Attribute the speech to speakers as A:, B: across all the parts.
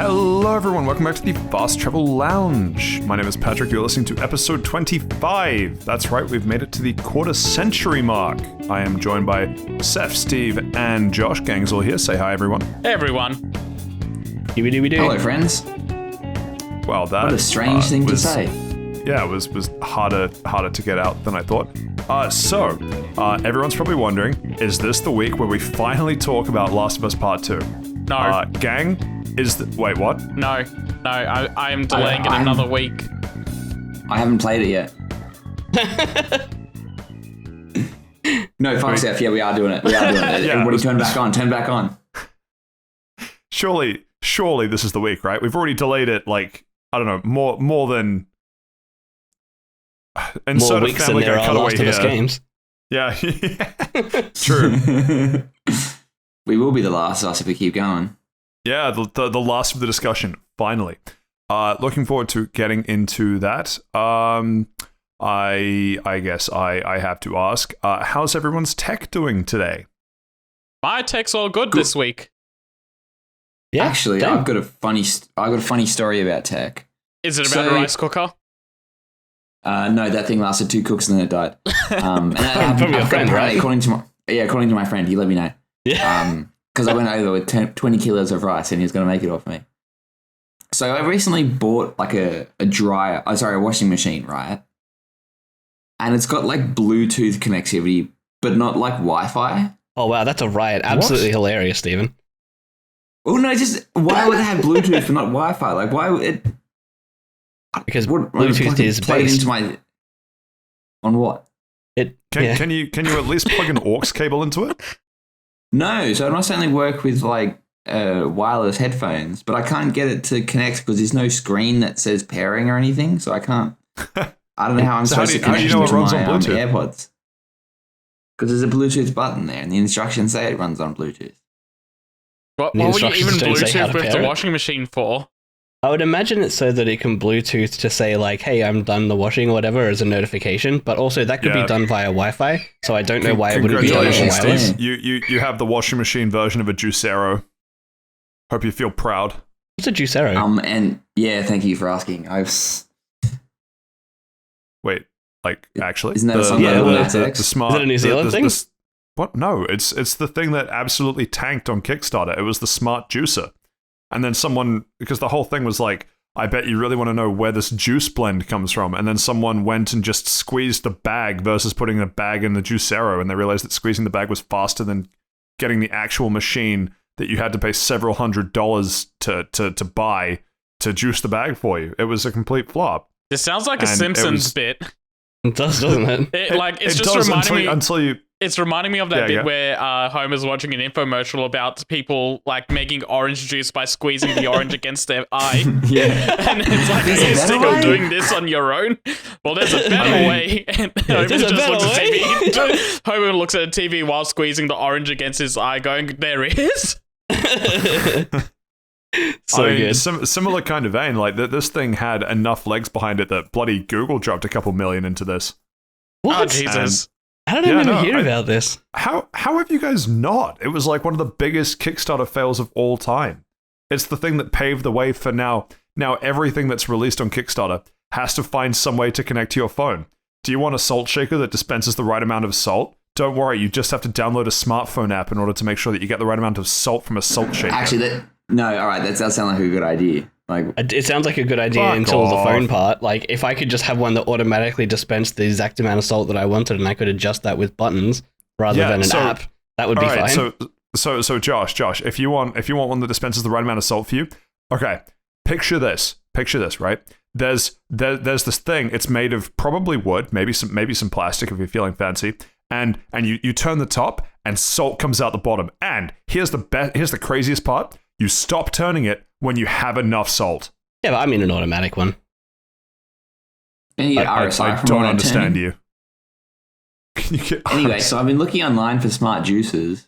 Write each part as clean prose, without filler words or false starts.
A: Hello everyone, welcome back to the Fast Travel Lounge. My name is Patrick, you're listening to episode 25. That's right, we've made it to the quarter century mark. I am joined by Saif, Steve, and Josh. Gang's all here. Say hi everyone.
B: Hey everyone.
C: Hello friends.
A: Well, that
C: what a strange thing to say.
A: Yeah, it was harder to get out than I thought. Everyone's probably wondering, is this the week where we finally talk about Last of Us Part 2?
B: No.
A: Gang, wait, what?
B: No, I am delaying it another week.
C: I haven't played it yet. No, fuck Saif, yeah, we are doing it. Yeah, everybody turn back on.
A: Surely this is the week, right? We've already delayed it, like, I don't know, more than...
D: More weeks than there are Last of Us games.
A: Yeah, true.
C: We will be the last of us if we keep going.
A: Yeah, the last of the discussion, finally. Looking forward to getting into that. I guess I have to ask, how's everyone's tech doing today?
B: My tech's all good this week.
C: Yeah, actually, I've got a funny story about tech.
B: Is it about a rice cooker?
C: No, that thing lasted 2 cooks and then it died.
D: From your friend, right?
C: According to my friend, he let me know.
D: Yeah.
C: Because I went over with 20 kilos of rice and he was going to make it off me. So I recently bought like a washing machine, right? And it's got like Bluetooth connectivity, but not like Wi-Fi.
D: Oh wow, that's a riot! Absolutely hilarious, Stephen.
C: Oh no, why would it have Bluetooth but not Wi-Fi? Like why would it?
D: Because Bluetooth is based
C: on what?
A: Can you at least plug an aux cable into it?
C: No, so it must only work with like wireless headphones, but I can't get it to connect because there's no screen that says pairing or anything, so I can't. I don't know how I'm supposed to connect it to my AirPods. Because there's a Bluetooth button there, and the instructions say it runs on Bluetooth.
B: What would you even Bluetooth with the washing machine for?
D: I would imagine it's so that it can Bluetooth to say like, hey, I'm done the washing or whatever as a notification, but also that could be done via Wi-Fi, so I don't know why it wouldn't be done via wireless.
A: You have the washing machine version of a Juicero. Hope you feel proud.
D: What's a Juicero?
C: And yeah, thank you for asking.
A: Wait, like actually?
C: Isn't that something
A: the smart...
D: Is it a New Zealand thing?
A: What? No, it's the thing that absolutely tanked on Kickstarter. It was the smart juicer. And then someone, because the whole thing was like, I bet you really want to know where this juice blend comes from. And then someone went and just squeezed the bag versus putting the bag in the Juicero. And they realized that squeezing the bag was faster than getting the actual machine that you had to pay several $100s to buy to juice the bag for you. It was a complete flop.
B: This sounds like a Simpsons bit.
D: It does, doesn't it?
B: It's reminding me of that bit where Homer's watching an infomercial about people like making orange juice by squeezing the orange against their eye.
C: Yeah.
B: And it's like, are you sick of doing this on your own? Well, there's a better way. And Homer just looks at TV. Homer looks at a TV while squeezing the orange against his eye going, there is.
D: Good.
A: Similar kind of vein. Like this thing had enough legs behind it that bloody Google dropped a couple million into this.
B: What? Oh, Jesus.
D: How did I never hear about this?
A: How have you guys not? It was like one of the biggest Kickstarter fails of all time. It's the thing that paved the way for now. Now everything that's released on Kickstarter has to find some way to connect to your phone. Do you want a salt shaker that dispenses the right amount of salt? Don't worry, you just have to download a smartphone app in order to make sure that you get the right amount of salt from a salt shaker.
C: Actually, that does sound like a good idea. Like,
D: it sounds like a good idea until the phone part. Like, if I could just have one that automatically dispensed the exact amount of salt that I wanted, and I could adjust that with buttons rather than an app, that would be fine.
A: So Josh, if you want one that dispenses the right amount of salt for you, okay, picture this, right? There's this thing. It's made of probably wood, maybe some plastic if you're feeling fancy, and you turn the top, and salt comes out the bottom. And here's the craziest part: you stop turning it when you have enough salt.
D: Yeah, but I mean an automatic one.
C: And you get RSI
A: I don't understand you. Can you get
C: anyway,
A: RSI?
C: so I've been looking online for smart juicers.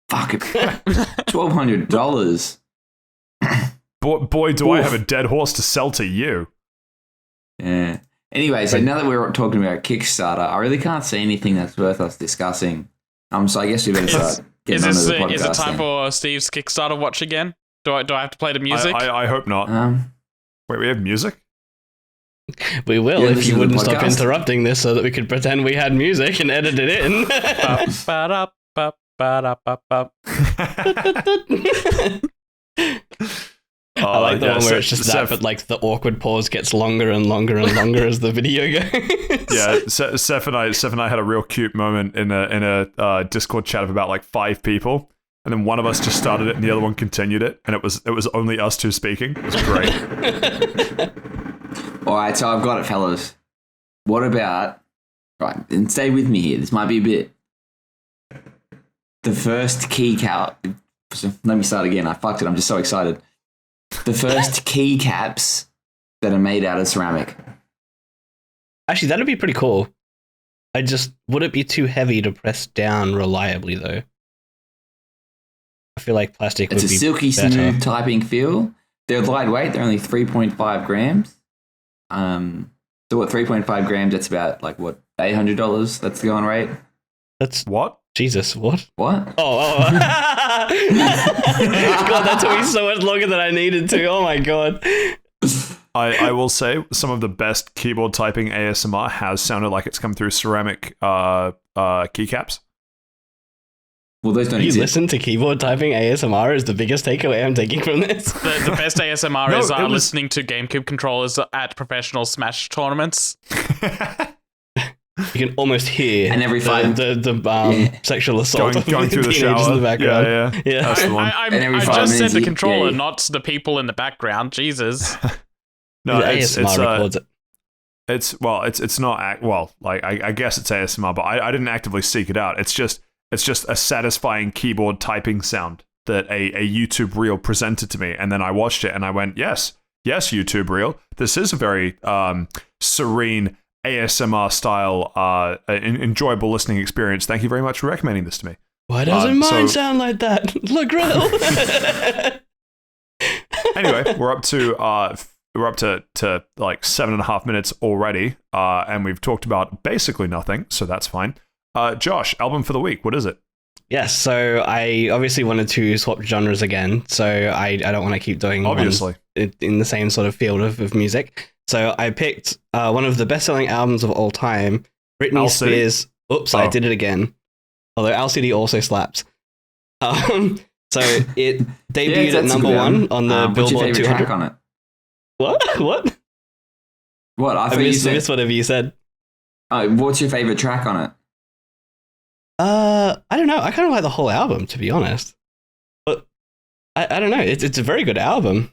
C: Fuck it. $1,200.
A: Boy, do I have a dead horse to sell to you.
C: Yeah. Anyway, so now that we're talking about Kickstarter, I really can't see anything that's worth us discussing. So I guess we better start getting onto the podcast.
B: Is it time for Steve's Kickstarter watch again? Do I have to play the music?
A: I hope not. Wait, we have music?
D: We will if you wouldn't stop interrupting this so that we could pretend we had music and edit it in. I like the one where it's just that, but like the awkward pause gets longer and longer and longer as the video goes.
A: Yeah, Saif and I had a real cute moment in a Discord chat of about like 5 people, and then one of us just started it and the other one continued it, and it was only us 2 speaking. It was great.
C: All right, so I've got it, fellas. What about... Right, and stay with me here. This might be a bit... The first keycap... Let me start again. I fucked it. I'm just so excited. The first keycaps that are made out of ceramic.
D: Actually, that'd be pretty cool. Would it be too heavy to press down reliably, though? I feel like plastic would be better.
C: It's a silky, smooth typing feel. They're lightweight. They're only 3.5 grams. So what, 3.5 grams, that's about like what, $800? That's the going rate.
D: That's
A: what?
D: Jesus, what?
C: What?
D: Oh. God, that took me so much longer than I needed to. Oh my God.
A: I will say some of the best keyboard typing ASMR has sounded like it's come through ceramic keycaps.
C: Well, those don't
D: you
C: exist.
D: Listen to keyboard typing ASMR is the biggest takeaway I'm taking from this.
B: The best ASMR is listening to GameCube controllers at professional Smash tournaments.
D: You can almost hear
C: and every
D: the sexual assault
A: going through the shower
D: in the background.
A: Yeah. That's the one.
B: I just said the controller, not the people in the background. Jesus.
A: No,
D: ASMR records it.
A: It's not like I guess it's ASMR, but I didn't actively seek it out. It's just a satisfying keyboard typing sound that a YouTube reel presented to me, and then I watched it and I went, yes, YouTube reel. This is a very serene ASMR style, enjoyable listening experience. Thank you very much for recommending this to me.
D: Why doesn't mine sound like that? Look, real.
A: Anyway, we're up to like 7.5 minutes already, and we've talked about basically nothing, so that's fine. Josh, album for the week, what is it?
D: Yes, so I obviously wanted to swap genres again, so I don't want to keep doing
A: obviously
D: in the same sort of field of music. So I picked one of the best-selling albums of all time, Britney Spears. Oops, I did it again. Although LCD also slaps. So it debuted at number 1 on the Billboard 200.
C: Track on it?
D: What?
C: What? I
D: missed whatever you said.
C: What's your favorite track on it?
D: I don't know. I kind of like the whole album, to be honest. But I don't know. It's a very good album.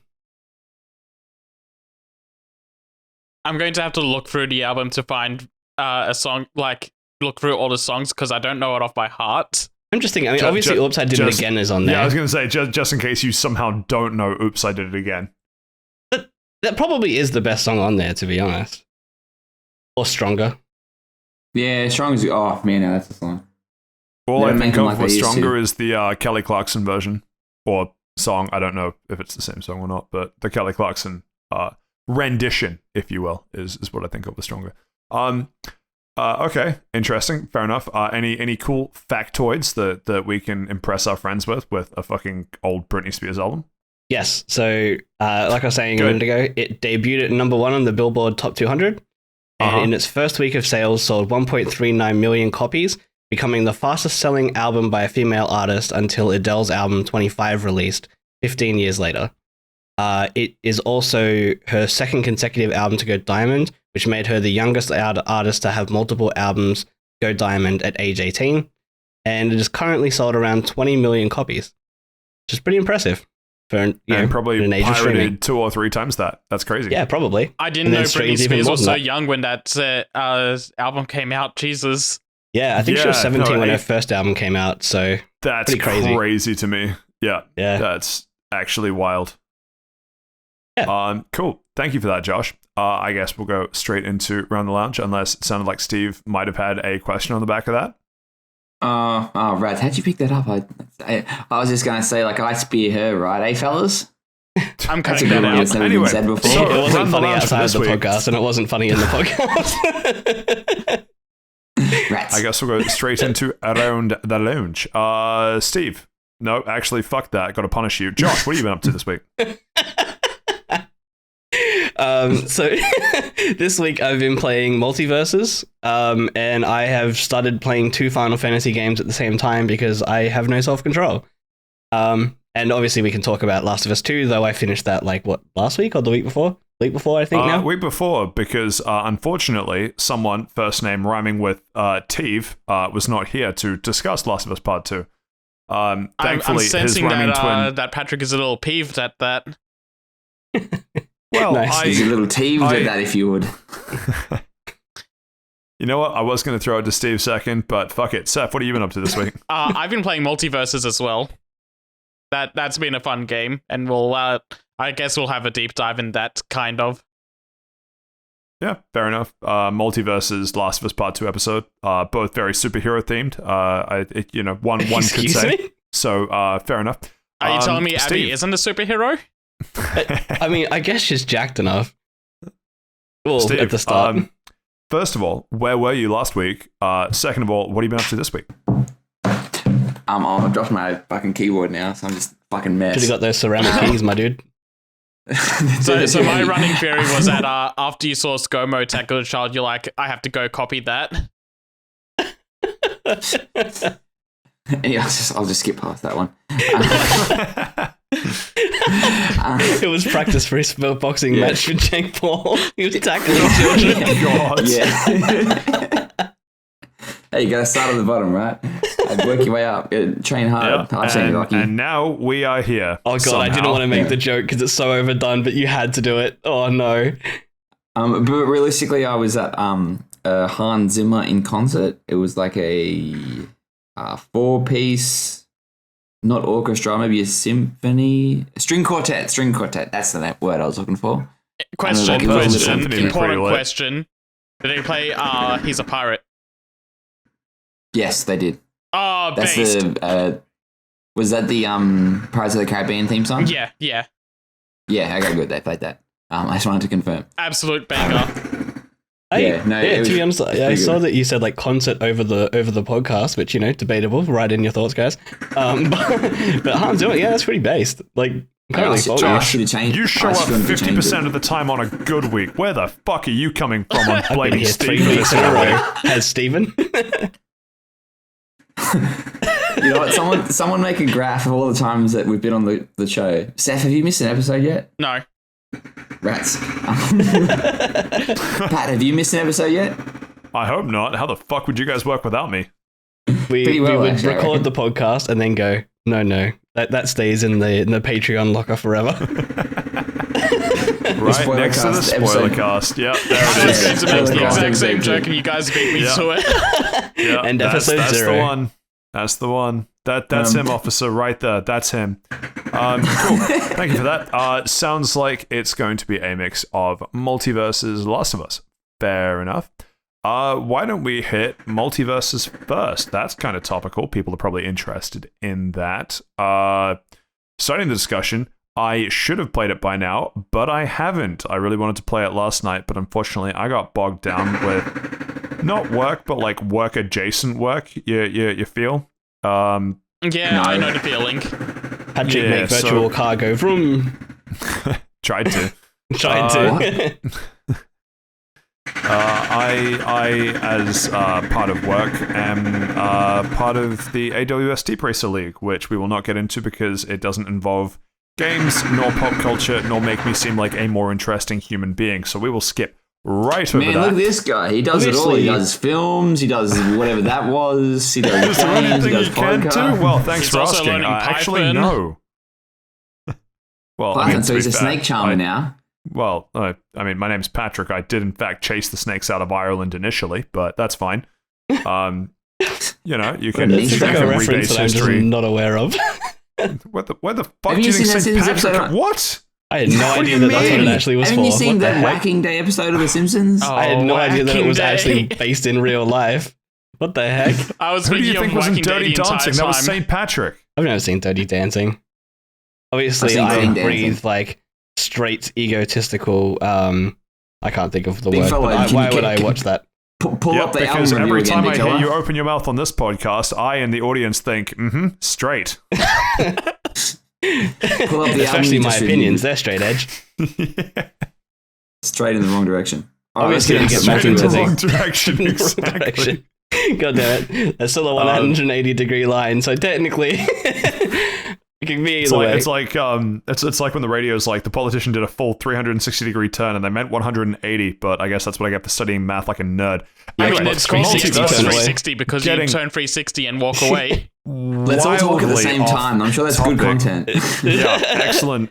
B: I'm going to have to look through the album to find a song, like look through all the songs, because I don't know it off by heart.
D: I'm just thinking, obviously Oops, I Did It Again is on there.
A: Yeah, I was going to say, just in case you somehow don't know Oops, I Did It Again.
D: That probably is the best song on there, to be honest. Or Stronger.
C: Yeah, Stronger. Oh, man, no, that's the song.
A: All I think of for Stronger is the Kelly Clarkson version. Or song. I don't know if it's the same song or not, but the Kelly Clarkson rendition, if you will, is what I think of as Stronger. Okay, interesting, fair enough. Any cool factoids that we can impress our friends with a fucking old Britney Spears album?
D: Yes, so like I was saying a minute ago, it debuted at number 1 on the Billboard Top 200, and in its first week of sales sold 1.39 million copies, becoming the fastest selling album by a female artist until Adele's album 25 released 15 years later. It is also her second consecutive album to go diamond, which made her the youngest artist to have multiple albums go diamond at age 18. And it is currently sold around 20 million copies, which is pretty impressive. And
A: probably
D: an age
A: pirated 2 or 3 times that. That's crazy.
D: Yeah, probably.
B: I didn't know Britney Spears was so young when that album came out. Jesus.
D: Yeah, I think she was 17 when her first album came out, so
A: that's
D: pretty
A: crazy to me. Yeah, that's actually wild.
D: Yeah.
A: Cool. Thank you for that, Josh. I guess we'll go straight into Round the Lounge, unless it sounded like Steve might have had a question on the back of that.
C: Rad, how'd you pick that up? I was just going to say, like, I spear her, right, fellas?
B: I'm cutting that out.
C: Anyway, said before.
D: So it wasn't funny outside of the podcast, and it wasn't funny in the podcast.
C: Rats.
A: I guess we'll go straight into Around the Lounge. Steve, No, actually, fuck that. Got to punish you. Josh, what have you been up to this week?
D: So this week I've been playing Multiversus, and I have started playing 2 Final Fantasy games at the same time because I have no self-control. And obviously we can talk about Last of Us 2, though I finished that last week or the week before? Week before, I think now?
A: Week before, because unfortunately someone, first name rhyming with Teve, was not here to discuss Last of Us Part 2. Thankfully,
B: I'm sensing
A: his rhyming twin...
B: that Patrick is a little peeved at that.
A: Well,
D: Nice.
C: He's a little teased at that, if you would.
A: You know what? I was going to throw it to Steve second, but fuck it. Seth, what have you been up to this week?
B: I've been playing Multiverses as well. That's been a fun game, and I guess we'll have a deep dive in that, kind of.
A: Yeah, fair enough. Multiverse's Last of Us Part 2 episode, both very superhero themed. One could
D: Excuse
A: say.
D: me?
A: So, fair enough.
B: Are you telling me Abby
A: Steve.
B: isn't a superhero?
D: I mean, I guess she's jacked enough. Well,
A: Steve,
D: at the start.
A: First of all, where were you last week? Second of all, what have you been up to this week?
C: I've dropped my fucking keyboard now, so I'm just fucking mess.
D: Should have got those ceramic keys, my dude.
B: So my running theory was that after you saw ScoMo tackle a child, you're like, I have to go copy that.
C: Yeah, I'll just skip past that one.
D: It was practice for his boxing match with Jake Paul. He was tackling children.
A: God.
C: Yeah. Hey, you gotta start at the bottom, right? Work your way up. Train hard.
A: Yeah.
C: I've seen you, Lucky.
A: And now we are here.
D: Oh god,
A: somehow.
D: I didn't want to make the joke because it's so overdone, but you had to do it. Oh no.
C: But realistically, I was at Hans Zimmer in concert. It was like a 4-piece, not orchestra, maybe a symphony, string quartet. That's the word I was looking for.
B: Question. Important
A: lit.
B: question. Did they play He's a Pirate?
C: Yes, they did.
B: Oh,
C: That's
B: based.
C: was that the Pirates of the Caribbean theme song?
B: Yeah.
C: Yeah, okay, good. They played that. I just wanted to confirm.
B: Absolute banger.
C: To
D: be honest, I saw that you said like concert over the podcast, which debatable. Write in your thoughts, guys. But Hans Zimmer, that's pretty based. Like,
A: you show up 50% of the time on a good week. Where the fuck are you coming from on blaming Steve?
D: 3 weeks in a row. Has Steven?
C: You know what? Someone make a graph of all the times that we've been on the show. Seth, have you missed an episode yet?
B: No.
C: Rats. Pat, have you missed an episode yet?
A: I hope not. How the fuck would you guys work without me?
D: We would record the podcast and then go, no, that stays in the Patreon locker forever.
A: Right next to the spoiler cast. Yep, there
B: I
A: it
B: was
A: is.
B: going to make the exact same joke and you guys beat me to it.
A: Yeah,
D: and episode 0.
A: The one. That's the one. That's him, officer, right there. That's him. Cool. Thank you for that. Sounds like it's going to be a mix of Multiverses, Last of Us. Fair enough. Why don't we hit Multiverses first? That's kind of topical. People are probably interested in that. Starting the discussion, I should have played it by now, but I haven't. I really wanted to play it last night, but unfortunately I got bogged down with not work, but like work adjacent work. You feel?
B: Yeah, no. I know the feeling.
D: Patrick make virtual car go vroom.
A: Tried to. I as part of work, am part of the AWS Deep Racer League, which we will not get into because it doesn't involve games, nor pop culture, nor make me seem like a more interesting human being. So we will skip right over that.
C: Man, look at this guy. He does it all. He does films. He does whatever that was. He does games. He does podcasts.
A: Well, thanks
B: He's
A: for
B: also
A: asking.
B: learning Python.
A: Actually, no. Well,
C: Python, so he's a snake charmer now.
A: Well, my name's Patrick. I did, in fact, chase the snakes out of Ireland initially, but that's fine. You can
D: It's like a reference that I'm just not aware of.
A: Where the fuck do you think St. Patrick... What?
D: I had no idea that that's what it actually was for.
C: Haven't you seen that Whacking Day episode of The Simpsons?
D: I had no idea that it was actually based in real life. What the heck?
B: I was
A: Who do you
B: thinking
A: think
B: of
A: was in
B: Whacking Day
A: Dirty
B: the entire
A: Dancing? That was
B: time.
A: St. Patrick.
D: I've never seen Dirty Dancing. Obviously,
C: I've seen
D: I
C: Dirty
D: breathe
C: Dancing.
D: like straight egotistical. I can't think of the
C: Big
D: word.
C: fella,
D: But why would I watch that?
C: Pull up the
A: because
C: album
A: every
C: review
A: time
C: again,
A: I hear
C: Nicola.
A: you open your mouth on this podcast, I and the audience think, straight.
C: Pull up the
D: Especially
C: album
D: my opinions, they're straight edge.
C: Straight in the wrong direction.
D: Obviously, you get
A: Straight in the
D: multiverse.
A: wrong direction,
D: In the wrong
A: exactly.
D: direction. God damn it. That's still a 180-degree line, so technically it can be either way.
A: It's like when the radio's like, the politician did a full 360-degree turn and they meant 180, but I guess that's what I get for studying math like a nerd.
B: I
A: Anyway,
B: mean, it's called 360 because you
A: Getting-
B: turn 360 and walk away.
C: Let's all talk at the same time. I'm sure that's good content.
A: Yeah,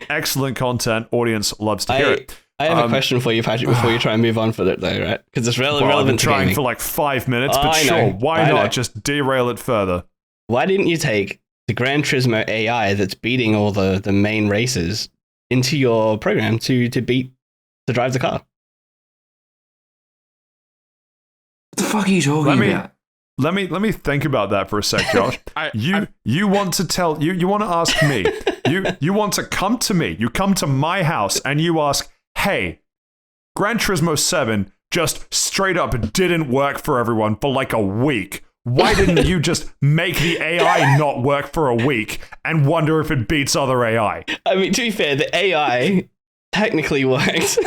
A: excellent content. Audience loves to hear it.
D: I have a question for you, Patrick, before you try and move on for it, though, right? Because it's
A: Well, I've been
D: relevant to
A: trying
D: gaming.
A: for like 5 minutes, but
D: I
A: sure,
D: know.
A: why
D: I
A: not
D: know.
A: just derail it further?
D: Why didn't you take the Gran Turismo AI that's beating all the main races into your program to drive the car?
C: What the fuck are you talking about?
A: Let me think about that for a sec, Josh. You want to ask me. You want to come to me. You come to my house and you ask, "Hey, Gran Turismo 7 just straight up didn't work for everyone for like a week. Why didn't you just make the AI not work for a week and wonder if it beats other AI?"
D: I mean, to be fair, the AI technically works.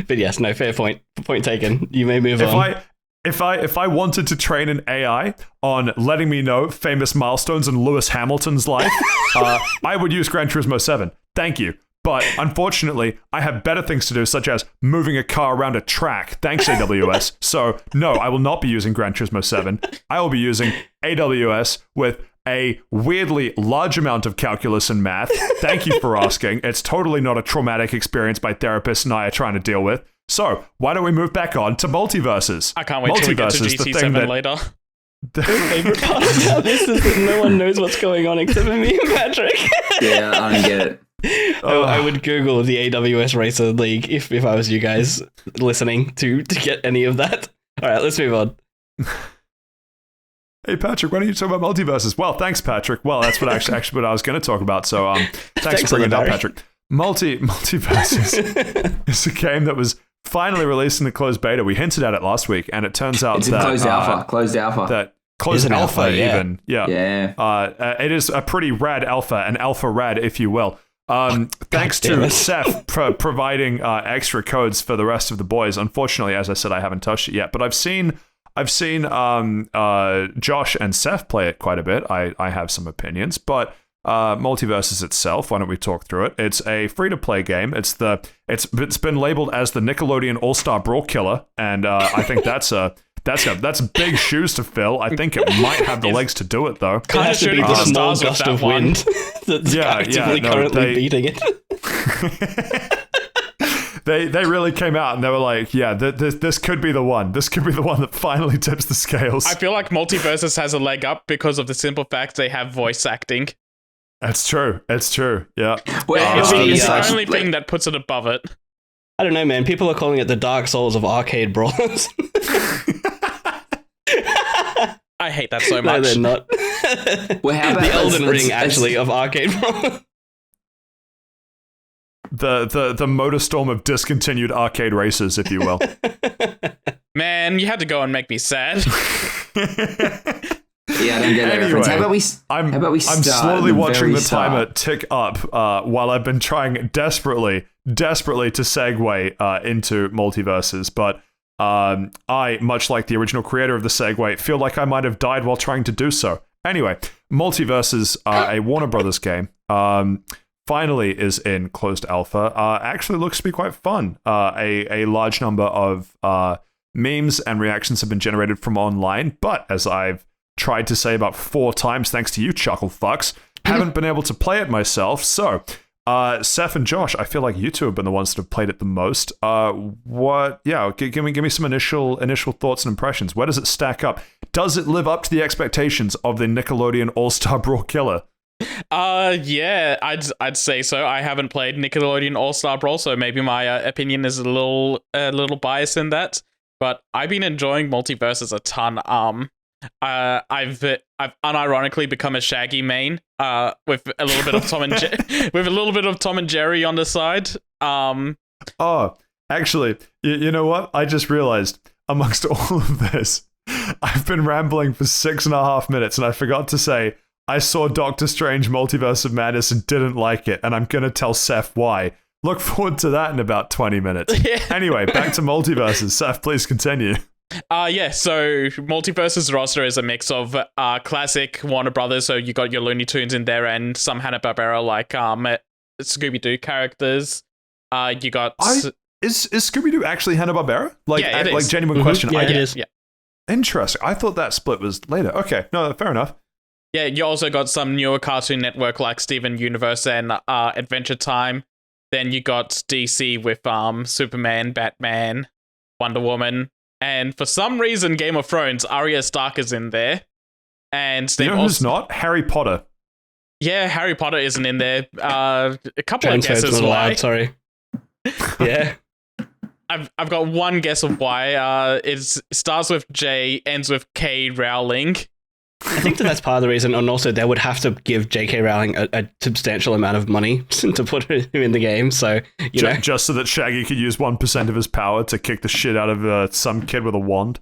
D: But yes, no, fair point. Point taken. You may move on.
A: If I wanted to train an AI on letting me know famous milestones in Lewis Hamilton's life, I would use Gran Turismo 7. Thank you. But unfortunately, I have better things to do, such as moving a car around a track, thanks AWS. So no, I will not be using Gran Turismo 7. I will be using AWS with a weirdly large amount of calculus and math. Thank you for asking. It's totally not a traumatic experience my therapist and I are trying to deal with. So why don't we move back on to multiverses?
B: I can't wait till we get to
A: Multiverses, the thing
B: GT7
A: that-
B: later.
D: My favorite part about this is that no one knows what's going on except for me and Patrick.
C: Yeah, I don't get it.
D: I would Google the AWS Racer League if I was you guys listening to get any of that. All right, let's move on.
A: Hey Patrick, why don't you talk about multiverses? Well, thanks Patrick. Well, that's what actually what I was going to talk about. So thanks for bringing it up, Patrick. Multiverses is a game that was finally released in the closed beta. We hinted at it last week, and it turns out
C: It's a closed alpha. Closed alpha.
A: That closed
D: Is an
A: alpha,
D: yeah.
A: even. Yeah.
C: Yeah.
A: It is a pretty rad alpha, an alpha rad, if you will. Thanks
D: damn
A: to
D: it.
A: Saif providing extra codes for the rest of the boys. Unfortunately, as I said, I haven't touched it yet, but I've seen Josh and Saif play it quite a bit. I have some opinions, but Multiverses itself, why don't we talk through it? It's a free-to-play game. It's been labeled as the Nickelodeon All-Star Brawl Killer, and I think that's big shoes to fill. I think it might have the legs to do it, though.
D: It has to be the small gust of wind that's actively currently beating it.
A: They really came out and they were like, yeah, this could be the one. This could be the one that finally tips the scales.
B: I feel like Multiversus has a leg up because of the simple fact they have voice acting.
A: It's true. Yeah.
C: Well,
B: It's
D: the
B: the only thing that puts it above it.
D: I don't know, man. People are calling it the Dark Souls of arcade brawlers.
B: I hate that so
D: No,
B: much.
D: they're not.
C: Well, how about
D: The Elden
C: let's-
D: Ring, actually, of arcade brawlers.
A: The motor storm of discontinued arcade races, if you will.
B: Man, you had to go and make me sad.
C: Yeah, I don't get that
A: Anyway,
C: reference. How about we
A: I'm
C: start
A: slowly
C: at the
A: watching
C: very
A: the
C: start?
A: timer tick up while I've been trying desperately to segue into multiverses, but I, much like the original creator of the segue, feel like I might have died while trying to do so. Anyway, Multiverses, a Warner Brothers game, finally is in closed alpha. Actually looks to be quite fun. A large number of memes and reactions have been generated from online, but as I've tried to say about 4 times, thanks to you chuckle fucks, haven't been able to play it myself. So, Seth and Josh, I feel like you two have been the ones that have played it the most. Give me some initial thoughts and impressions. Where does it stack up? Does it live up to the expectations of the Nickelodeon All-Star Brawl Killer?
B: Yeah, I'd say so. I haven't played Nickelodeon All-Star Brawl, so maybe my opinion is a little biased in that. But I've been enjoying Multiverses a ton. I've unironically become a Shaggy main, with a little bit of Tom and Jerry on the side.
A: Oh, Actually, you know what? I just realized amongst all of this, I've been rambling for 6.5 minutes, and I forgot to say I saw Doctor Strange Multiverse of Madness and didn't like it, and I'm going to tell Saif why. Look forward to that in about 20 minutes.
B: Yeah.
A: Anyway, back to Multiverses. Saif, please continue.
B: So Multiverse's roster is a mix of classic Warner Brothers, so you got your Looney Tunes in there and some Hanna-Barbera like Scooby-Doo characters. You got...
A: Is Scooby-Doo actually Hanna-Barbera?
B: Like
A: genuine question.
D: Yeah, it is.
B: Yeah.
A: Interesting. I thought that split was later. Okay, no, fair enough.
B: Yeah, you also got some newer Cartoon Network like Steven Universe and Adventure Time. Then you got DC with Superman, Batman, Wonder Woman, and for some reason Game of Thrones, Arya Stark is in there. And
A: you know who's not? Harry Potter.
B: Yeah, Harry Potter isn't in there. A couple
D: Jones
B: of guesses why.
D: Loud, sorry. Yeah.
B: I've got one guess of why. It starts with J, ends with K Rowling.
D: I think that's part of the reason, and also they would have to give J.K. Rowling a substantial amount of money to put him in the game, so, you know.
A: Just so that Shaggy could use 1% of his power to kick the shit out of some kid with a wand.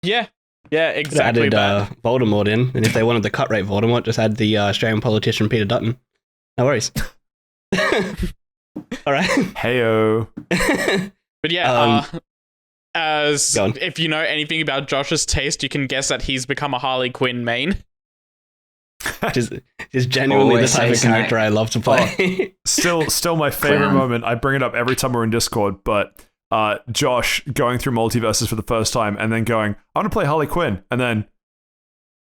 B: Yeah, exactly.
D: Added Voldemort in, and if they wanted the cut rate Voldemort, just add the Australian politician Peter Dutton. No worries. All right.
A: Heyo.
B: But yeah, if you know anything about Josh's taste, you can guess that he's become a Harley Quinn main.
D: Just genuinely the type of character I love to play.
A: Still my favorite moment. I bring it up every time we're in Discord, but Josh going through Multiverses for the first time and then going, I want to play Harley Quinn, and then,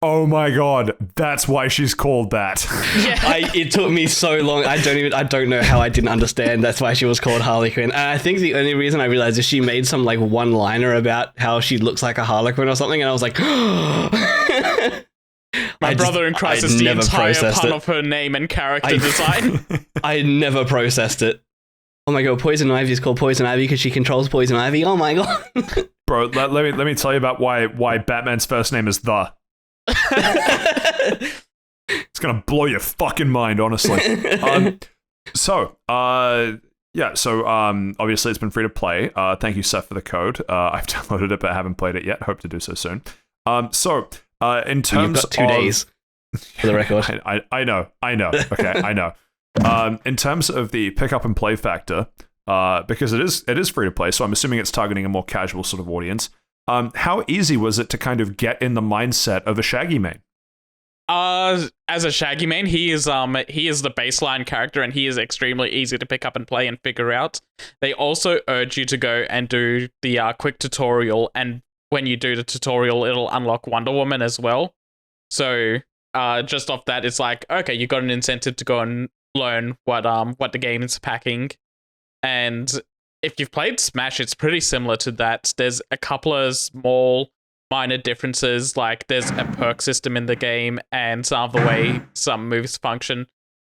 A: oh my god, that's why she's called that.
B: Yeah.
D: It took me so long. I don't know how I didn't understand that's why she was called Harley Quinn. And I think the only reason I realized is she made some like one-liner about how she looks like a Harlequin or something, and I was like,
B: My brother in Christ is the entire pun of her name and character design.
D: I never processed it. Oh my god, Poison Ivy is called Poison Ivy because she controls Poison Ivy. Oh my god.
A: Bro, let me tell you about why Batman's first name is The. It's gonna blow your fucking mind, honestly. Obviously it's been free to play. Thank you, Seth, for the code. I've downloaded it but haven't played it yet. Hope to do so soon. In terms
D: you've got 2 days for the record.
A: I know. Okay, I know. In terms of the pick up and play factor, because it is free to play, so I'm assuming it's targeting a more casual sort of audience. How easy was it to kind of get in the mindset of a Shaggy main?
B: As a Shaggy main, he is the baseline character, and he is extremely easy to pick up and play and figure out. They also urge you to go and do the quick tutorial, and when you do the tutorial, it'll unlock Wonder Woman as well. So just off that, it's like, okay, you got an incentive to go and learn what the game is packing. And if you've played Smash, it's pretty similar to that. There's a couple of small minor differences, like there's a perk system in the game, and some of the way some moves function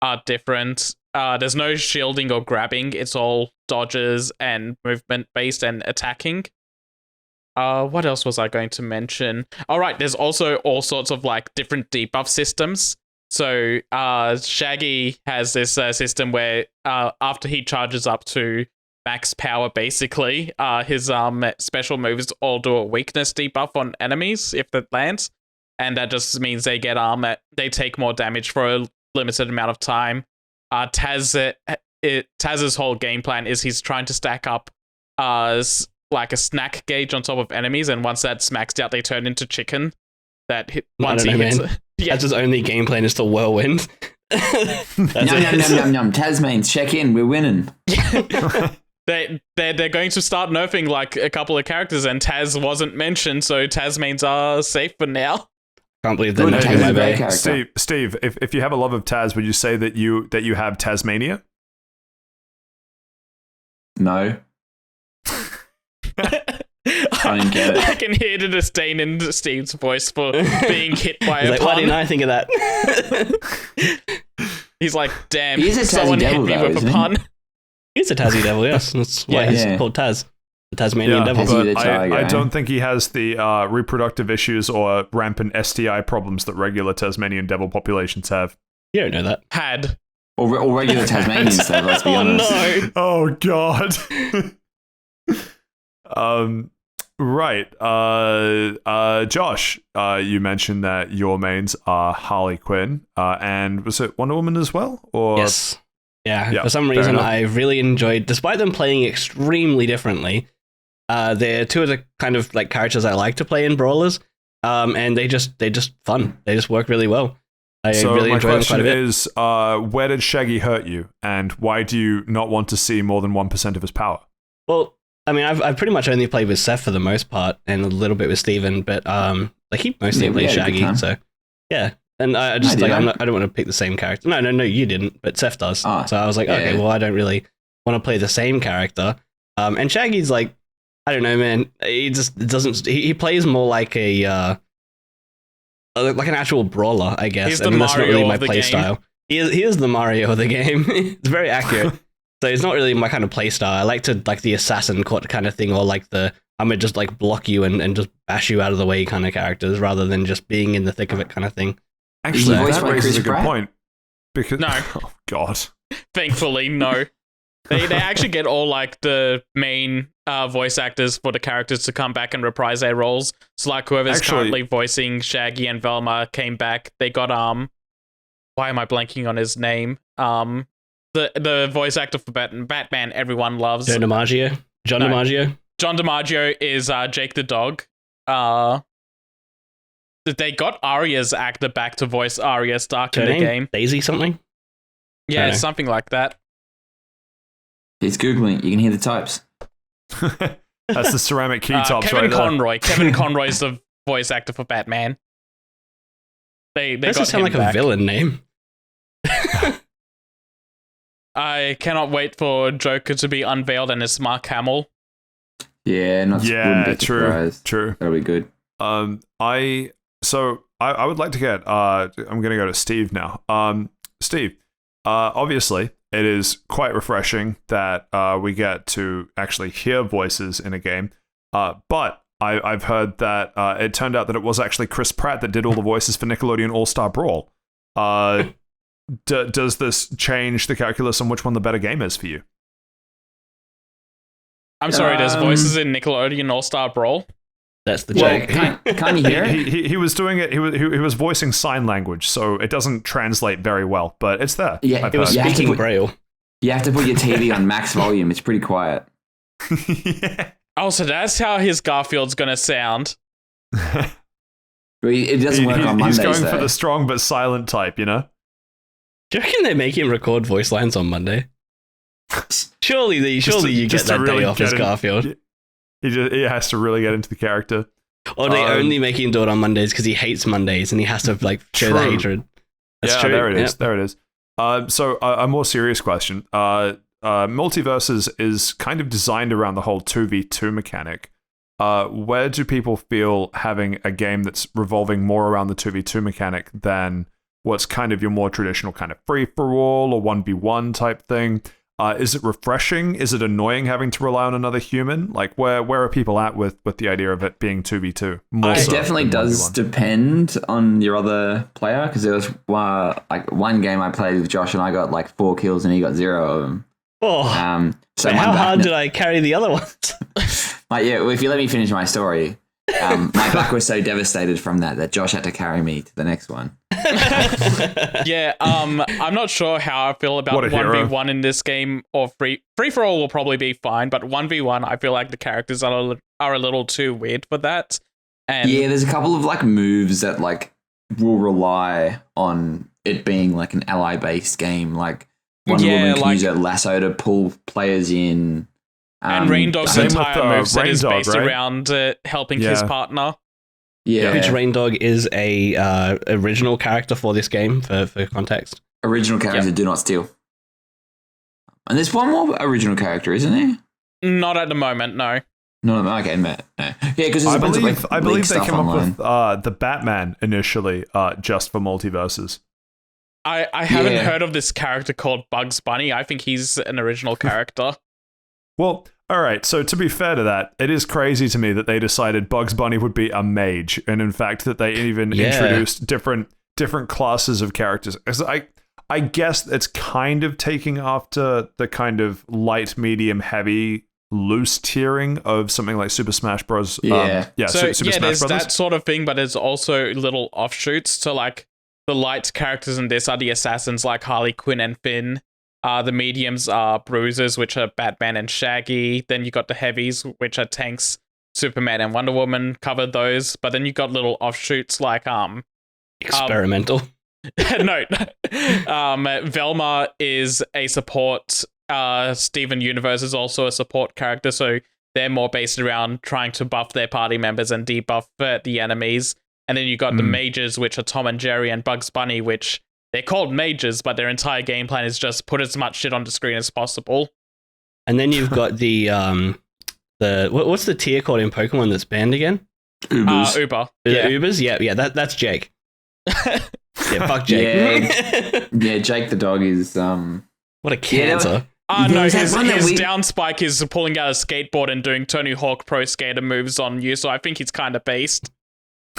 B: are different. There's no shielding or grabbing. It's all dodges and movement based and attacking. What else was I going to mention? All right, there's also all sorts of like different debuff systems. So Shaggy has this system where after he charges up to max power, basically, his special moves all do a weakness debuff on enemies if that lands, and that just means they get they take more damage for a limited amount of time. Taz's whole game plan is he's trying to stack up like a snack gauge on top of enemies, and once that's maxed out, they turn into chicken. Once he hits it. Yeah. That's
D: his only game plan is to whirlwind.
C: Yum. Tasmans, check in, we're winning.
B: They're going to start nerfing like a couple of characters, and Taz wasn't mentioned, so Tasmans are safe for now.
D: Can't believe they're nerfing my bay.
A: Steve, if you have a love of Taz, would you say that you have Tasmania?
C: No. I didn't get it.
B: I can hear the disdain in Steve's voice for being hit by a pun.
D: Why didn't I think of that?
B: He's like, damn,
C: someone hit me with a pun.
D: He's a Tazzy Devil, yes. That's why he's called Taz. The Tasmanian Devil.
A: But I don't think he has the reproductive issues or rampant STI problems that regular Tasmanian Devil populations have.
D: You don't know that.
B: Had.
C: Or regular Tasmanians, though, let's be honest.
B: Oh, no.
A: Oh, God. Right. Josh, you mentioned that your mains are Harley Quinn, and was it Wonder Woman as well? Or
D: yes. Yeah. For some reason, I really enjoyed, despite them playing extremely differently. They're two of the kind of like characters I like to play in brawlers. And they're just fun. They just work really well. I really enjoy them quite a bit.
A: Is, where did Shaggy hurt you, and why do you not want to see more than 1% of his power?
D: Well, I mean, I've pretty much only played with Seth for the most part, and a little bit with Steven, but like he mostly plays Shaggy, so yeah. And I just I don't want to pick the same character. No, you didn't, but Seth does. So I was like, okay, well, I don't really want to play the same character. And Shaggy's like, I don't know, man. He just doesn't. He plays more like a like an actual brawler, I guess.
B: He's that's not really
D: my play style. He is the Mario of the game. It's very accurate. So it's not really my kind of play style. I like to like the assassin kind of thing, or like the I'm gonna just like block you and just bash you out of the way kind of characters, rather than just being in the thick of it kind of thing.
A: Actually, that raises a good point. Because
B: no,
A: oh god,
B: thankfully no. They actually get all like the main voice actors for the characters to come back and reprise their roles. So like whoever's currently voicing Shaggy and Velma came back. They got why am I blanking on his name? The voice actor for Batman everyone loves.
D: John DiMaggio.
B: John DiMaggio is Jake the dog. They got Arya's actor back to voice Arya Stark in the game.
D: Daisy something?
B: Yeah, something like that.
C: He's Googling. You can hear the types.
A: That's the ceramic key tops
B: Kevin
A: right
B: Conroy. Kevin Conroy's the voice actor for Batman. They
D: doesn't
B: got
D: sound like
B: back.
D: A villain name.
B: I cannot wait for Joker to be unveiled and it's Mark Hamill.
C: Yeah,
A: true.
C: That'll be good.
A: I would like to get I'm gonna go to Steve now. Steve, obviously it is quite refreshing that we get to actually hear voices in a game. But I've heard that it turned out that it was actually Chris Pratt that did all the voices for Nickelodeon All-Star Brawl. Does this change the calculus on which one the better game is for you?
B: I'm sorry, there's voices in Nickelodeon All-Star Brawl?
D: That's the joke.
C: Can't you hear it?
A: He was doing it. He was voicing sign language, so it doesn't translate very well, but it's there.
C: Yeah,
D: he was speaking Braille.
C: You have to put your TV on max volume. It's pretty quiet.
A: Yeah.
B: Oh, so that's how his Garfield's gonna sound.
C: It doesn't work on Mondays.
A: He's going for the strong but silent type, you know.
D: Do you reckon they make him record voice lines on Monday? Surely you get that day off as Garfield.
A: He has to really get into the character.
D: Or they only make him do it on Mondays because he hates Mondays and he has to like show that hatred. That's true.
A: There it is. There it is. So a more serious question. Multiversus is kind of designed around the whole 2v2 mechanic. Where do people feel having a game that's revolving more around the 2v2 mechanic than what's kind of your more traditional kind of free-for-all or 1v1 type thing? Is it refreshing? Is it annoying having to rely on another human? Like, where are people at with the idea of it being 2v2?
C: It definitely does depend on your other player, because there was one game I played with Josh and I got like 4 kills and he got 0 of them.
D: Oh, so how hard did I carry the other ones?
C: If you let me finish my story, my back was so devastated from that Josh had to carry me to the next one.
B: Yeah, I'm not sure how I feel about 1v1 in this game, or free for all will probably be fine, but 1v1 I feel like the characters are a little too weird for that. And
C: yeah, there's a couple of like moves that like will rely on it being like an ally based game, like Wonder Woman can use a lasso to pull players in.
B: And Rain Dog's entire moveset is based around helping his partner.
C: Yeah.
D: Which Rain Dog is a original character for this game, for context.
C: Original character, do not steal. And there's one more original character, isn't there?
B: Not at the moment, no.
C: No, okay, no. Yeah, because
A: I believe they came up with the Batman initially, just for Multiverses.
B: I haven't heard of this character called Bugs Bunny. I think he's an original character.
A: Well, all right, so to be fair to that, it is crazy to me that they decided Bugs Bunny would be a mage, and in fact that they even introduced different classes of characters. I guess it's kind of taking after the kind of light, medium, heavy loose tiering of something like Super Smash Bros.
C: Yeah.
A: Super Smash
B: there's
A: Brothers.
B: that sort of thing, but there's also little offshoots. So like the light characters in this are the assassins like Harley Quinn and Finn. The mediums are bruisers, which are Batman and Shaggy. Then you got the heavies, which are tanks, Superman and Wonder Woman. Covered those, but then you got little offshoots like
D: experimental.
B: No, Velma is a support. Steven Universe is also a support character, so they're more based around trying to buff their party members and debuff the enemies. And then you got the mages, which are Tom and Jerry and Bugs Bunny, which they're called mages, but their entire game plan is just put as much shit on the screen as possible.
D: And then you've got the what's the tier called in Pokemon that's banned again?
C: Ubers.
B: Uber.
D: Yeah. Ubers? Yeah, that's Jake. Yeah, fuck Jake.
C: Yeah, Jake the dog is
D: what a cancer.
B: No, his down spike is pulling out a skateboard and doing Tony Hawk Pro Skater moves on you, so I think he's kind of based.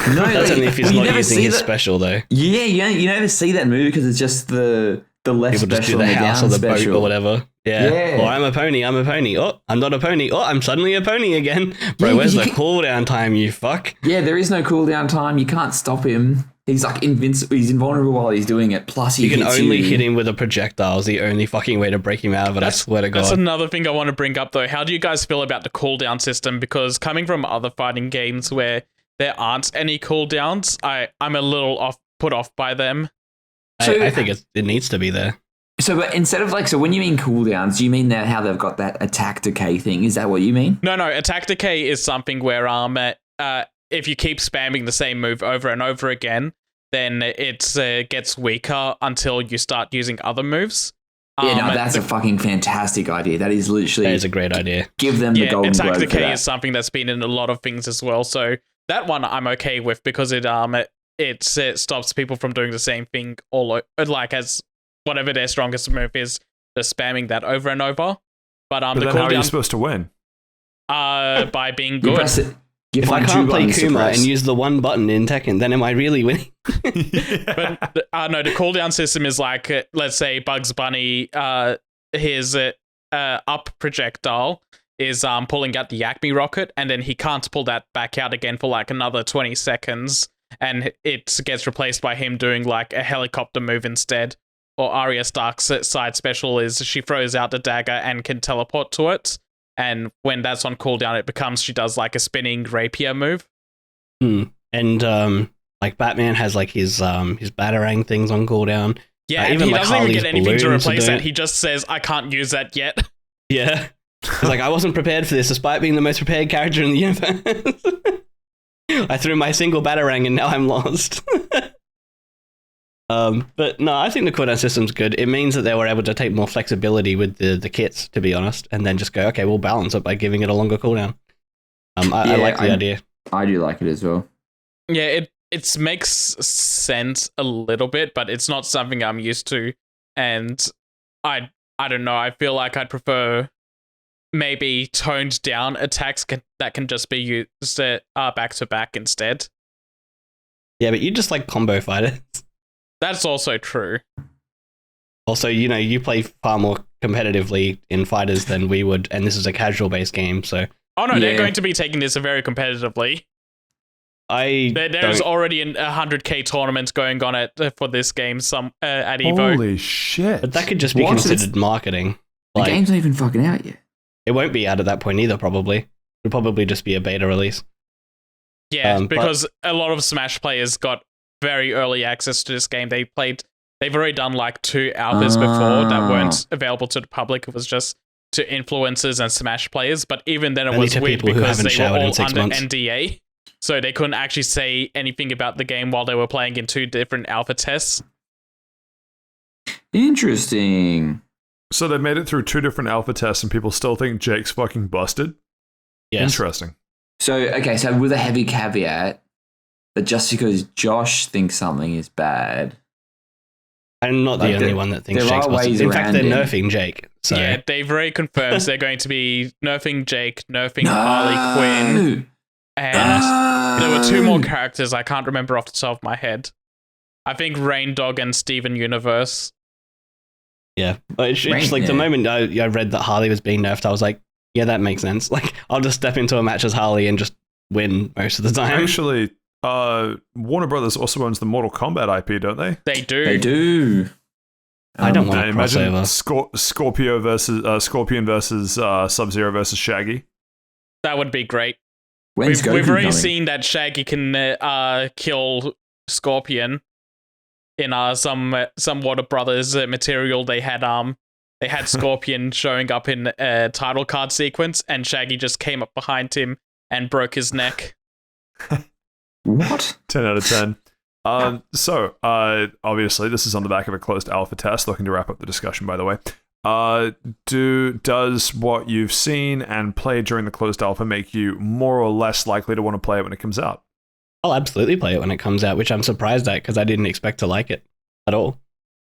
C: No,
D: that's only if he's not using his special though.
C: Yeah, you never see that movie because it's just the left
D: People
C: special,
D: just do the house or the
C: special.
D: boat or whatever. Yeah. Or I'm a pony. Oh, I'm not a pony. Oh, I'm suddenly a pony again. Bro, where's the cooldown time, you fuck?
C: Yeah, there is no cooldown time. You can't stop him. He's like invincible. He's invulnerable while he's doing it. Plus,
D: you can only hit him with a projectile. Is the only fucking way to break him out of it. I swear to God.
B: That's another thing I want to bring up, though. How do you guys feel about the cooldown system? Because coming from other fighting games where there aren't any cooldowns, I'm a little put off by them.
D: I think it needs to be there.
C: So, but instead of so when you mean cooldowns, do you mean that how they've got that attack decay thing? Is that what you mean?
B: No. Attack decay is something where if you keep spamming the same move over and over again, then it gets weaker until you start using other moves.
C: That's a fucking fantastic idea. That is literally...
D: That is a great idea.
C: Give them the golden globe
B: attack
C: for
B: decay
C: that.
B: is something that's been in a lot of things as well. So that one I'm okay with because it stops people from doing the same thing as whatever their strongest move is, just spamming that over and over. But
A: then how are you supposed to win?
B: By being good.
D: If I can't play Kuma and use the one button in Tekken, then am I really winning?
B: But no, the cooldown system is like, let's say Bugs Bunny, his up projectile is pulling out the Acme rocket, and then he can't pull that back out again for like another 20 seconds, and it gets replaced by him doing like a helicopter move instead. Or Arya Stark's side special is she throws out the dagger and can teleport to it. And when that's on cooldown, she does like a spinning rapier move.
D: And like Batman has like his Batarang things on cooldown.
B: Yeah, and he doesn't even get anything to replace that. He just says, I can't use that yet.
D: Yeah. He's like, I wasn't prepared for this despite being the most prepared character in the universe. I threw my single Batarang and now I'm lost. But no, I think the cooldown system's good. It means that they were able to take more flexibility with the kits, to be honest, and then just go, okay, we'll balance it by giving it a longer cooldown. I like the idea. I
C: do like it as well.
B: Yeah, it makes sense a little bit, but it's not something I'm used to, and I don't know. I feel like I'd prefer maybe toned down attacks that can just be used back to back instead.
D: Yeah, but you just like combo fighters.
B: That's also true.
D: Also, you play far more competitively in fighters than we would, and this is a casual-based game, so...
B: Oh no, they're going to be taking this very competitively. There's already a 100k tournament going on for this game at EVO.
A: Holy shit.
D: But that could just be considered marketing.
C: The game's not even fucking out yet.
D: It won't be out at that point either, probably. It'll probably just be a beta release.
B: Yeah, because a lot of Smash players got very early access to this game. They've already done like 2 alphas before that weren't available to the public. It was just to influencers and Smash players, but even then it was weird because they were all under NDA, so they couldn't actually say anything about the game while they were playing in 2 different alpha tests.
C: Interesting.
A: So they made it through 2 different alpha tests and people still think Jake's fucking busted?
D: Yes.
A: Interesting.
C: So with a heavy caveat, that just because Josh thinks something is bad.
D: I'm not the only one that thinks Jake's busted. In fact, they're nerfing Jake. So.
B: Yeah, they've already confirmed they're going to be nerfing Jake, nerfing Harley Quinn, and there were 2 more characters I can't remember off the top of my head. I think Rain Dog and Steven Universe.
D: Yeah, it's like the moment I read that Harley was being nerfed, I was like, Yeah, that makes sense. Like, I'll just step into a match as Harley and just win most of the time.
A: Actually, Warner Brothers also owns the Mortal Kombat IP, don't they?
B: They do.
C: They do.
D: I don't want to
A: imagine
D: crossover.
A: Scorpion versus Sub-Zero versus Shaggy.
B: That would be great.
C: When's
B: We've
C: Goku
B: already
C: coming?
B: seen that Shaggy can kill Scorpion in some Warner Brothers material. They had Scorpion showing up in a title card sequence, and Shaggy just came up behind him and broke his neck.
C: What?
A: 10 out of 10. So, obviously, this is on the back of a closed alpha test, looking to wrap up the discussion, by the way. Does what you've seen and played during the closed alpha make you more or less likely to want to play it when it comes out?
D: I'll absolutely play it when it comes out, which I'm surprised at because I didn't expect to like it at all.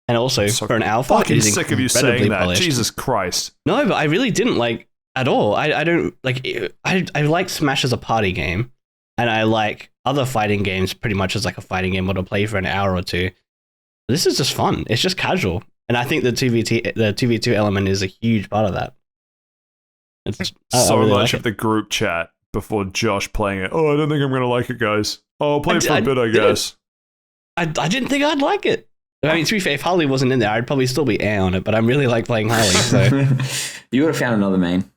D: And also, for an alpha,
A: fucking
D: it is
A: sick of you saying that.
D: polished.
A: Jesus Christ.
D: No, but I really didn't like at all. I don't like. I like Smash as a party game, and I like other fighting games pretty much as like a fighting game to play for an hour or two. This is just fun. It's just casual, and I think the 2v2 element is a huge part of that. It's
A: So
D: I really
A: much
D: like
A: of the group chat before Josh playing it. Oh, I don't think I'm going to like it, guys. Oh, I'll play it for a bit, I guess.
D: I didn't think I'd like it. I mean, to be fair, if Harley wasn't in there, I'd probably still be on it, but I really like playing Harley, so
C: You would have found another main.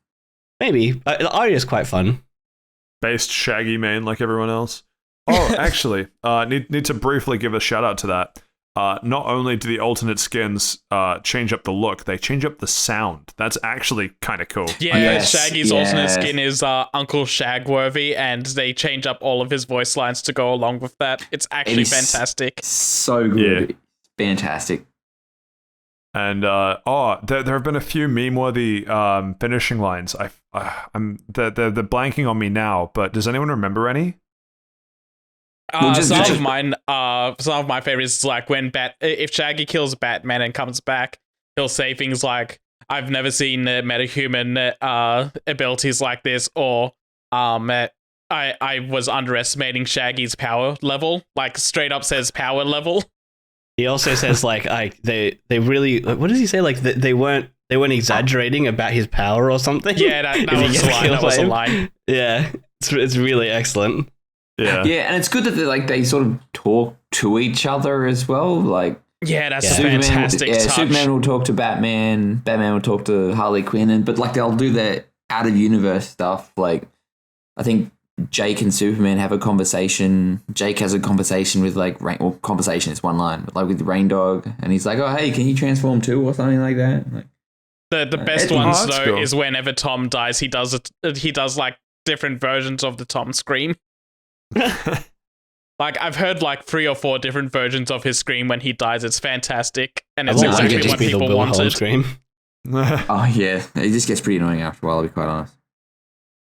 D: maybe. Arya's quite fun.
A: Based Shaggy main like everyone else. Oh, actually, need to briefly give a shout out to that. Not only do the alternate skins change up the look, they change up the sound. That's actually kind of cool.
B: Yeah,
C: Yes,
B: Shaggy's alternate skin is Uncle Shagworthy, and they change up all of his voice lines to go along with that. It's actually
C: It is
B: fantastic.
C: So good. Fantastic.
A: And there have been a few meme-worthy finishing lines. They're blanking on me now, but does anyone remember any?
B: Some of my favorites is like when if Shaggy kills Batman and comes back, he'll say things like, "I've never seen metahuman abilities like this," or I was underestimating Shaggy's power level. Like straight up says power level.
D: He also says like they really, what does he say? Like they weren't exaggerating about his power or something.
B: Yeah, that was a line.
D: Yeah, it's really excellent.
A: Yeah,
C: and it's good that they sort of talk to each other as well. Like,
B: yeah, that's a
C: Superman
B: fantastic touch.
C: Superman will talk to Batman. Batman will talk to Harley Quinn, but like they'll do their out of universe stuff. Like, I think Jake and Superman have a conversation. Jake has a conversation with conversation is one line, but like with Rain Dog, and he's like, "Oh, hey, can you transform too?" or something like that. Like,
B: the best ones though
A: cool.
B: is whenever Tom dies, he does like different versions of the Tom scream. Like I've heard like 3 or 4 different versions of his scream when he dies. It's fantastic, and it's exactly what people wanted.
D: Scream.
C: oh yeah, it just gets pretty annoying after a while. I'll be quite honest.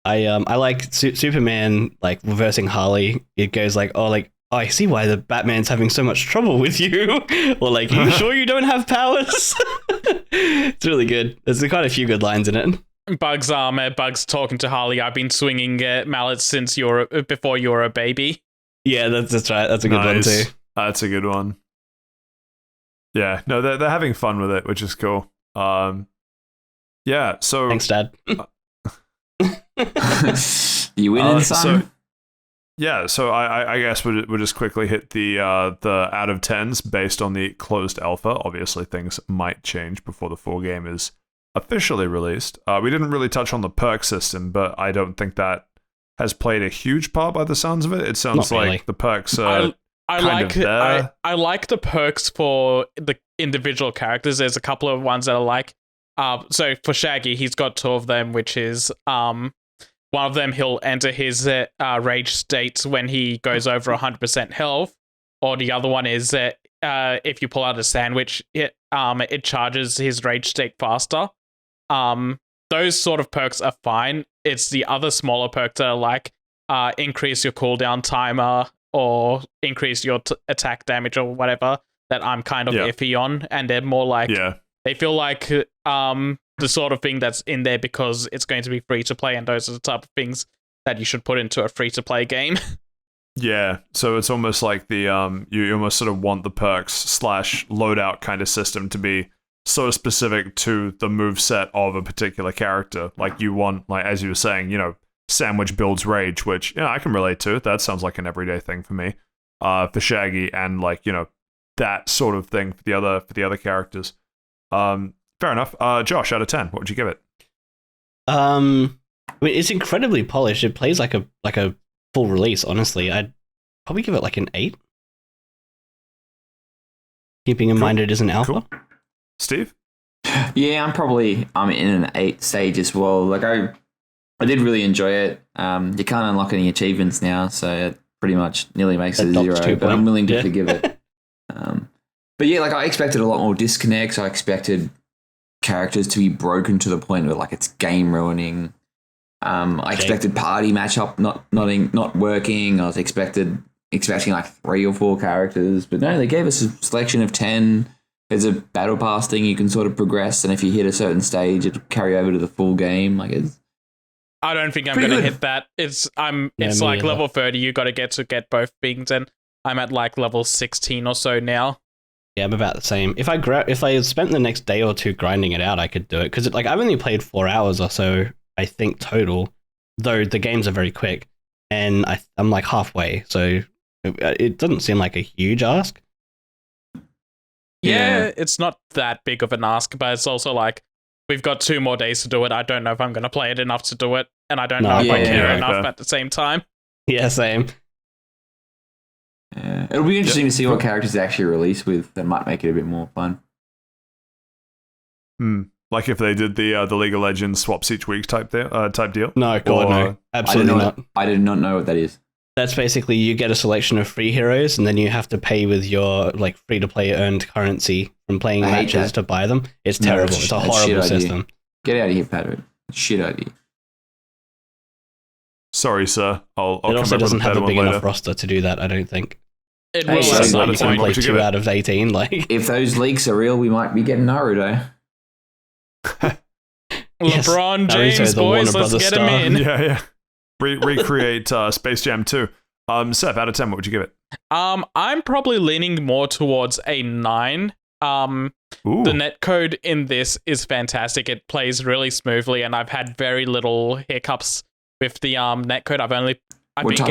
D: I like Superman like reversing Harley. It goes like, oh, I see why the Batman's having so much trouble with you. Or like, are you sure you don't have powers? It's really good. There's quite a few good lines in it.
B: Bugs talking to Harley. I've been swinging mallets since before you were a baby.
D: Yeah, that's right. That's a good one too.
A: That's a good one. Yeah, no, they're having fun with it, which is cool. Yeah. So
D: thanks, Dad.
C: You winning, son?
A: So I guess we'll just quickly hit the out of 10s based on the closed alpha. Obviously, things might change before the full game is officially released. We didn't really touch on the perk system, but I don't think that has played a huge part by the sounds of it. It sounds like the perks are
B: I like the perks for the individual characters. There's a couple of ones that I like. So for Shaggy, he's got 2 of them, which is one of them he'll enter his rage states when he goes over 100% health, or the other one is if you pull out a sandwich, it charges his rage state faster. Those sort of perks are fine. It's the other smaller perks that are like increase your cooldown timer or increase your attack damage or whatever that I'm kind of iffy on, and they're more like they feel like the sort of thing that's in there because it's going to be free to play, and those are the type of things that you should put into a free to play game.
A: Yeah, so it's almost like the you almost sort of want the perks / loadout kind of system to be so specific to the moveset of a particular character. Like you want, like as you were saying, sandwich builds rage, which I can relate to. That sounds like an everyday thing for me. For Shaggy, and like that sort of thing for the other characters. Fair enough. Josh, out of 10, what would you give it?
D: I mean, it's incredibly polished. It plays like a full release. Honestly, I'd probably give it like an 8. Keeping in mind it is an alpha.
A: Cool. Steve?
C: Yeah, I'm in an 8 stage as well. Like I did really enjoy it. You can't unlock any achievements now, so it pretty much nearly makes it a 0. But I'm willing to forgive it. But yeah, like I expected a lot more disconnects. I expected characters to be broken to the point where like it's game ruining. I expected party matchup not working. I was expecting like 3 or 4 characters, but no, they gave us a selection of 10. There's a battle pass thing you can sort of progress, and if you hit a certain stage, it'll carry over to the full game. Like
B: I don't think I'm going to hit that. It's like level 30. You got to get both things, and I'm at like level 16 or so now. Yeah,
D: I'm about the same. If I spent the next day or two grinding it out, I could do it, because like I've only played 4 hours or so, I think, total. Though the games are very quick, and I'm like halfway, so it doesn't seem like a huge ask.
B: Yeah, it's not that big of an ask, but it's also like we've got 2 more days to do it. I don't know if I'm going to play it enough to do it, and I don't know if I care enough at the same time.
D: Yeah, same.
C: Yeah. It'll be interesting to see what characters they actually release with that might make it a bit more fun.
A: Like if they did the League of Legends swaps each week type deal?
D: No, God, no. Absolutely not.
C: I did not know what that is.
D: That's basically you get a selection of free heroes, and then you have to pay with your like free-to-play earned currency from playing matches to buy them. It's terrible. It's a horrible system.
C: Get out of here, Patrick. Shit idea.
A: Sorry, sir. I'll
D: it also doesn't have a big enough
A: later.
D: roster to do that, I don't think.
B: It will at some
D: point. You can play 2 out of 18. Like,
C: if those leaks are real, we might be getting Naruto.
B: LeBron James, boys, let's get him in.
A: Yeah. Recreate Space Jam 2. Saif, out of 10, what would you give it?
B: I'm probably leaning more towards a 9. The netcode in this is fantastic. It plays really smoothly, and I've had very little hiccups with the netcode. What type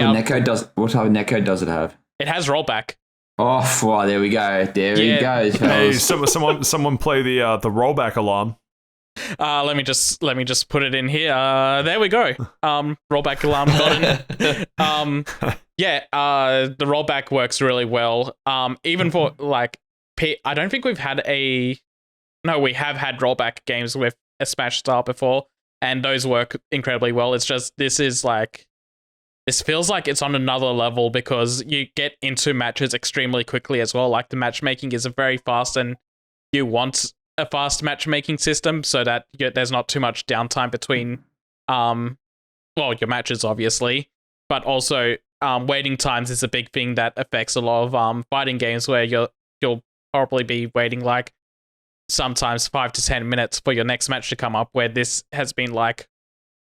B: of netcode does it have? It has rollback.
C: Oh, wow, there we go. There he goes.
A: Hey, someone play the rollback alarm.
B: Let me just put it in here. There we go. Rollback alarm got in. The rollback works really well. Even for like, I don't think we have had rollback games with a Smash style before, and those work incredibly well. It's just this feels like it's on another level because you get into matches extremely quickly as well. Like the matchmaking is very fast, and you want a fast matchmaking system so that there's not too much downtime between your matches, obviously, but also waiting times is a big thing that affects a lot of fighting games where you'll probably be waiting like sometimes 5 to 10 minutes for your next match to come up, where this has been like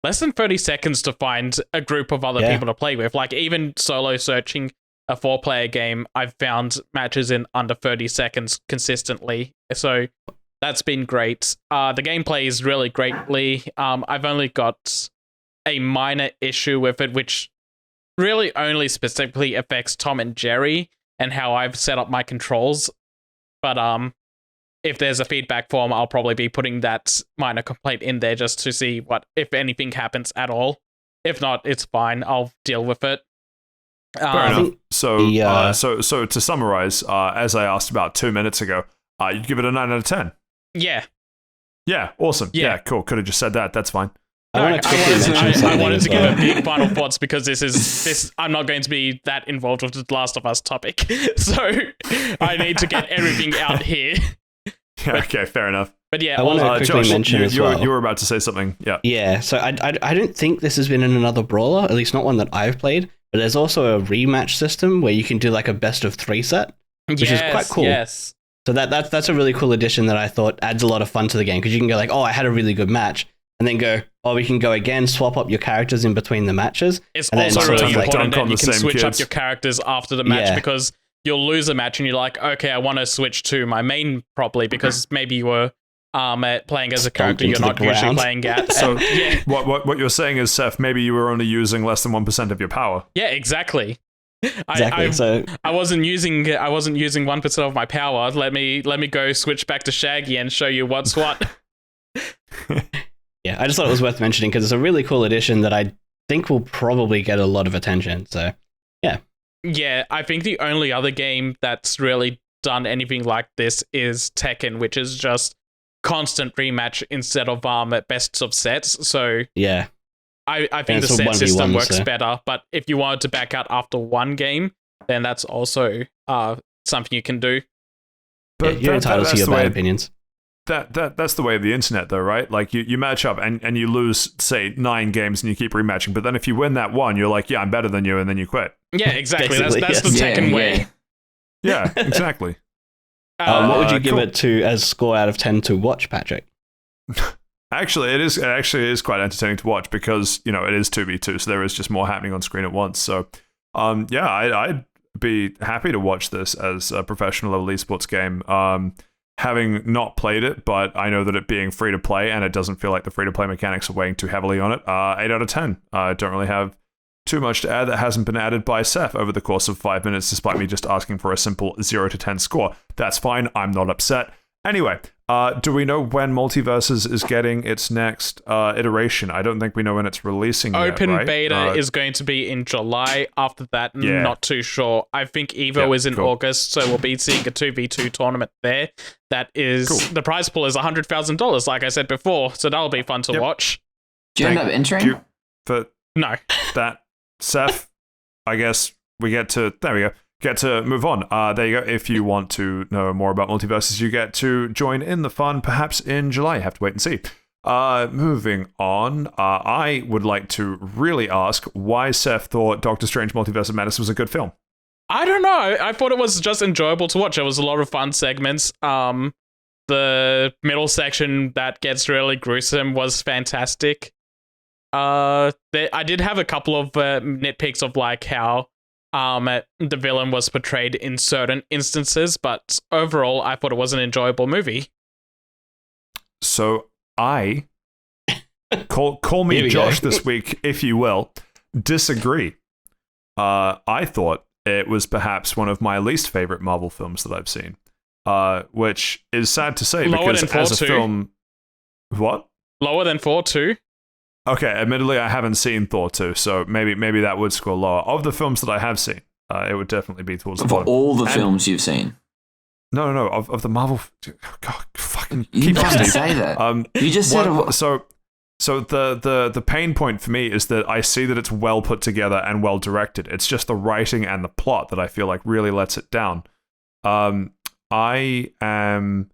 B: less than 30 seconds to find a group of other people to play with. Like even solo searching a 4-player game, I've found matches in under 30 seconds consistently. So that's been great. The gameplay is really greatly. I've only got a minor issue with it, which really only specifically affects Tom and Jerry and how I've set up my controls. But if there's a feedback form, I'll probably be putting that minor complaint in there just to see what, if anything, happens at all. If not, it's fine. I'll deal with it.
A: Fair enough. So to summarize, as I asked about 2 minutes ago, you'd give it a 9 out of 10.
B: Yeah.
A: Yeah, awesome. Yeah, cool. Could have just said that. That's fine.
B: I wanted to give a big final thoughts because this I'm not going to be that involved with the Last of Us topic, so I need to get everything out here.
A: Okay, fair enough.
B: But yeah,
D: I want to quickly mention as well.
A: You were about to say something. Yeah.
D: Yeah. So I don't think this has been in another brawler, at least not one that I've played. But there's also a rematch system where you can do like a best of 3 set, which is quite cool.
B: Yes.
D: So that's a really cool addition that I thought adds a lot of fun to the game, because you can go like, oh, I had a really good match, and then go, oh, we can go again, swap up your characters in between the matches.
B: It's also really important that you can switch up your characters after the match, because you'll lose a match and you're like, okay, I want to switch to my main probably because maybe you were playing as a character you're not usually playing at.
A: So yeah. What you're saying is, Saif, maybe you were only using less than 1% of your power.
B: Yeah, exactly.
D: Exactly.
B: I wasn't using 1% of my power. Let me go switch back to Shaggy and show you what's what.
D: Yeah, I just thought it was worth mentioning because it's a really cool addition that I think will probably get a lot of attention. So, yeah.
B: Yeah, I think the only other game that's really done anything like this is Tekken, which is just constant rematch instead of bests of sets. So
D: yeah,
B: I think the set system works better. But if you wanted to back out after one game, then that's also something you can do.
D: But you're entitled to your bad opinions.
A: That's the way of the internet, though, right? Like you match up and you lose, say, 9 games and you keep rematching. But then if you win that one, you're like, yeah, I'm better than you, and then you quit.
B: Yeah, exactly. That's the Tekken way.
A: Yeah, exactly.
D: What would you give it to as score out of 10 to watch, Patrick?
A: Actually, it is quite entertaining to watch because, you know, it is 2v2, so there is just more happening on screen at once. So, yeah, I'd be happy to watch this as a professional level esports game. Having not played it, but I know that it being free to play and it doesn't feel like the free to play mechanics are weighing too heavily on it. 8 out of 10. I don't really have too much to add that hasn't been added by Saif over the course of 5 minutes, despite me just asking for a simple 0 to 10 score. That's fine. I'm not upset. Anyway, do we know when Multiversus is getting its next iteration? I don't think we know when it's releasing yet,
B: Open
A: right?
B: beta is going to be in July. After that, not too sure. I think Evo is in August, so we'll be seeing a 2v2 tournament there. That is, the prize pool is $100,000, like I said before, so that'll be fun to watch.
C: Do you end up entering?
B: No.
A: That, Saif, I guess we get to, there we go. Get to move on. There you go. If you want to know more about Multiversus, you get to join in the fun, perhaps in July. You have to wait and see. Moving on, I would like to really ask why Saif thought Doctor Strange Multiverse of Madness was a good film.
B: I don't know. I thought it was just enjoyable to watch. It was a lot of fun segments. The middle section that gets really gruesome was fantastic. I did have a couple of nitpicks of like how the villain was portrayed in certain instances, but overall, I thought it was an enjoyable movie.
A: So I call me Josh this week, if you will. Disagree. I thought it was perhaps one of my least favorite Marvel films that I've seen, which is sad to say because as a film, what?
B: Lower than 4 too.
A: Okay, admittedly, I haven't seen Thor 2, so maybe that would score lower. Of the films that I have seen, it would definitely be towards the bottom.
C: Of all the films you've seen?
A: No, of the Marvel... God, fucking
C: you can't say that. You just said...
A: So the pain point for me is that I see that it's well put together and well directed. It's just the writing and the plot that I feel like really lets it down. I am...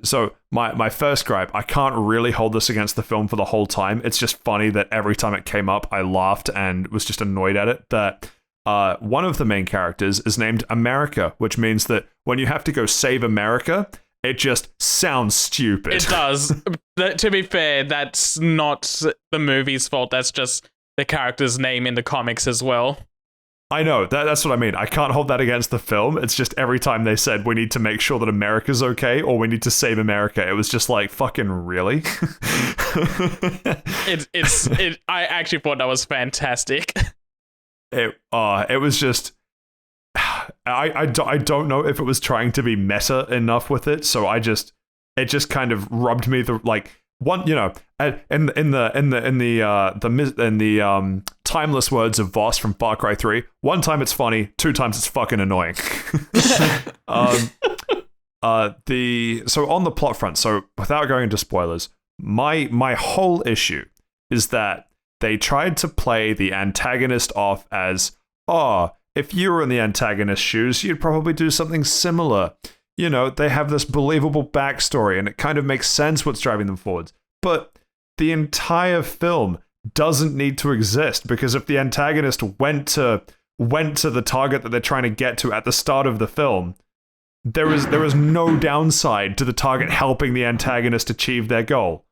A: So my first gripe, I can't really hold this against the film for the whole time. It's just funny that every time it came up, I laughed and was just annoyed at it. That one of the main characters is named America, which means that when you have to go save America, it just sounds stupid.
B: It does. To be fair, that's not the movie's fault. That's just the character's name in the comics as well.
A: I know, that's what I mean. I can't hold that against the film. It's just every time they said, we need to make sure that America's okay, or we need to save America, it was just like, fucking really?
B: I actually thought that was fantastic.
A: It was just... I don't know if it was trying to be meta enough with it, so it just kind of rubbed me one, you know, in the timeless words of Voss from Far Cry 3, 1 time it's funny, 2 times it's fucking annoying. So on the plot front, so without going into spoilers, my whole issue is that they tried to play the antagonist off as, if you were in the antagonist's shoes, you'd probably do something similar. You know, they have this believable backstory, and it kind of makes sense what's driving them forwards. But the entire film doesn't need to exist, because if the antagonist went to the target that they're trying to get to at the start of the film, there is no downside to the target helping the antagonist achieve their goal.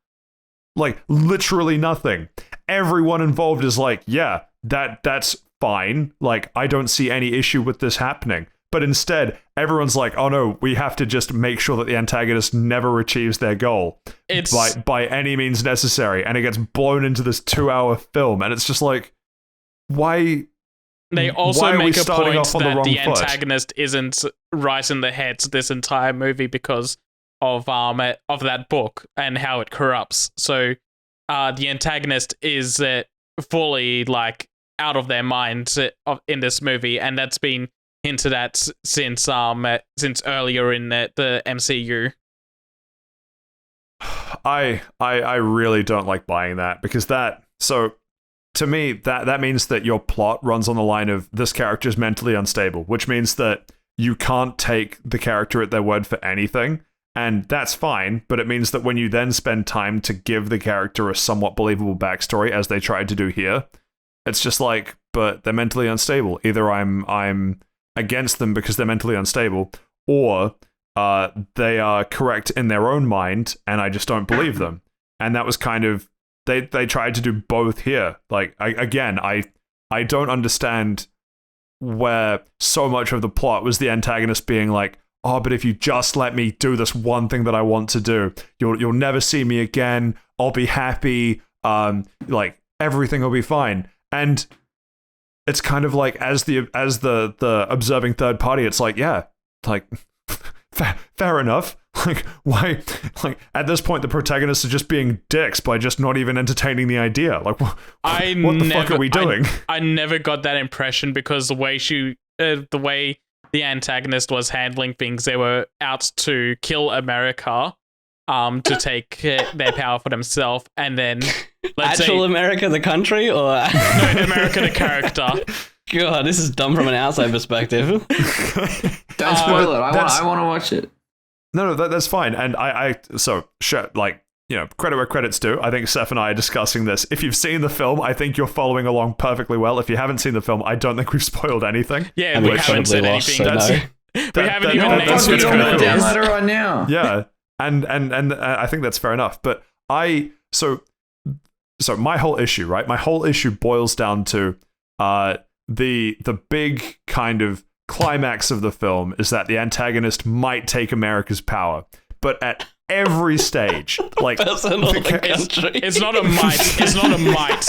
A: Like, literally nothing. Everyone involved is like, yeah, that's fine. Like, I don't see any issue with this happening. But instead, everyone's like, oh no, we have to just make sure that the antagonist never achieves their goal by any means necessary. And it gets blown into this 2-hour film. And it's just like, why?
B: They also
A: why
B: make a point that the
A: foot?
B: antagonist isn't right in the heads this entire movie because of that book and how it corrupts. So the antagonist is fully like out of their mind in this movie, and that's been hinted at since earlier in the MCU.
A: I really don't like buying that, because to me that means that your plot runs on the line of this character is mentally unstable, which means that you can't take the character at their word for anything. And that's fine, but it means that when you then spend time to give the character a somewhat believable backstory, as they tried to do here, it's just like, but they're mentally unstable. Either I'm against them because they're mentally unstable, or they are correct in their own mind, and I just don't believe them. And that was kind of, they tried to do both here. Like, I don't understand where so much of the plot was the antagonist being like, oh, but if you just let me do this one thing that I want to do, you'll never see me again. I'll be happy. Like, everything will be fine. And it's kind of like, as the observing third party, it's like, yeah, like, fair enough. Like, why? Like, at this point, the protagonists are just being dicks by just not even entertaining the idea. Like, what the fuck are we doing?
B: I never got that impression, because the way the antagonist was handling things, they were out to kill America, to take their power for themselves, and then
D: America the country, or
B: no, America the character.
D: God, this is dumb from an outside perspective.
C: Don't spoil it. I want to watch it.
A: No, that's fine. And so sure, like, you know, credit where credit's due. I think Seth and I are discussing this. If you've seen the film, I think you're following along perfectly well. If you haven't seen the film, I don't think we've spoiled anything.
B: Yeah, we haven't said anything. We haven't even named
C: it. Download it right now.
A: Yeah, and I think that's fair enough. But so my whole issue, right? My whole issue boils down to the big kind of climax of the film is that the antagonist might take America's power, but at every stage, like,
B: it's not a might. It's not a might.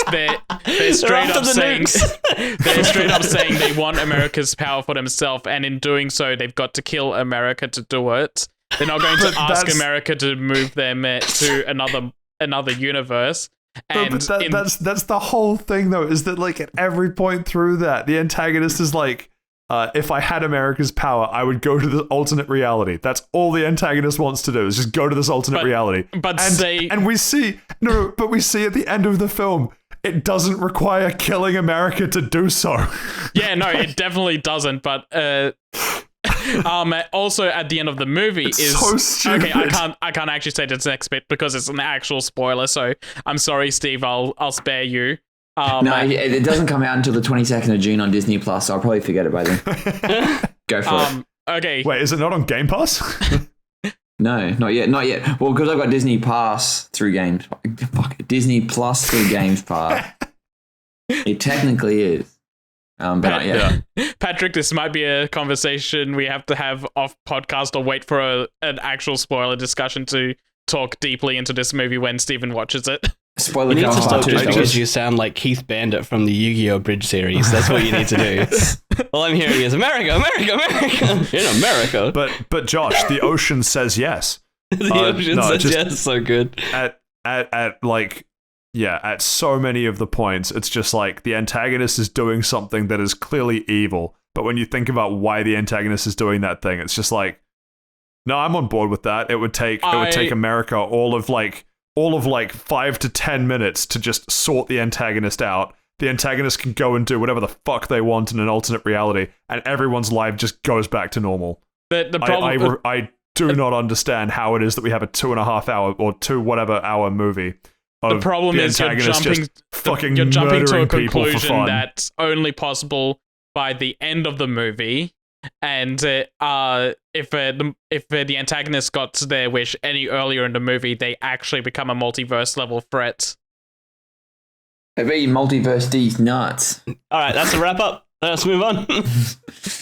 B: They're straight up saying they want America's power for themselves, and in doing so, they've got to kill America to do it. They're not going to ask America to move them to another universe. And
A: that's the whole thing, though, is that, like, at every point through that, the antagonist is like, if I had America's power, I would go to the alternate reality. That's all the antagonist wants to do, is just go to this alternate reality. And we see at the end of the film, it doesn't require killing America to do so.
B: Yeah, no, it definitely doesn't. But also at the end of the movie is
A: so stupid.
B: Okay, I can't actually say this next bit because it's an actual spoiler. So I'm sorry, Steve. I'll spare you.
C: No, it doesn't come out until the 22nd of June on Disney Plus, so I'll probably forget it by then. Go for it.
B: Okay.
A: Wait, is it not on Game Pass?
C: No, not yet. Well, because I've got Disney Pass through Games. Disney Plus through Games Pass. It technically is. Yeah.
B: Patrick, this might be a conversation we have to have off podcast, or wait for an actual spoiler discussion to talk deeply into this movie when Steven watches it.
C: Spoiler.
D: You need to stop just because you sound like Keith Bandit from the Yu-Gi-Oh! Bridge series. That's what you need to do. All I'm hearing is America in America.
A: But Josh, the ocean says yes.
D: The ocean says yes. So good.
A: At so many of the points, it's just like the antagonist is doing something that is clearly evil. But when you think about why the antagonist is doing that thing, it's just like, no, I'm on board with that. It would take America all of 5 to 10 minutes to just sort the antagonist out. The antagonist can go and do whatever the fuck they want in an alternate reality, and everyone's life just goes back to normal.
B: The problem,
A: I do not understand how it is that we have a 2.5 hour or 2 whatever hour movie.
B: The problem is you're jumping to a conclusion that's only possible by the end of the movie. And if the antagonist got their wish any earlier in the movie, they actually become a multiverse level threat.
C: I bet you Multiverse D's nuts.
D: All right, that's a wrap up. Let's move on.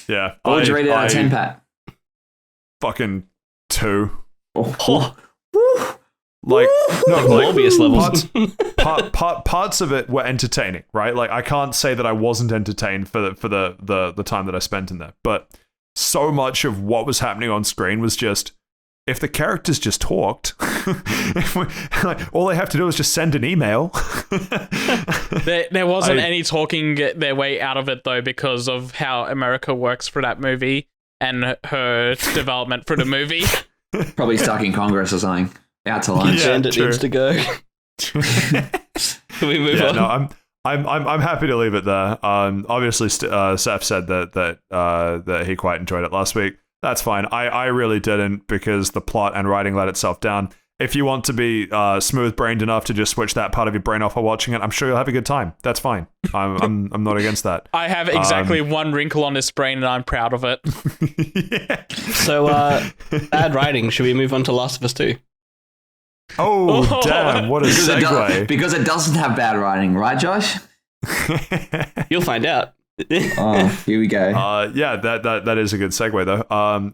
A: Yeah.
C: What would you rate it out of 10, Pat?
A: Fucking 2.
C: Oh.
A: Like, no, like
D: Morbius levels.
A: parts of it were entertaining, right? Like, I can't say that I wasn't entertained for the time that I spent in there, but so much of what was happening on screen was just, if the characters just talked, all they have to do is just send an email.
B: There wasn't any talking their way out of it, though, because of how America works for that movie and her development for the movie.
C: Probably stuck in Congress or something. Out to lunch.
D: And it needs to go. Can we move on?
A: No, I'm happy to leave it there. Obviously, Saif said that he quite enjoyed it last week. That's fine. I really didn't, because the plot and writing let itself down. If you want to be smooth-brained enough to just switch that part of your brain off while watching it, I'm sure you'll have a good time. That's fine. I'm not against that.
B: I have exactly one wrinkle on this brain, and I'm proud of it.
A: Yeah.
D: So, bad writing. Should we move on to Last of Us 2?
A: Oh, damn! What a segue.
C: Because it doesn't have bad writing, right, Josh?
D: You'll find out.
C: Oh, here we go.
A: Yeah, that is a good segue though.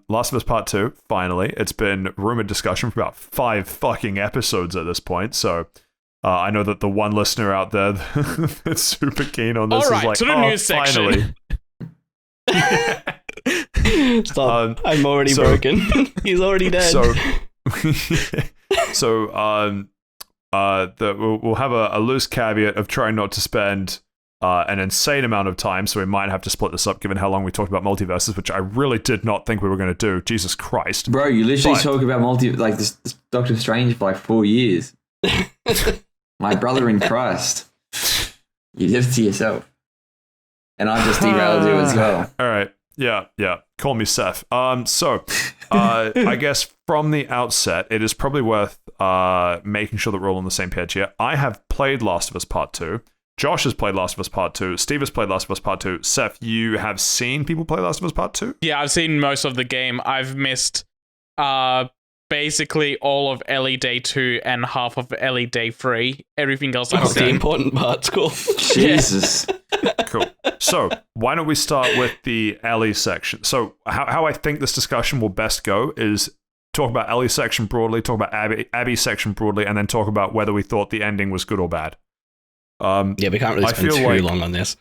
A: Last of Us Part 2, finally. It's been rumored discussion for about 5 fucking episodes at this point, so I know that the one listener out there that's super keen on this is like,
B: to the news
A: finally.
B: section.
D: Stop. I'm already broken. He's already dead.
A: We'll have a loose caveat of trying not to spend an insane amount of time, so we might have to split this up given how long we talked about Multiverses, which I really did not think we were going to do. Jesus Christ.
C: Bro, you literally talk about this Doctor Strange for like 4 years. My brother in Christ. You did it to yourself. And I just derailed you as well.
A: All right. Yeah. Call me Saif. I guess from the outset, it is probably worth making sure that we're all on the same page here. I have played Last of Us Part 2. Josh has played Last of Us Part 2. Steve has played Last of Us Part 2. Saif, you have seen people play Last of Us Part 2?
B: Yeah, I've seen most of the game. I've missed basically all of Ellie Day 2 and half of Ellie Day 3. Everything else I've seen.
D: The important parts, cool.
C: Jesus.
A: Cool. So, why don't we start with the Ellie section? So, how I think this discussion will best go is talk about Ellie section broadly, talk about Abby section broadly, and then talk about whether we thought the ending was good or bad.
D: Yeah, we can't really spend too long on this.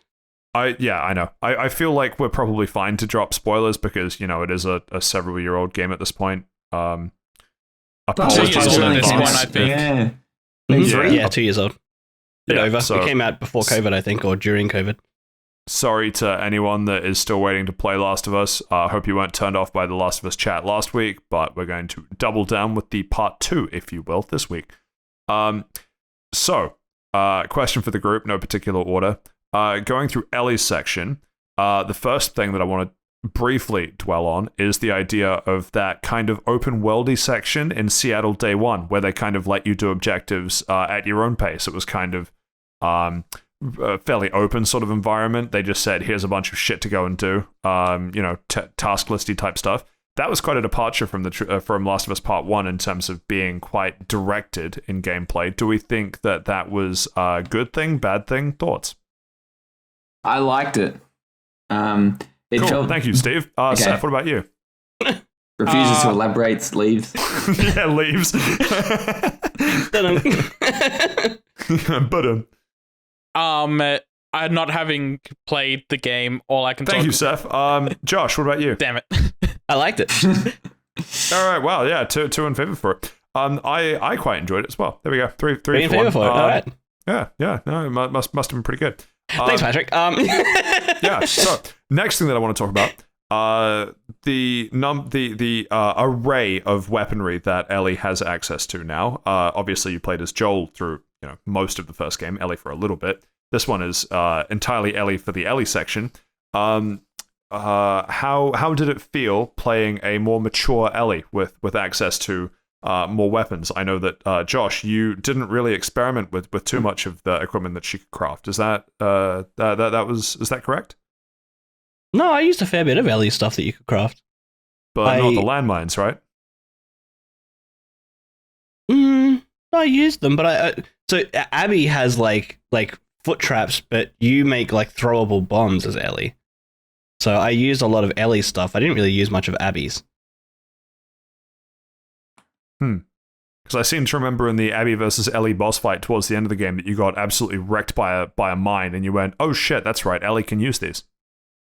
A: I know. I feel like we're probably fine to drop spoilers because, it is a several-year-old game at this point.
B: Apologies at this point, I think.
C: Yeah.
D: Yeah, 2 years old. Bit over.
A: So,
D: it came out before COVID, I think, or during COVID.
A: Sorry to anyone that is still waiting to play Last of Us. I hope you weren't turned off by the Last of Us chat last week, but we're going to double down with the part 2, if you will, this week. Question for the group, no particular order. Going through Ellie's section, the first thing that I want to briefly dwell on is the idea of that kind of open worldy section in Seattle Day 1, where they kind of let you do objectives at your own pace. It was kind of a fairly open sort of environment. They just said, here's a bunch of shit to go and do, task listy type stuff. That was quite a departure from from Last of Us Part 1 in terms of being quite directed in gameplay. Do we think that was a good thing, bad thing? Thoughts?
C: I liked it.
A: Cool. Thank you, Steve.
C: Okay.
A: Seth, what about you?
C: Refuses to elaborate, leaves.
A: Yeah, leaves. But
B: Not having played the game, all I can
A: Thank you, Seth. Josh, what about you?
B: Damn it.
D: I liked it.
A: All right, well, yeah, two in favor for it. I quite enjoyed it as well. There we go. Three
D: in
A: for
D: favor
A: one.
D: for it. All right.
A: Yeah. No, it must have been pretty good.
D: Thanks, Patrick.
A: Yeah. So next thing that I want to talk about, the array of weaponry that Ellie has access to now. Obviously, you played as Joel through most of the first game, Ellie for a little bit. This one is entirely Ellie for the Ellie section. How did it feel playing a more mature Ellie with access to more weapons? I know that Josh, you didn't really experiment with too much of the equipment that she could craft. Is that is that correct?
D: No, I used a fair bit of Ellie stuff that you could craft,
A: but not the landmines, right?
D: I used them, but so Abby has like foot traps, but you make like throwable bombs as Ellie. So I used a lot of Ellie's stuff. I didn't really use much of Abby's.
A: Because I seem to remember in the Abby versus Ellie boss fight towards the end of the game that you got absolutely wrecked by a mine, and you went, "Oh shit, that's right, Ellie can use these."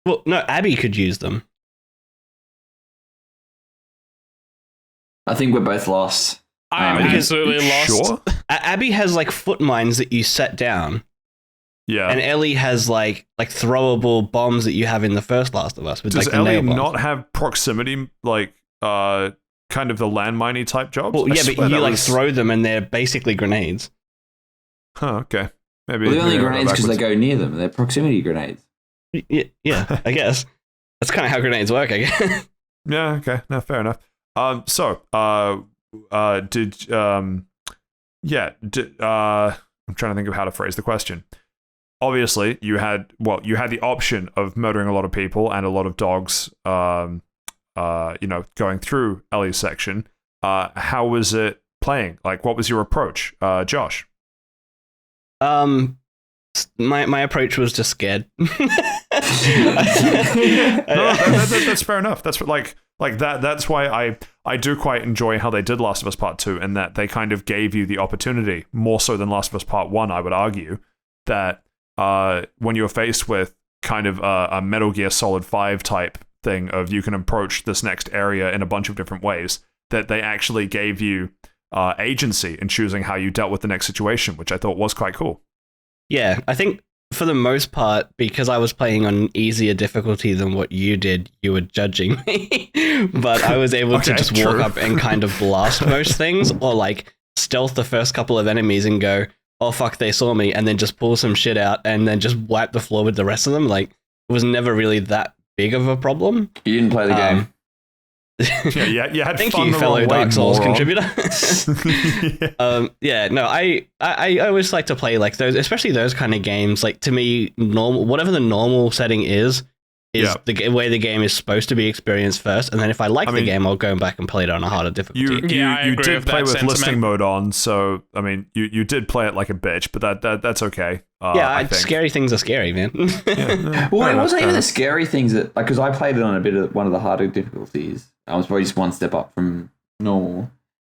D: Well, no, Abby could use them.
C: I think we're both lost.
B: I'm absolutely lost.
A: Sure.
D: Abby has like foot mines that you set down.
A: Yeah.
D: And Ellie has like throwable bombs that you have in the first Last of Us. With,
A: Does
D: like, the
A: Ellie
D: nail bombs.
A: not have proximity, like kind of the landminey type jobs?
D: Well, yeah, but you like
A: was...
D: throw them and they're basically grenades.
A: Huh, okay. Maybe.
C: Well, they're only grenades because they go near them. They're proximity grenades.
D: Yeah, I guess. That's kind of how grenades work, I guess.
A: Yeah, okay. No, fair enough. I'm trying to think of how to phrase the question. Obviously, you had the option of murdering a lot of people and a lot of dogs, going through Ellie's section. How was it playing? Like, what was your approach, Josh?
D: My approach was just scared.
A: That's fair enough. That's like that. That's why I do quite enjoy how they did Last of Us Part 2, and that they kind of gave you the opportunity, more so than Last of Us Part 1, I would argue, that when you're faced with kind of a Metal Gear Solid 5 type thing of you can approach this next area in a bunch of different ways, that they actually gave you agency in choosing how you dealt with the next situation, which I thought was quite cool.
D: Yeah, I think for the most part, because I was playing on easier difficulty than what you did, you were judging me. But I was able to just walk up and kind of blast most things, or like stealth the first couple of enemies and go, oh fuck, they saw me, and then just pull some shit out and then just wipe the floor with the rest of them. Like, it was never really that big of a problem.
C: You didn't play the game.
A: Yeah, you had
D: Thank
A: fun
D: you,
A: the
D: fellow
A: wrong way,
D: Dark Souls
A: moron.
D: contributor. I always like to play like those, especially those kind of games. Like, to me, normal, whatever the normal setting is the way the game is supposed to be experienced first, and then if I like the game, I'll go back and play it on a harder difficulty.
A: You did play with listening mode on, so I mean, you did play it like a bitch, but that's okay.
D: Scary things are scary, man.
C: Well, it wasn't even the scary things that, like, because I played it on a bit of one of the harder difficulties. I was probably just one step up from normal,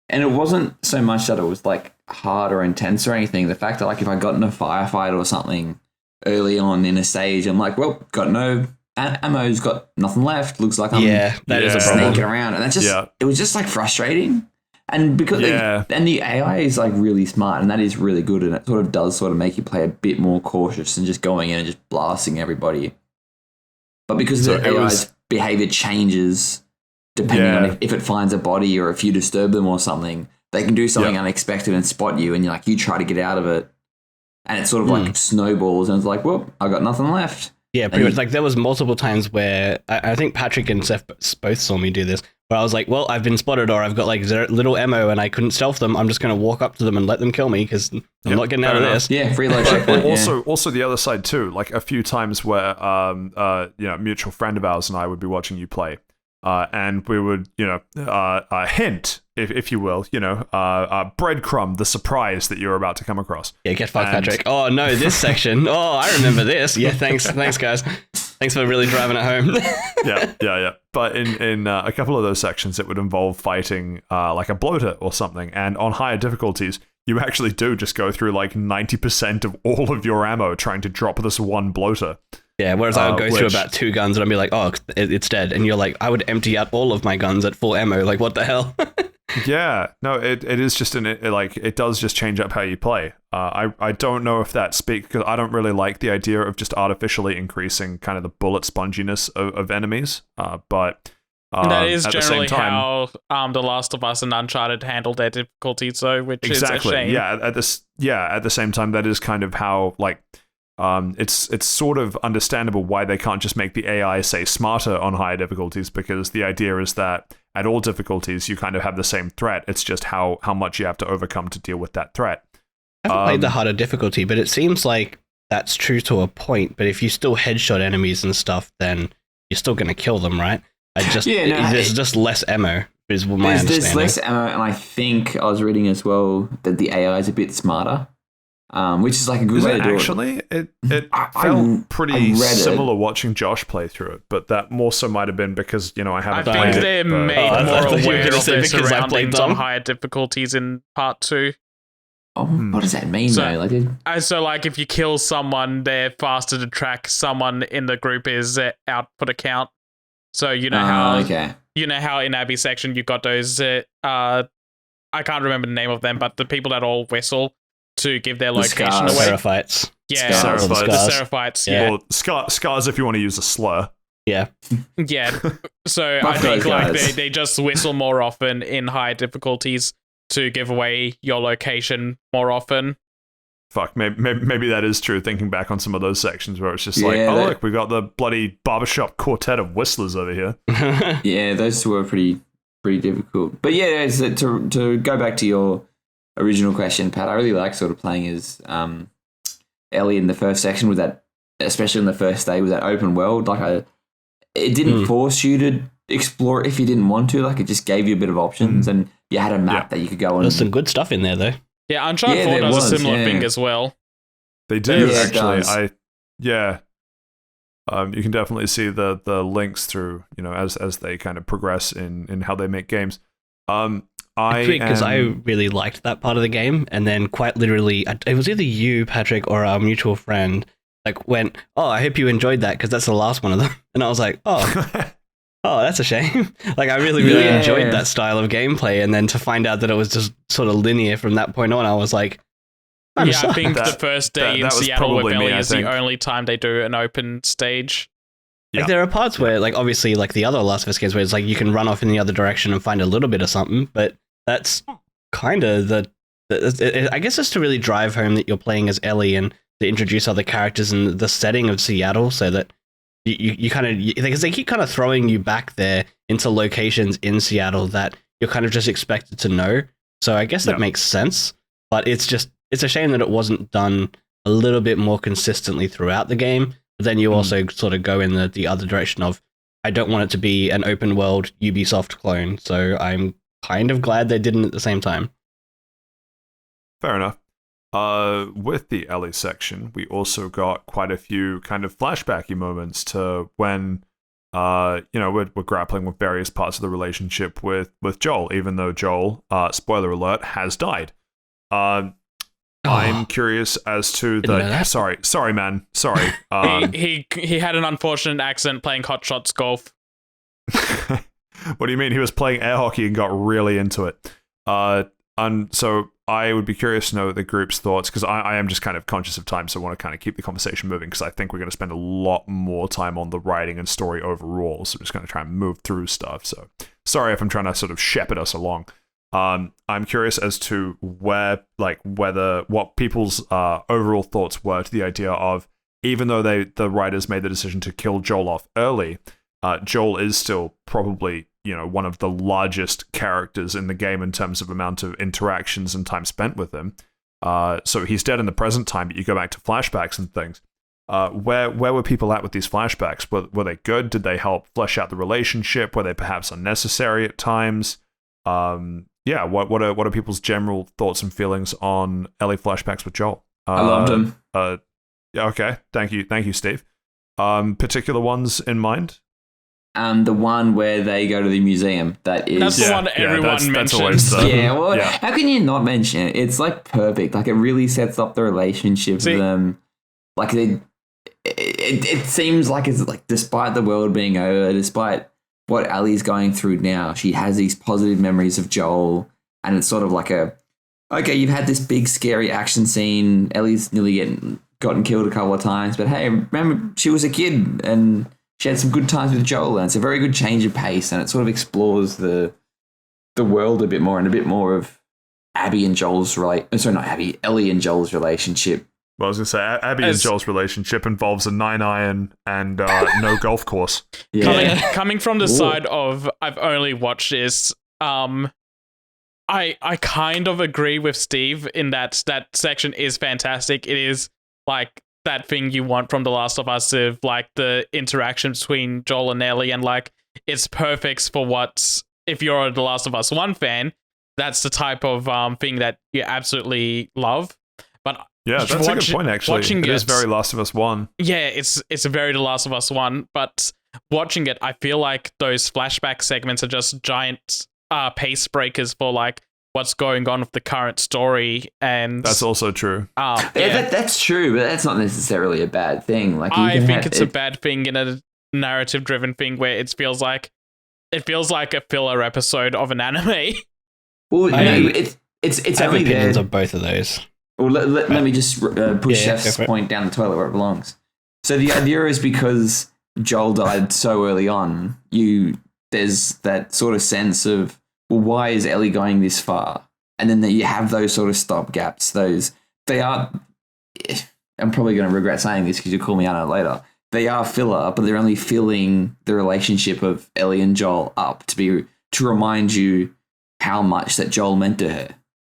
C: and it wasn't so much that it was like hard or intense or anything. The fact that, like, if I got in a firefight or something early on in a stage, I'm like, well, got no ammo's, got nothing left. Looks like I'm
D: that is a problem.
C: Sneaking around, and it was just like frustrating. And because and the AI is like really smart, and that is really good, and it sort of does make you play a bit more cautious than just going in and just blasting everybody. But because the AI's behavior changes depending on if it finds a body or if you disturb them or something, they can do something unexpected and spot you, and you try to get out of it, and it sort of like snowballs, and it's like, well, I got nothing left.
D: Yeah, pretty much. Like, there was multiple times where I think Patrick and Seth both saw me do this, where I was like, well, I've been spotted, or I've got like little ammo and I couldn't stealth them. I'm just going to walk up to them and let them kill me because I'm not getting out of this.
C: Yeah, freeload checkpoint.
A: Also the other side too, like a few times where a mutual friend of ours and I would be watching you play, and we would hint, if you will, breadcrumb the surprise that you're about to come across.
D: Yeah, get fucked, Patrick. Oh no, this section. Oh, I remember this. Yeah, thanks guys. Thanks for really driving it home.
A: Yeah. But in a couple of those sections, it would involve fighting like a bloater or something, and on higher difficulties, you actually do just go through like 90% of all of your ammo trying to drop this one bloater.
D: Yeah, whereas I would go through about 2 guns and I'd be like, oh, it's dead. And you're like, I would empty out all of my guns at full ammo. Like, what the hell?
A: Yeah, no, it is just it does just change up how you play. I don't know if that speaks, because I don't really like the idea of just artificially increasing kind of the bullet sponginess of enemies. But
B: that is
A: at
B: generally
A: the same time,
B: how The Last of Us and Uncharted handled their difficulty. So, which is a shame.
A: Yeah, at the same time, that is kind of how it's sort of understandable why they can't just make the AI say smarter on higher difficulties, because the idea is that at all difficulties you kind of have the same threat. It's just how much you have to overcome to deal with that threat.
D: I haven't played the harder difficulty, but it seems like that's true to a point. But if you still headshot enemies and stuff, then you're still going to kill them, right? There's just less ammo, is my understanding.
C: There's less ammo, and I think I was reading as well that the AI is a bit smarter. which is like a good way to do
A: actually, it felt pretty similar watching Josh play through it, but that more so might have been because, I haven't played it.
B: I think they're made more aware of their surroundings on higher difficulties in part 2.
C: Oh, what does that mean, though?
B: So, like, if you kill someone, they're faster to track someone in the group is output account. So you know how in Abby's section you've got those. I can't remember the name of them, but the people that all whistle to give their location away.
D: Seraphites.
B: Yeah,
A: the
B: Seraphites.
A: Yeah. Or scars if you want to use a slur.
D: Yeah.
B: Yeah. So I think like they just whistle more often in higher difficulties to give away your location more often.
A: Fuck, maybe that is true, thinking back on some of those sections where it's just look, we got the bloody barbershop quartet of whistlers over here.
C: Yeah, those were pretty difficult. But yeah, to go back to your original question, Pat, I really like sort of playing as Ellie in the first section with that, especially on the first day with that open world. Like it didn't force you to explore it if you didn't want to. Like it just gave you a bit of options, and you had a map that you could go on.
D: There's some good stuff in there, though.
B: Yeah, Uncharted 4 does a similar thing as well.
A: They do, actually. You can definitely see the links through, as they kind of progress in how they make games.
D: Because I really liked that part of the game, and then quite literally, it was either you, Patrick, or our mutual friend, like went, "Oh, I hope you enjoyed that," because that's the last one of them. And I was like, "Oh." Oh, that's a shame. Like, I really enjoyed that style of gameplay, and then to find out that it was just sort of linear from that point on, I was like,
B: I think the first day in Seattle with Ellie is the only time they do an open stage.
D: Like, there are parts where, like, obviously, like the other Last of Us games where it's like you can run off in the other direction and find a little bit of something, but that's kind of I guess it's to really drive home that you're playing as Ellie and to introduce other characters in the setting of Seattle so that you kind of, because they keep kind of throwing you back there into locations in Seattle that you're kind of just expected to know. So I guess that makes sense, but it's a shame that it wasn't done a little bit more consistently throughout the game. But then you also sort of go in the other direction of, I don't want it to be an open world Ubisoft clone. So I'm kind of glad they didn't at the same time.
A: Fair enough. With the Ellie section, we also got quite a few kind of flashbacky moments to when, we're grappling with various parts of the relationship with Joel, even though Joel, spoiler alert, has died. I'm curious as to the... Sorry, man. Sorry.
B: He had an unfortunate accident playing Hot Shots Golf.
A: What do you mean? He was playing air hockey and got really into it. And so I would be curious to know the group's thoughts, because I am just kind of conscious of time, so I want to kind of keep the conversation moving, because I think we're going to spend a lot more time on the writing and story overall, so I'm just going to try and move through stuff. So sorry if I'm trying to sort of shepherd us along. I'm curious as to what people's overall thoughts were to the idea of, even though the writers made the decision to kill Joel off early, Joel is still probably, one of the largest characters in the game in terms of amount of interactions and time spent with him. So he's dead in the present time, but you go back to flashbacks and things. Where were people at with these flashbacks? Were they good? Did they help flesh out the relationship? Were they perhaps unnecessary at times? What are people's general thoughts and feelings on Ellie flashbacks with Joel?
C: I loved them.
A: Okay. Thank you, Steve. Particular ones in mind?
C: The one where they go to the museum. That's
B: the one everyone mentions.
C: How can you not mention it? It's like perfect. Like it really sets up the relationship with them. Like it seems like it's like, despite the world being over, despite what Ellie's going through now, she has these positive memories of Joel, and it's sort of like you've had this big scary action scene. Ellie's nearly gotten killed a couple of times, but hey, remember she was a kid and she had some good times with Joel, and it's a very good change of pace, and it sort of explores the world a bit more, and a bit more of Ellie and Joel's relationship.
A: Well, I was going to say, Abby and Joel's relationship involves a 9-iron and no golf course.
B: Yeah. Coming from the side of, I've only watched this, I kind of agree with Steve in that section is fantastic. It is like that thing you want from The Last of Us, of like the interaction between Joel and Ellie, and like it's perfect for what, if you're a The Last of Us 1 fan, that's the type of thing that you absolutely love. But
A: Yeah, that's a good point, actually. It is very Last of Us 1.
B: Yeah, it's a very The Last of Us 1, but watching it, I feel like those flashback segments are just giant pace breakers for like what's going on with the current story, and
A: that's also true.
C: That's true, but that's not necessarily a bad thing. Like,
B: I think it's a bad thing in a narrative-driven thing where it feels like a filler episode of an anime.
C: Well, it's
D: I have
C: only
D: opinions
C: there.
D: of both of those.
C: Well, let me just push Chef's point down the toilet where it belongs. So the idea is because Joel died so early on, there's that sort of sense of, well, why is Ellie going this far? And then you have those sort of stop gaps. They are. I'm probably going to regret saying this because you'll call me out on it later. They are filler, but they're only filling the relationship of Ellie and Joel up to remind you how much that Joel meant to her.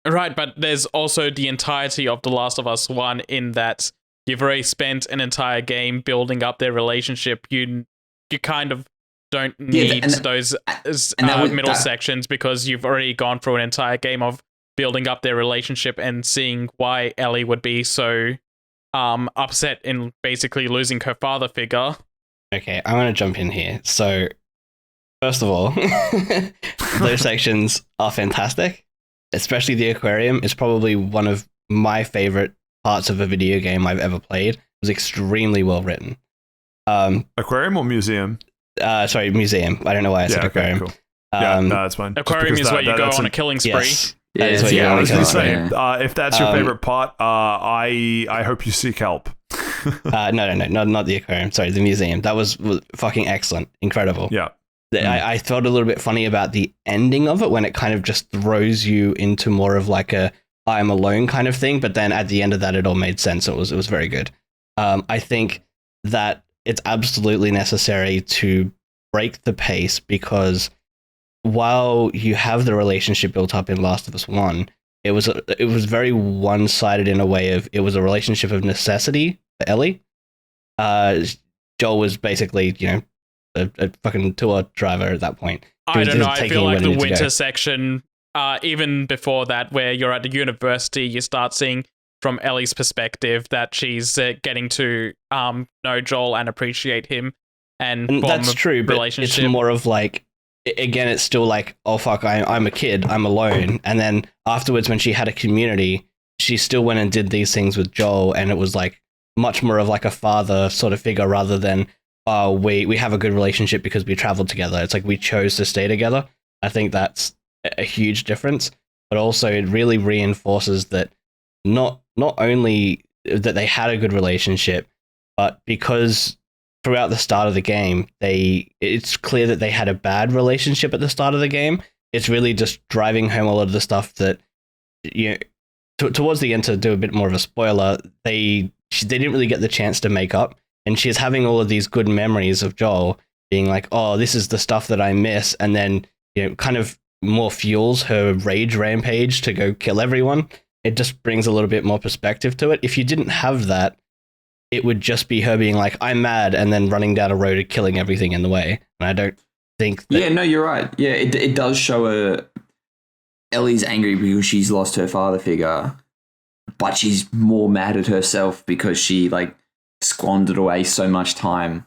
B: Right, but there's also the entirety of The Last of Us 1 in that you've already spent an entire game building up their relationship. You kind of don't need those middle sections because you've already gone through an entire game of building up their relationship and seeing why Ellie would be so upset in basically losing her father figure.
D: Okay, I'm going to jump in here. So, first of all, those sections are fantastic. Especially the aquarium is probably one of my favorite parts of a video game I've ever played. It was extremely well written.
A: Aquarium or museum?
D: Sorry, museum. I don't know why I said aquarium.
A: Cool. Yeah, no, that's fine.
B: Aquarium is where you go on a killing spree.
D: Yes. That is what you
A: I was going to say, if that's your favorite part, I hope you seek help.
D: No, not the aquarium. Sorry, the museum. That was fucking excellent. Incredible.
A: Yeah.
D: I felt a little bit funny about the ending of it when it kind of just throws you into more of like a I'm alone kind of thing, but then at the end of that, it all made sense. It was very good. I think that it's absolutely necessary to break the pace because while you have the relationship built up in Last of Us 1, it was very one-sided in a way of it was a relationship of necessity for Ellie. Joel was basically, a fucking tour driver at that point.
B: I don't know. I feel like the winter section, even before that, where you're at the university, you start seeing from Ellie's perspective that she's getting to know Joel and appreciate him, and
D: that's true. But it's more of like, again, it's still like, oh fuck, I'm a kid, I'm alone, and then afterwards, when she had a community, she still went and did these things with Joel, and it was like much more of like a father sort of figure rather than. We have a good relationship because we traveled together. It's like we chose to stay together. I think that's a huge difference, but also it really reinforces that not only that they had a good relationship, but because throughout the start of the game, it's clear that they had a bad relationship at the start of the game. It's really just driving home a lot of the stuff that, towards the end, to do a bit more of a spoiler, they didn't really get the chance to make up. And she's having all of these good memories of Joel being like, oh, this is the stuff that I miss. And then, kind of more fuels her rage rampage to go kill everyone. It just brings a little bit more perspective to it. If you didn't have that, it would just be her being like, I'm mad, and then running down a road and killing everything in the way. And I don't think that...
C: Yeah, no, you're right. Yeah, it does show Ellie's angry because she's lost her father figure, but she's more mad at herself because she, squandered away so much time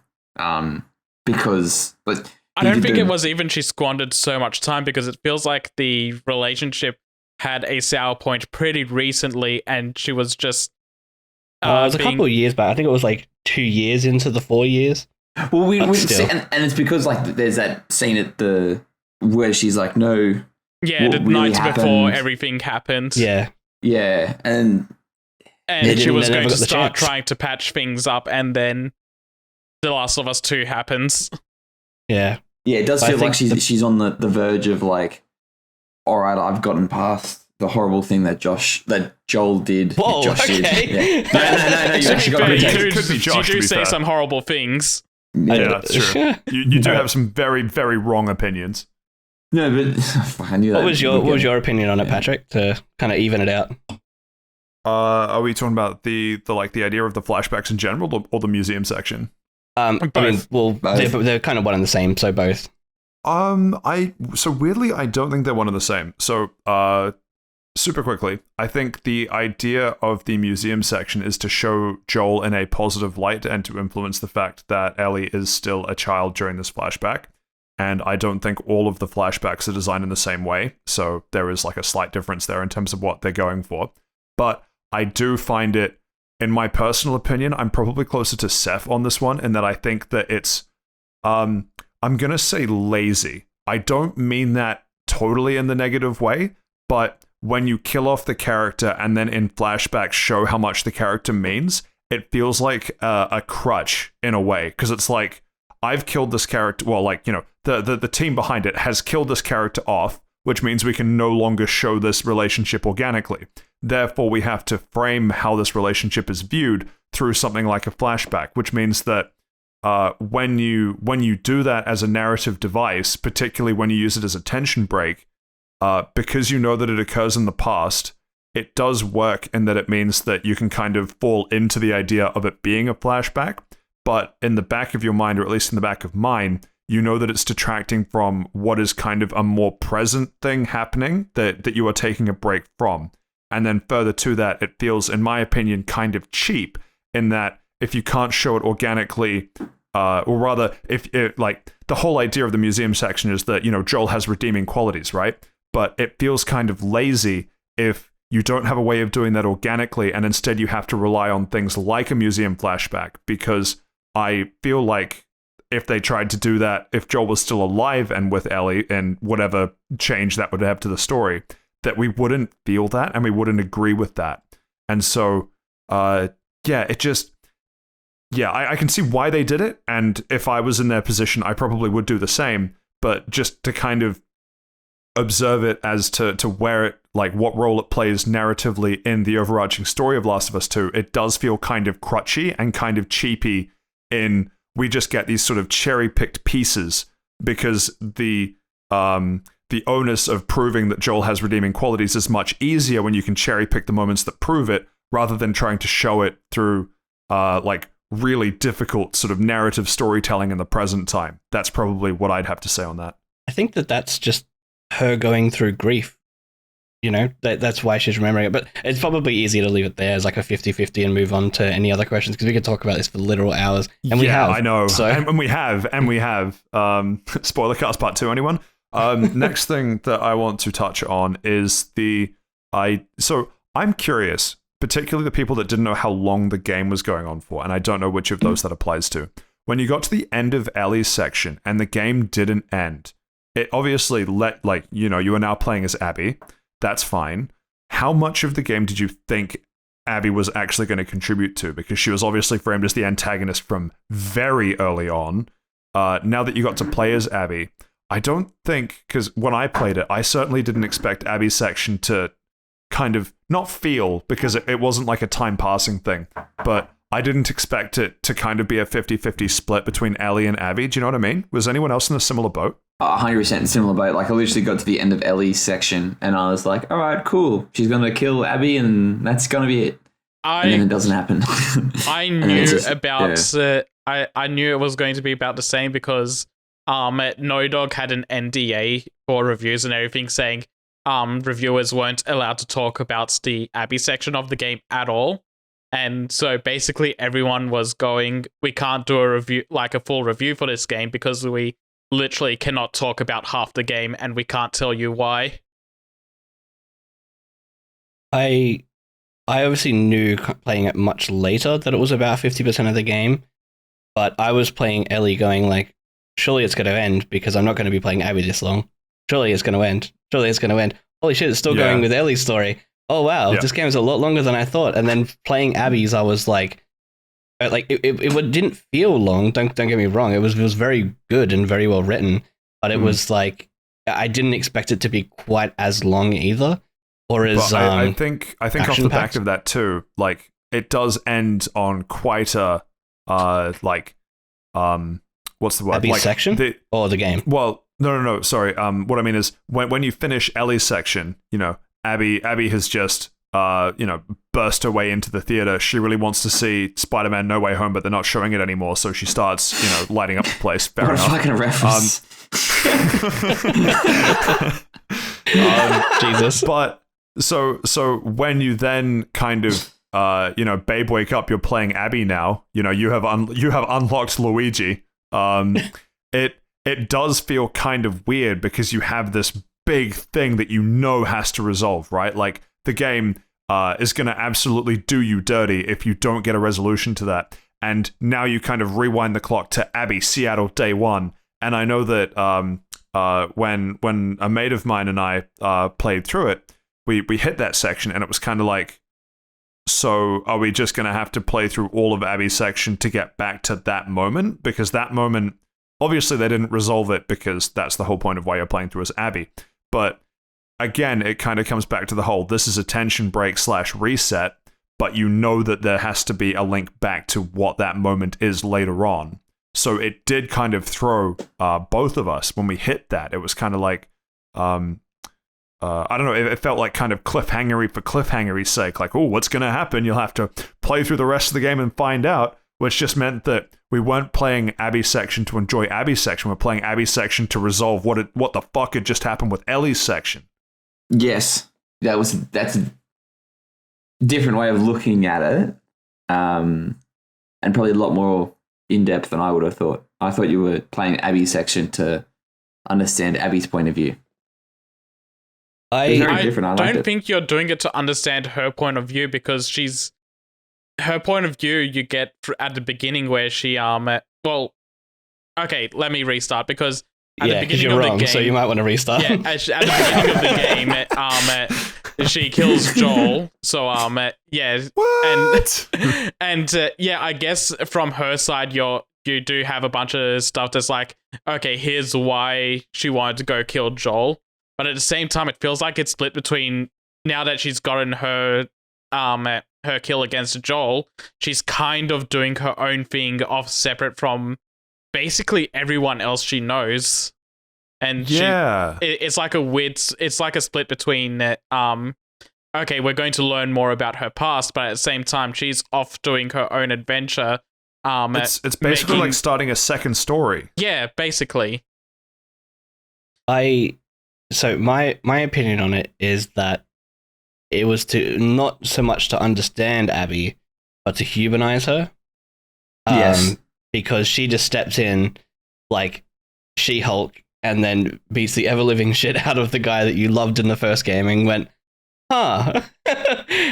C: because
B: I don't think it was even she squandered so much time because it feels like the relationship had a sour point pretty recently and she was just
D: it was a couple of years back. I think it was 2 years into the 4 years.
C: Well, we see, and it's because there's that scene where she's like, no,
B: the
C: really
B: night
C: happened.
B: Before everything happened.
D: Yeah,
C: and
B: she was going to start trying to patch things up, and then The Last of Us 2 happens.
D: Yeah.
C: Yeah, it does feel like she's on the verge of all right, I've gotten past the horrible thing that Joel did.
D: Whoa,
C: Josh
D: okay.
C: did. Yeah. No, you actually got
B: you do say some horrible things.
A: Yeah, that's true. You do have some very, very wrong opinions.
C: No, but I knew that.
D: What was your opinion on it, Patrick, to kind of even it out?
A: Are we talking about the idea of the flashbacks in general or the museum section?
D: Both. They're kind of one and the same, so both.
A: So weirdly, I don't think they're one and the same. So super quickly, I think the idea of the museum section is to show Joel in a positive light and to influence the fact that Ellie is still a child during this flashback. And I don't think all of the flashbacks are designed in the same way, so there is like a slight difference there in terms of what they're going for. But I do find it, in my personal opinion, I'm probably closer to Saif on this one, in that I think that it's, I'm going to say lazy. I don't mean that totally in the negative way, but when you kill off the character and then in flashbacks show how much the character means, it feels like a crutch in a way, because it's like, I've killed this character, well, like, you know, the team behind it has killed this character off, which means we can no longer show this relationship organically. Therefore, we have to frame how this relationship is viewed through something like a flashback, which means that when you do that as a narrative device, particularly when you use it as a tension break, because you know that it occurs in the past, it does work in that it means that you can kind of fall into the idea of it being a flashback, but in the back of your mind, or at least in the back of mine, you know that it's detracting from what is kind of a more present thing happening that you are taking a break from. And then further to that, it feels, in my opinion, kind of cheap in that if you can't show it organically, or rather, if it, like, the whole idea of the museum section is that, you know, Joel has redeeming qualities, right? But it feels kind of lazy if you don't have a way of doing that organically, and instead you have to rely on things like a museum flashback, because I feel like if they tried to do that, if Joel was still alive and with Ellie, and whatever change that would have to the story, that we wouldn't feel that and we wouldn't agree with that. And so, I can see why they did it, and if I was in their position, I probably would do the same, but just to kind of observe it as to where it, like, what role it plays narratively in the overarching story of Last of Us 2, it does feel kind of crutchy and kind of cheapy in we just get these sort of cherry-picked pieces, because the onus of proving that Joel has redeeming qualities is much easier when you can cherry-pick the moments that prove it, rather than trying to show it through, like, really difficult sort of narrative storytelling in the present time. That's probably what I'd have to say on that.
D: I think that's just her going through grief. You know, that's why she's remembering it. But it's probably easier to leave it there as like a 50-50 and move on to any other questions, because we could talk about this for literal hours. And we have. I know. So.
A: And we have. Spoiler cast part 2, anyone? Next thing that I want to touch on is so I'm curious, particularly the people that didn't know how long the game was going on for, and I don't know which of those that applies to. When you got to the end of Ellie's section and the game didn't end, it obviously you are now playing as Abby. That's fine. How much of the game did you think Abby was actually going to contribute to? Because she was obviously framed as the antagonist from very early on. Now that you got to play as Abby, I don't think, because when I played it, I certainly didn't expect Abby's section to kind of not feel, because it wasn't like a time passing thing, but I didn't expect it to kind of be a 50-50 split between Ellie and Abby. Do you know what I mean? Was anyone else in a similar boat?
C: 100% similar boat. Like, I literally got to the end of Ellie's section and I was like, all right, cool. She's going to kill Abby and that's going to be it. And then it doesn't happen.
B: I knew I knew it was going to be about the same, because No Dog had an NDA for reviews and everything saying reviewers weren't allowed to talk about the Abby section of the game at all. And so basically everyone was going, we can't do a review, like a full review for this game, because we literally cannot talk about half the game and we can't tell you why.
D: I obviously knew playing it much later that it was about 50% of the game, but I was playing Ellie going like, surely it's going to end, because I'm not going to be playing Abby this long. Surely it's going to end. Surely it's going to end. Holy shit, it's still going with Ellie's story. Oh wow, this game is a lot longer than I thought. And then playing Abby's, I was like it didn't feel long. Don't get me wrong. It was very good and very well written, but it was like I didn't expect it to be quite as long either. Or as
A: I think off the back of that too, like it does end on quite a what's the word?
D: Abby's section or the game?
A: Well, no. Sorry. What I mean is when you finish Ellie's section, you know, Abby has just burst her way into the theater. She really wants to see Spider-Man No Way Home, but they're not showing it anymore, so she starts, lighting up the place. Fair
C: what
A: enough.
C: A fucking reference.
D: Jesus.
A: But So when you then kind of babe wake up, you're playing Abby now. You have unlocked Luigi. It does feel kind of weird because you have this big thing that has to resolve, right? Like the game is going to absolutely do you dirty if you don't get a resolution to that. And now you kind of rewind the clock to Abby, Seattle, day one. And I know that when a mate of mine and I played through it, we hit that section and it was kind of like, so are we just going to have to play through all of Abby's section to get back to that moment? Because that moment, obviously they didn't resolve it because that's the whole point of why you're playing through as Abby. But again, it kind of comes back to the whole, this is a tension break / reset, but that there has to be a link back to what that moment is later on. So it did kind of throw both of us when we hit that. It was kind of like, I don't know, it felt like kind of cliffhangery for cliffhangery's sake. Like, oh, what's going to happen? You'll have to play through the rest of the game and find out, which just meant that we weren't playing Abby's section to enjoy Abby's section. We're playing Abby's section to resolve what the fuck had just happened with Ellie's section.
C: Yes, that's a different way of looking at it, and probably a lot more in depth than I would have thought. I thought you were playing Abby's section to understand Abby's point of view.
B: I don't think you're doing it to understand her point of view, because her point of view you get at the beginning where she well, okay, let me restart, because at the beginning of the game,
D: so you might want to restart.
B: Yeah, at the beginning of the game, she kills Joel. So yeah,
A: what?
B: and I guess from her side, you do have a bunch of stuff that's like, okay, here's why she wanted to go kill Joel. But at the same time, it feels like it's split between, now that she's gotten her kill against Joel, she's kind of doing her own thing off separate from basically everyone else she knows. And it's like a split between okay, we're going to learn more about her past, but at the same time she's off doing her own adventure.
A: It's basically like starting a second story.
B: Yeah, basically.
D: So my opinion on it is that it was to not so much to understand Abby, but to humanize her.
C: Yes.
D: Because she just steps in like She-Hulk and then beats the ever-living shit out of the guy that you loved in the first game and went, huh.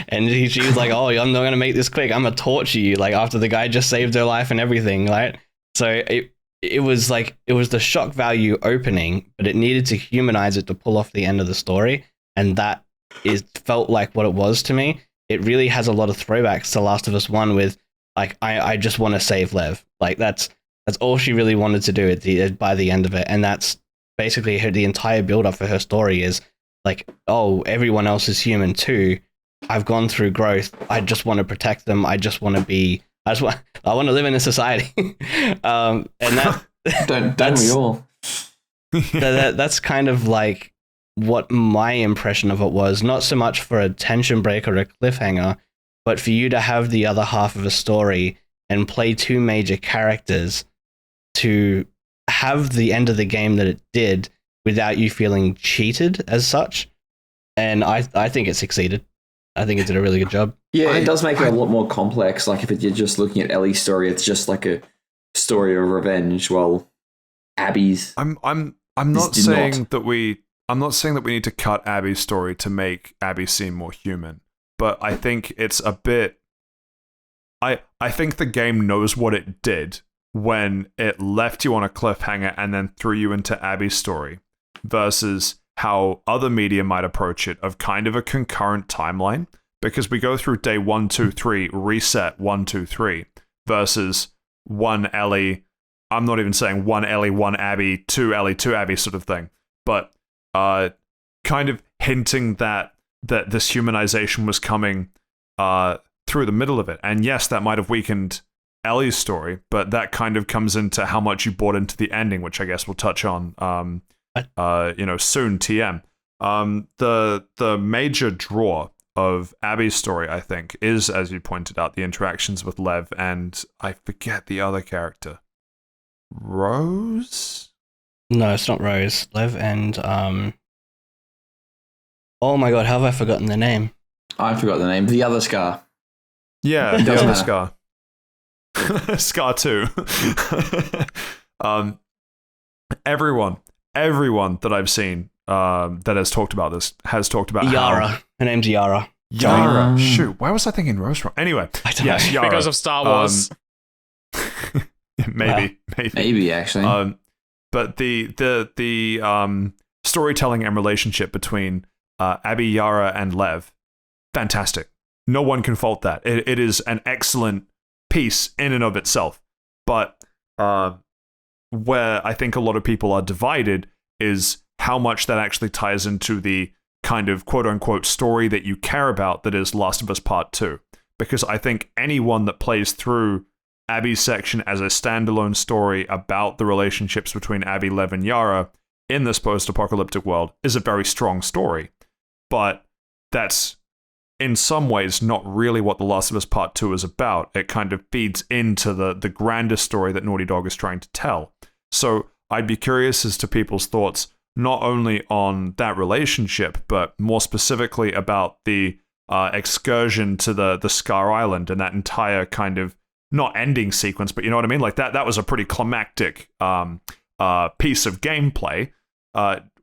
D: And she was like, oh, I'm not going to make this quick. I'm going to torture you, like, after the guy just saved her life and everything, right? So it was like, it was the shock value opening, but it needed to humanize it to pull off the end of the story. And that felt like what it was to me. It really has a lot of throwbacks to Last of Us 1 with, like, I just want to save Lev. Like, that's all she really wanted to do by the end of it. And that's basically the entire build-up for her story is like, oh, everyone else is human too. I've gone through growth. I just want to protect them. I want to live in a society. And that
C: don't we all?
D: That's kind of like what my impression of it was. Not so much for a tension break or a cliffhanger, but for you to have the other half of a story and play two major characters to have the end of the game that it did without you feeling cheated as such. And I think it succeeded. I think it did a really good job.
C: Yeah, it does make it a lot more complex. Like, if you're just looking at Ellie's story, it's just like a story of revenge. Well, Abby's.
A: I'm not saying that we need to cut Abby's story to make Abby seem more human, but I think it's a bit. I think the game knows what it did when it left you on a cliffhanger and then threw you into Abby's story, versus how other media might approach it of kind of a concurrent timeline, because we go through day 1, 2, 3, reset 1, 2, 3, versus one Ellie. I'm not even saying one Ellie, one Abby, two Ellie, two Abby sort of thing, but kind of hinting that this humanization was coming through the middle of it. And yes, that might have weakened Ellie's story, but that kind of comes into how much you bought into the ending, which I guess we'll touch on soon, TM. The major draw of Abby's story, I think, is, as you pointed out, the interactions with Lev and I forget the other character. Rose?
D: No, it's not Rose. Lev and Oh my god, how have I forgotten the name?
C: I forgot the name. The other Scar.
A: Yeah, the other Scar. Scar 2. Everyone that I've seen that has talked about this has talked about
D: Yara.
A: How
D: Her name's Yara.
A: Yara. Shoot, why was I thinking Rose wrong? Anyway,
D: I don't
A: yes,
D: know.
A: Yara.
B: Because of Star Wars.
A: Maybe
C: Actually.
A: But the storytelling and relationship between Abby, Yara, and Lev, fantastic. No one can fault that. It is an excellent piece in and of itself. But where I think a lot of people are divided is how much that actually ties into the kind of quote-unquote story that you care about that is Last of Us Part 2. Because I think anyone that plays through Abby's section as a standalone story about the relationships between Abby, Lev, and Yara in this post-apocalyptic world is a very strong story. But that's, in some ways, not really what The Last of Us Part 2 is about. It kind of feeds into the grander story that Naughty Dog is trying to tell. So I'd be curious as to people's thoughts, not only on that relationship, but more specifically about the excursion to the Scar Island and that entire kind of, not ending sequence, but you know what I mean? Like that was a pretty climactic piece of gameplay.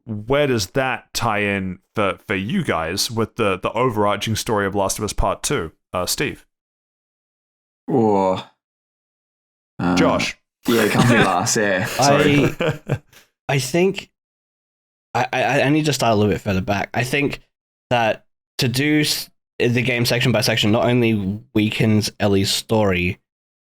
A: Where does that tie in for you guys with the overarching story of Last of Us Part 2? Steve?
C: Or
A: Josh?
C: Yeah, come to last, yeah. Sorry.
D: I think I need to start a little bit further back. I think that to do the game section by section not only weakens Ellie's story,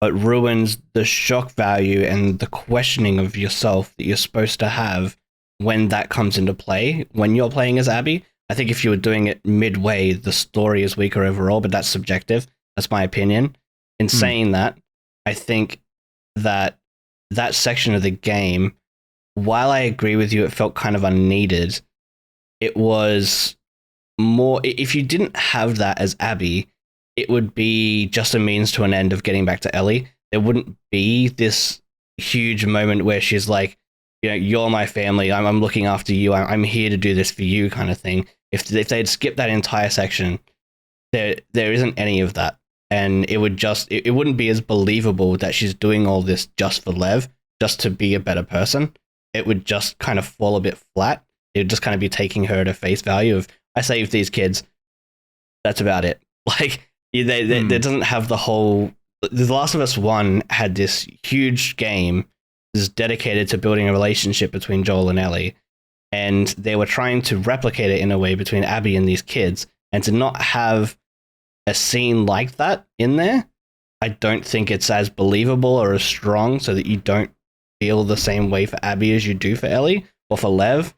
D: but ruins the shock value and the questioning of yourself that you're supposed to have when that comes into play, when you're playing as Abby. I think if you were doing it midway, the story is weaker overall, but that's subjective. That's my opinion. In saying that, I think that section of the game, while I agree with you, it felt kind of unneeded. It was more, if you didn't have that as Abby, it would be just a means to an end of getting back to Ellie. There wouldn't be this huge moment where she's like, you know, you're my family, I'm looking after you, I'm here to do this for you kind of thing. If they'd skipped that entire section, there isn't any of that. And it would just, it wouldn't be as believable that she's doing all this just for Lev, just to be a better person. It would just kind of fall a bit flat. It would just kind of be taking her at a face value of, I saved these kids, that's about it. Like, there doesn't have the whole... The Last of Us 1 had this huge game that's dedicated to building a relationship between Joel and Ellie, and they were trying to replicate it in a way between Abby and these kids, and to not have a scene like that in there, I don't think it's as believable or as strong, so that you don't feel the same way for Abby as you do for Ellie or for Lev.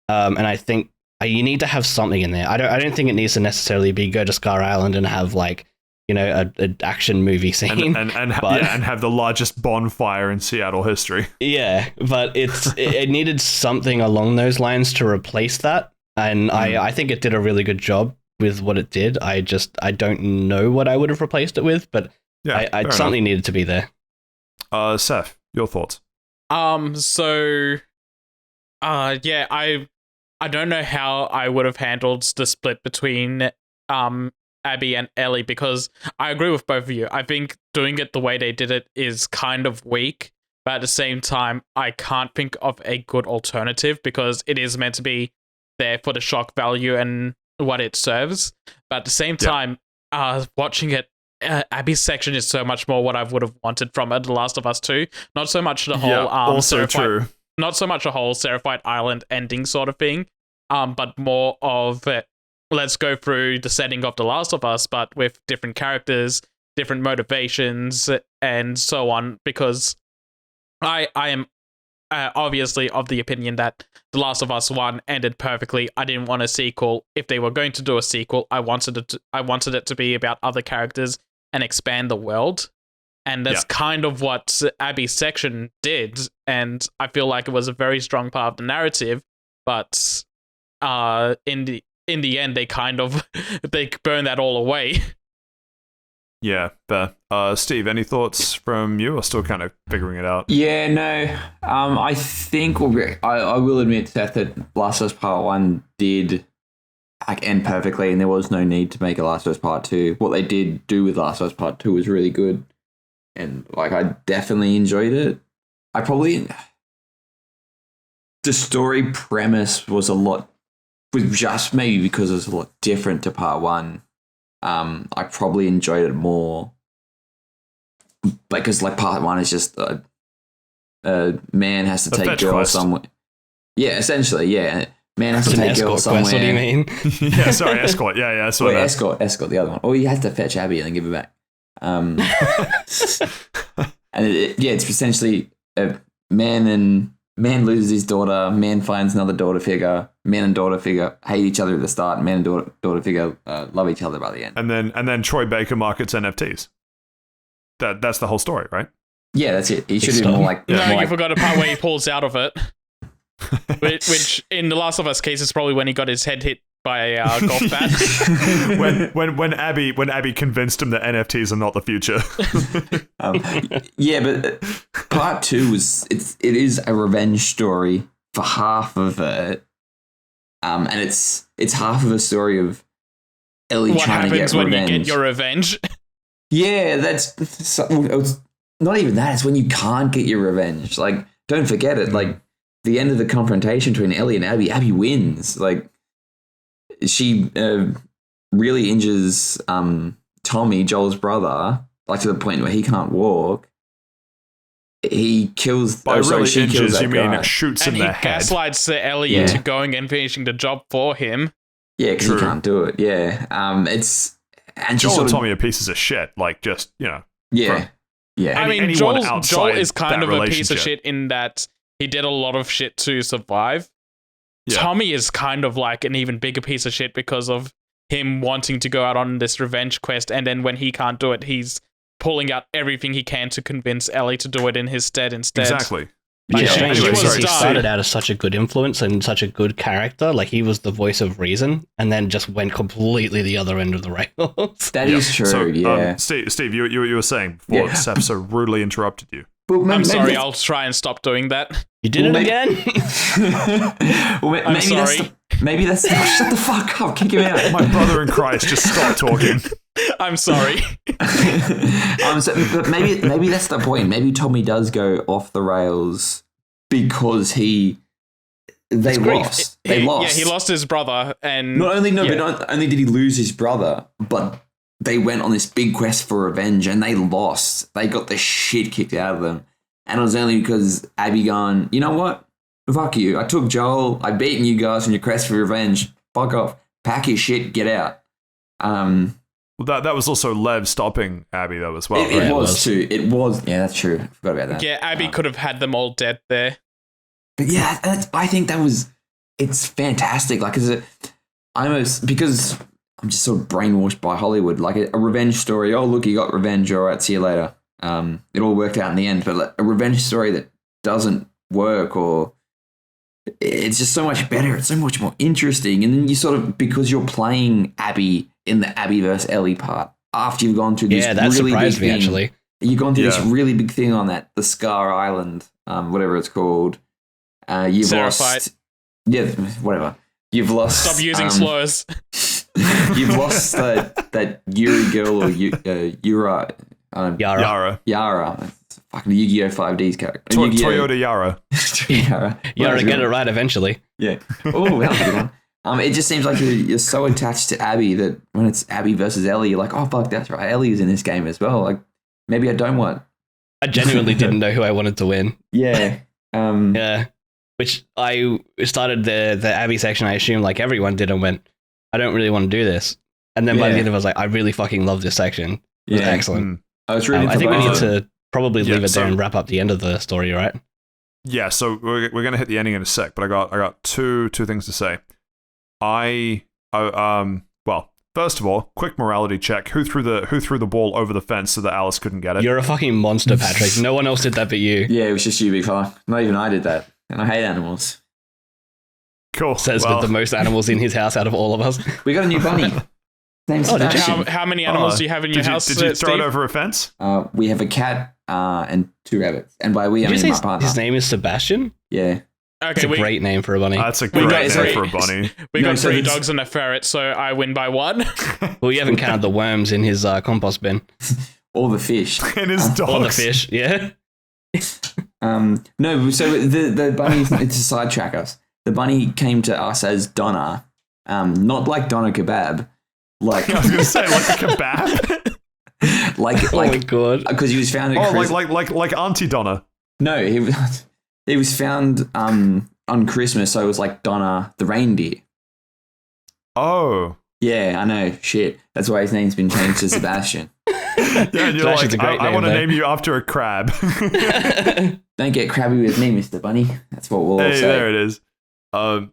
D: And I think you need to have something in there. I don't think it needs to necessarily be go to Scar Island and have, like, you know, an action movie scene
A: and have the largest bonfire in Seattle history.
D: Yeah, but it needed something along those lines to replace that, and I think it did a really good job with what it did. I don't know what I would have replaced it with, but yeah, I something needed to be there.
A: Saif, your thoughts?
B: I don't know how I would have handled the split between Abby and Ellie, because I agree with both of you. I think doing it the way they did it is kind of weak, but at the same time, I can't think of a good alternative because it is meant to be there for the shock value and what it serves. But at the same time, watching it, Abby's section is so much more what I would have wanted from The Last of Us 2. Not so much the whole
A: also true.
B: Not so much a whole Seraphite Island ending sort of thing, but more of let's go through the setting of The Last of Us, but with different characters, different motivations, and so on. Because I am obviously of the opinion that The Last of Us 1 ended perfectly. I didn't want a sequel. If they were going to do a sequel, I wanted it to be about other characters and expand the world. And that's kind of what Abby's section did, and I feel like it was a very strong part of the narrative. But in the end, they kind of they burned that all away.
A: Yeah, fair. Steve, any thoughts from you? Or still kind of figuring it out?
C: Yeah, no. I think I will admit, Seth, that Last of Us Part 1 did like end perfectly, and there was no need to make a Last of Us Part 2. What they did do with Last of Us Part 2 was really good, and like I definitely enjoyed it. The story premise was just maybe because it was a lot different to Part 1. I probably enjoyed it more because like Part 1 is just a man has to take girl somewhere. Yeah, essentially, yeah. Man has to take girl somewhere.
D: Quest, what do you mean?
A: Yeah, sorry, escort. Yeah, that's what
C: escort, the other one. Or he has to fetch Abby and then give her back. And it's essentially a man loses his daughter, man finds another daughter figure, man and daughter figure hate each other at the start, man and daughter figure love each other by the end.
A: And then Troy Baker markets NFTs. That's the whole story, right?
C: Yeah, that's it. He should be more like...
B: No, you forgot a part where he pulls out of it. Which in The Last of Us case is probably when he got his head hit by a golf bat.
A: when Abby convinced him that NFTs are not the future.
C: Yeah, but Part 2 it is a revenge story for half of it, and it's half of a story of Ellie trying to get revenge. What happens when you
B: get your revenge?
C: Yeah, it's not even that. It's when you can't get your revenge. Like, don't forget it. Like, the end of the confrontation between Ellie and Abby wins. Like, she really injures Tommy, Joel's brother, like to the point where he can't walk. He kills...
A: By really injures, you mean shoots in the head.
B: And he gaslights Ellie into going and finishing the job for him.
C: Yeah, because he can't do it. Yeah. And
A: Joel and Tommy are pieces of shit. Like, just, you know.
C: Yeah.
B: I mean, Joel is kind of a piece of shit in that he did a lot of shit to survive. Yeah. Tommy is kind of like an even bigger piece of shit because of him wanting to go out on this revenge quest, and then when he can't do it, he's pulling out everything he can to convince Ellie to do it in his stead instead.
A: Exactly.
D: But yeah, anyway, he started out as such a good influence and such a good character. Like, he was the voice of reason, and then just went completely the other end of the rails.
C: That is true,
A: so,
C: yeah.
A: Steve, you were saying before Seth so rudely interrupted you.
B: I'm sorry, I'll try and stop doing that.
D: You did it again?
B: I'm sorry.
C: Maybe that's... shut the fuck up, kick him out.
A: My brother in Christ, just stop talking.
B: I'm sorry.
C: But maybe that's the point. Maybe Tommy does go off the rails because they lost.
B: Yeah, he lost his brother, and
C: not only did he lose his brother, but they went on this big quest for revenge, and they lost. They got the shit kicked out of them, and it was only because Abby gone, you know what? Fuck you. I took Joel. I've beaten you guys on your quest for revenge. Fuck off. Pack your shit. Get out.
A: Well, that was also Lev stopping Abby, though, as well.
C: It was too. It was. Yeah, that's true. I forgot about that.
B: Yeah, Abby could have had them all dead there.
C: But yeah, I think it's fantastic. Like, because I'm just sort of brainwashed by Hollywood. Like a revenge story. Oh, look, you got revenge. All right, see you later. It all worked out in the end. But like, a revenge story that doesn't work, or it's just so much better. It's so much more interesting. And then you sort of, because you're playing Abby in the Abby versus Ellie part, after you've gone through this really big thing.
D: Actually.
C: You've gone through this really big thing on the Scar Island, whatever it's called. You've lost... Yeah, whatever. You've lost...
B: Stop using slurs.
C: You've lost that Yuri girl, or Yura. Yara. Fucking Yu-Gi-Oh! 5D's character.
A: Toyota Yara.
D: Yara, get it right eventually.
C: Yeah. Oh, that was a good one. It just seems like you're so attached to Abby that when it's Abby versus Ellie, you're like, oh, fuck, that's right. Ellie's in this game as well. Like, maybe I don't want...
D: I genuinely didn't know who I wanted to win.
C: Yeah.
D: Yeah. Which I started the Abby section, I assume, like everyone did, and went, I don't really want to do this. And then by the end of it, I was like, I really fucking love this section. It was excellent.
C: I was really
D: I think we need to probably leave it there and wrap up the end of the story, right?
A: Yeah, so we're going to hit the ending in a sec, but I got two things to say. Well, first of all, quick morality check. Who threw the ball over the fence so that Alice couldn't get it?
D: You're a fucking monster, Patrick. No one else did that but you.
C: Yeah, it was just you, big fella. Not even I did that. And I hate animals.
A: Cool.
D: Says with the most animals in his house out of all of us.
C: We got a new bunny.
B: How many animals do you have in your house?
A: Did you throw it over a fence?
C: We have a cat and 2 rabbits. And by we, I mean my partner.
D: His name is Sebastian?
C: Yeah.
D: That's a great name for a bunny.
A: That's a great name for a bunny.
B: We got 3 dogs and a ferret, so I win by 1.
D: Well, you haven't counted the worms in his compost bin.
C: Or the fish.
A: And his dogs.
D: Or the fish, yeah.
C: No, so the bunny, to sidetrack us, the bunny came to us as Donna, not like Donna Kebab. Like,
A: I was going to say, like a kebab?
C: like,
D: Oh my god.
C: because he was found at
A: like Auntie Donna.
C: No, he was found on Christmas, so it was like Donna the reindeer.
A: Oh.
C: Yeah, I know. Shit. That's why his name's been changed to Sebastian.
A: Yeah, and you're like, I want to name you after a crab.
C: Don't get crabby with me, Mr. Bunny. That's what we'll all say.
A: There it is. The other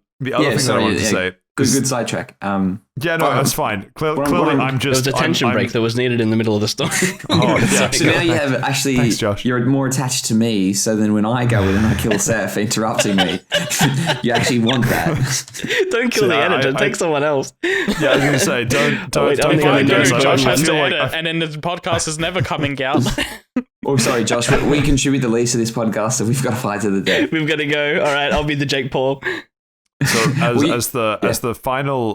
A: thing that I wanted to say.
C: Good sidetrack.
A: Yeah, no, that's fine. Clearly, I'm just.
D: There was a tension break that was needed in the middle of the story.
A: Oh, yeah.
C: So now you have actually.
A: Thanks, Josh.
C: You're more attached to me, so then when I go in and I kill Saif, interrupting me, you actually want that.
D: Don't kill the editor. Take someone else.
A: Yeah, I was going to say, don't
B: Josh has to edit, and then the podcast is never coming out.
C: Oh, sorry, Josh. We contribute the least to this podcast, so we've got to fight to the death.
D: We've got to go. All right, I'll be the Jake Paul.
A: So as the final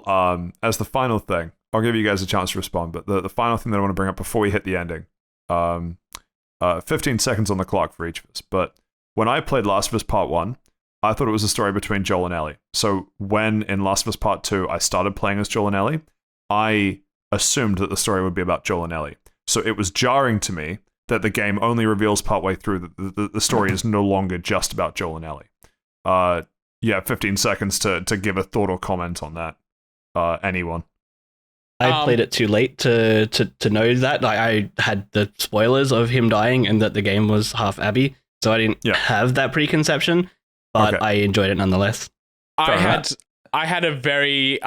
A: thing, I'll give you guys a chance to respond. But the final thing that I want to bring up before we hit the ending, 15 seconds on the clock for each of us. But when I played Last of Us Part 1, I thought it was a story between Joel and Ellie. So when in Last of Us Part 2 I started playing as Joel and Ellie, I assumed that the story would be about Joel and Ellie. So it was jarring to me that the game only reveals partway through that the story is no longer just about Joel and Ellie. Yeah, 15 seconds to give a thought or comment on that. Anyone?
D: I played it too late to know that. I had the spoilers of him dying and that the game was half Abby, so I didn't have that preconception, but I enjoyed it nonetheless.
B: I had a very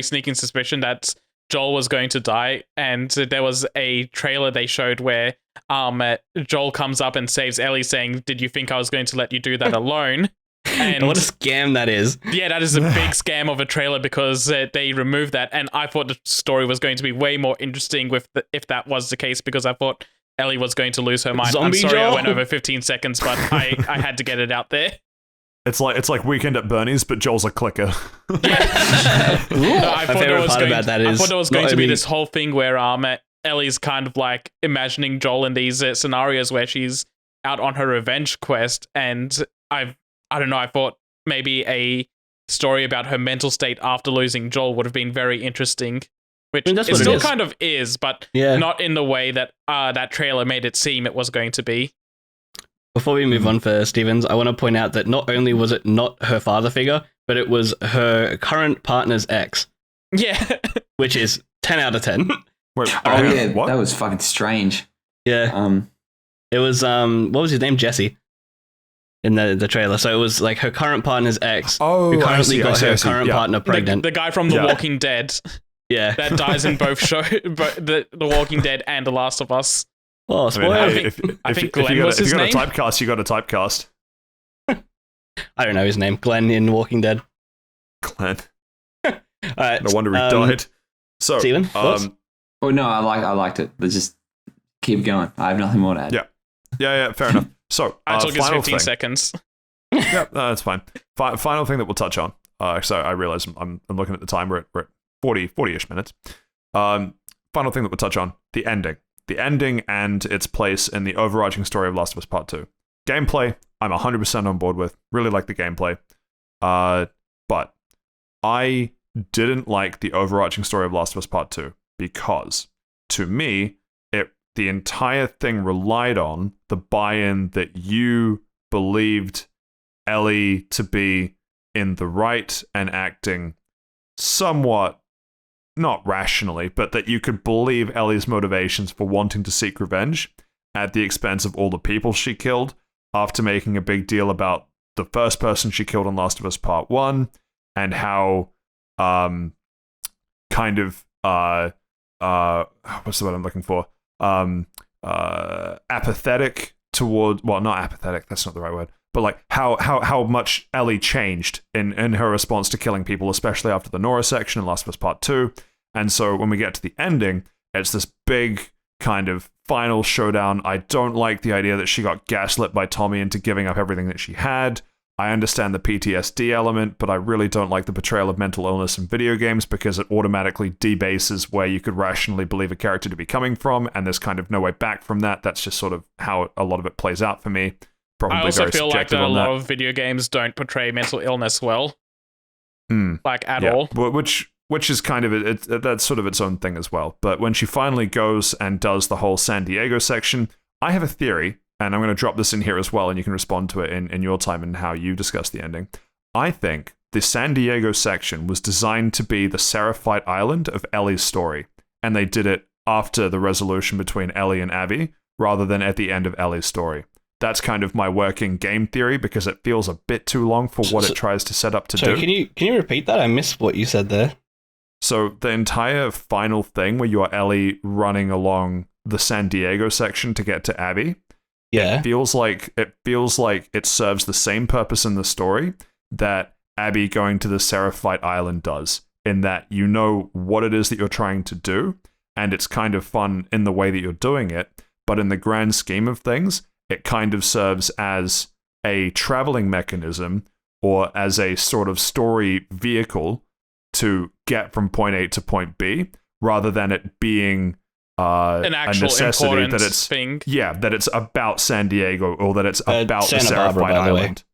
B: sneaking suspicion that Joel was going to die, and there was a trailer they showed where Joel comes up and saves Ellie, saying, "Did you think I was going to let you do that alone?" And
D: what a scam that is.
B: Yeah, that is a big scam of a trailer because they removed that, and I thought the story was going to be way more interesting if that was the case, because I thought Ellie was going to lose her mind.
D: Zombie
B: I'm sorry
D: Joel?
B: I went over 15 seconds, but I had to get it out there.
A: It's like Weekend at Bernie's, but Joel's a clicker.
B: No, I thought it was going to be this whole thing where Ellie's kind of like imagining Joel in these scenarios where she's out on her revenge quest, and I don't know, I thought maybe a story about her mental state after losing Joel would have been very interesting, which it still kind of is, but not in the way that that trailer made it seem it was going to be.
D: Before we move on for Stevens, I want to point out that not only was it not her father figure, but it was her current partner's ex.
B: Yeah.
D: Which is 10 out of 10.
A: Wait,
C: what? That was fucking strange.
D: Yeah. It was, what was his name? Jesse. In the trailer. So it was like her current partner's ex who currently got her current partner pregnant.
B: The guy from The Walking Dead.
D: Yeah.
B: That dies in both shows, the Walking Dead and The Last of Us.
D: Oh, spoiler.
B: I think Glenn was his name.
A: If you got a typecast, you got a typecast.
D: I don't know his name. Glenn in Walking Dead.
A: Glenn.
D: All right.
A: No wonder he died. So,
D: Steven,
C: oh no, I liked it. Let's just keep going. I have nothing more to add.
A: Yeah, fair enough. So,
B: I took his 15 seconds.
A: Yeah, no, that's fine. Final thing that we'll touch on. So I realize I'm looking at the time. We're at 40-ish minutes. Final thing that we'll touch on: the ending. The ending and its place in the overarching story of Last of Us Part 2. Gameplay, I'm 100% on board with. Really like the gameplay. But I didn't like the overarching story of Last of Us Part 2 because, to me, the entire thing relied on the buy-in that you believed Ellie to be in the right and acting somewhat, not rationally, but that you could believe Ellie's motivations for wanting to seek revenge at the expense of all the people she killed, after making a big deal about the first person she killed in Last of Us Part 1, and how what's the word I'm looking for? Apathetic toward, well, not apathetic, that's not the right word, but like how much Ellie changed in her response to killing people, especially after the Nora section in Last of Us Part 2. And so when we get to the ending, it's this big kind of final showdown. I don't like the idea that she got gaslit by Tommy into giving up everything that she had. I understand the PTSD element, but I really don't like the portrayal of mental illness in video games because it automatically debases where you could rationally believe a character to be coming from, and there's kind of no way back from that. That's just sort of how a lot of it plays out for me. Probably
B: I also
A: very
B: feel like
A: subjective
B: that a
A: on
B: lot
A: that.
B: of video games don't portray mental illness well, like at all.
A: Which is kind of that's sort of its own thing as well. But when she finally goes and does the whole San Diego section, I have a theory, and I'm going to drop this in here as well, and you can respond to it in your time and how you discuss the ending. I think the San Diego section was designed to be the Seraphite Island of Ellie's story, and they did it after the resolution between Ellie and Abby, rather than at the end of Ellie's story. That's kind of my working game theory, because it feels a bit too long for what it tries to set up to do.
D: Can you repeat that? I missed what you said there.
A: So the entire final thing where you are Ellie running along the San Diego section to get to Abby, it feels like it serves the same purpose in the story that Abby going to the Seraphite Island does, in that you know what it is that you're trying to do, and it's kind of fun in the way that you're doing it, but in the grand scheme of things, it kind of serves as a traveling mechanism or as a sort of story vehicle to get from point A to point B, rather than it being
B: an actual
A: a necessity
B: important
A: that it's
B: thing.
A: Yeah, that it's about San Diego or that it's about
D: Santa
A: the Seraphite
D: Barbara, by the way.
A: Island.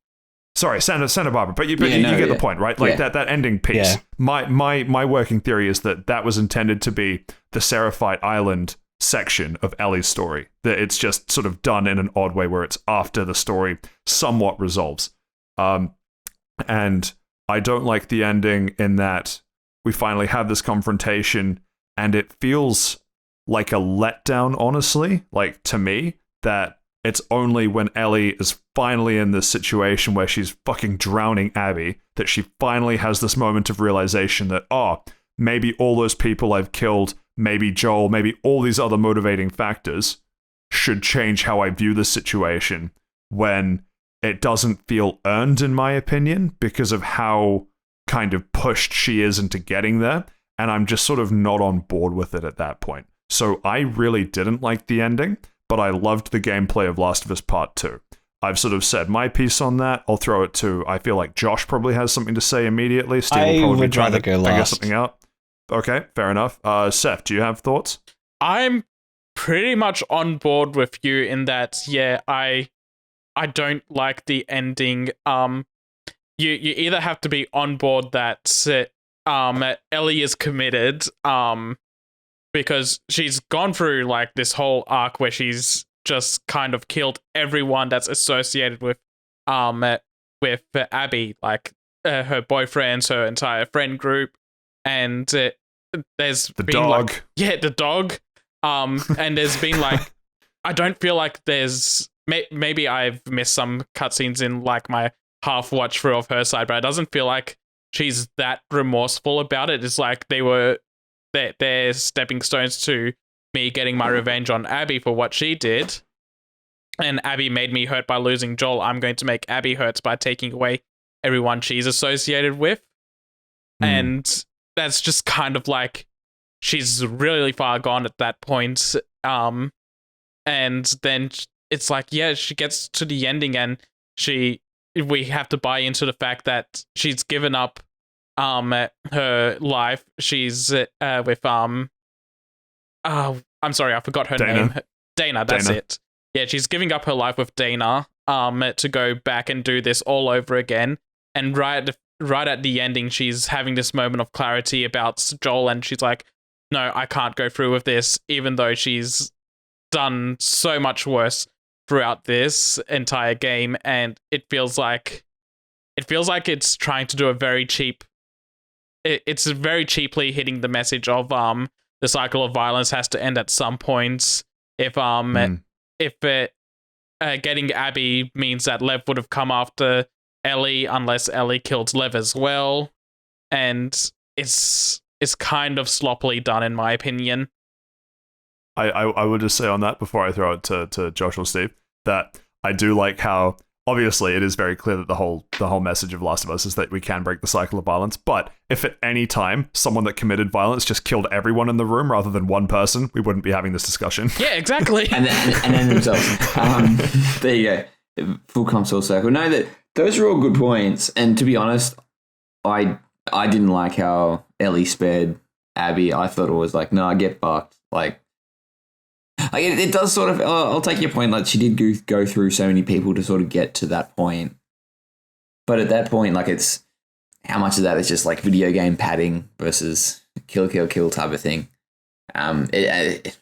A: Sorry, Santa Barbara, but you get the point, right? Like that ending piece.
D: Yeah.
A: My working theory is that was intended to be the Seraphite Island section of Ellie's story. That it's just sort of done in an odd way where it's after the story somewhat resolves. And I don't like the ending in that we finally have this confrontation, and it feels like a letdown, honestly, like to me, that it's only when Ellie is finally in this situation where she's fucking drowning Abby that she finally has this moment of realization that, maybe all those people I've killed, maybe Joel, maybe all these other motivating factors should change how I view this situation, when it doesn't feel earned, in my opinion, because of how kind of pushed she is into getting there, and I'm just sort of not on board with it at that point. So I really didn't like the ending, but I loved the gameplay of Last of Us Part 2. I've sort of said my piece on that. I'll throw it to, I feel like Josh probably has something to say immediately. Steve will probably
D: would rather go
A: figure
D: last.
A: something out. Okay, fair enough. Seth, do you have thoughts?
B: I'm pretty much on board with you in that, I don't like the ending. You either have to be on board that Ellie is committed, because she's gone through like this whole arc where she's just kind of killed everyone that's associated with Abby, like her boyfriends, her entire friend group, and there's
A: the
B: been
A: dog.
B: The dog. And there's been like, I don't feel like there's maybe I've missed some cutscenes in like my half watch through of her side, but it doesn't feel like she's that remorseful about it. It's like they're stepping stones to me getting my revenge on Abby for what she did. And Abby made me hurt by losing Joel. I'm going to make Abby hurt by taking away everyone she's associated with. And that's just kind of like, she's really far gone at that point. And then it's like, she gets to the ending and we have to buy into the fact that she's given up her life. She's with I'm sorry, I forgot her name. Dana, that's it. Yeah, she's giving up her life with Dana to go back and do this all over again. And right at the ending, she's having this moment of clarity about Joel, and she's like, no, I can't go through with this, even though she's done so much worse throughout this entire game. And it feels like it's trying to do a very cheap. It's very cheaply hitting the message of the cycle of violence has to end at some point. If getting Abby means that Lev would have come after Ellie unless Ellie killed Lev as well, and it's kind of sloppily done in my opinion.
A: I would just say on that before I throw it to Josh or Steve that I do like how obviously it is very clear that the whole message of Last of Us is that we can break the cycle of violence, but if at any time someone that committed violence just killed everyone in the room rather than one person, we wouldn't be having this discussion.
B: Yeah, exactly.
C: and then themselves. There you go. Full come full circle. No, those are all good points. And to be honest, I didn't like how Ellie spared Abby. I thought it was like, no, get fucked. Like it does sort of. I'll take your point. Like she did go through so many people to sort of get to that point. But at that point, like it's how much of that is just like video game padding versus kill type of thing. That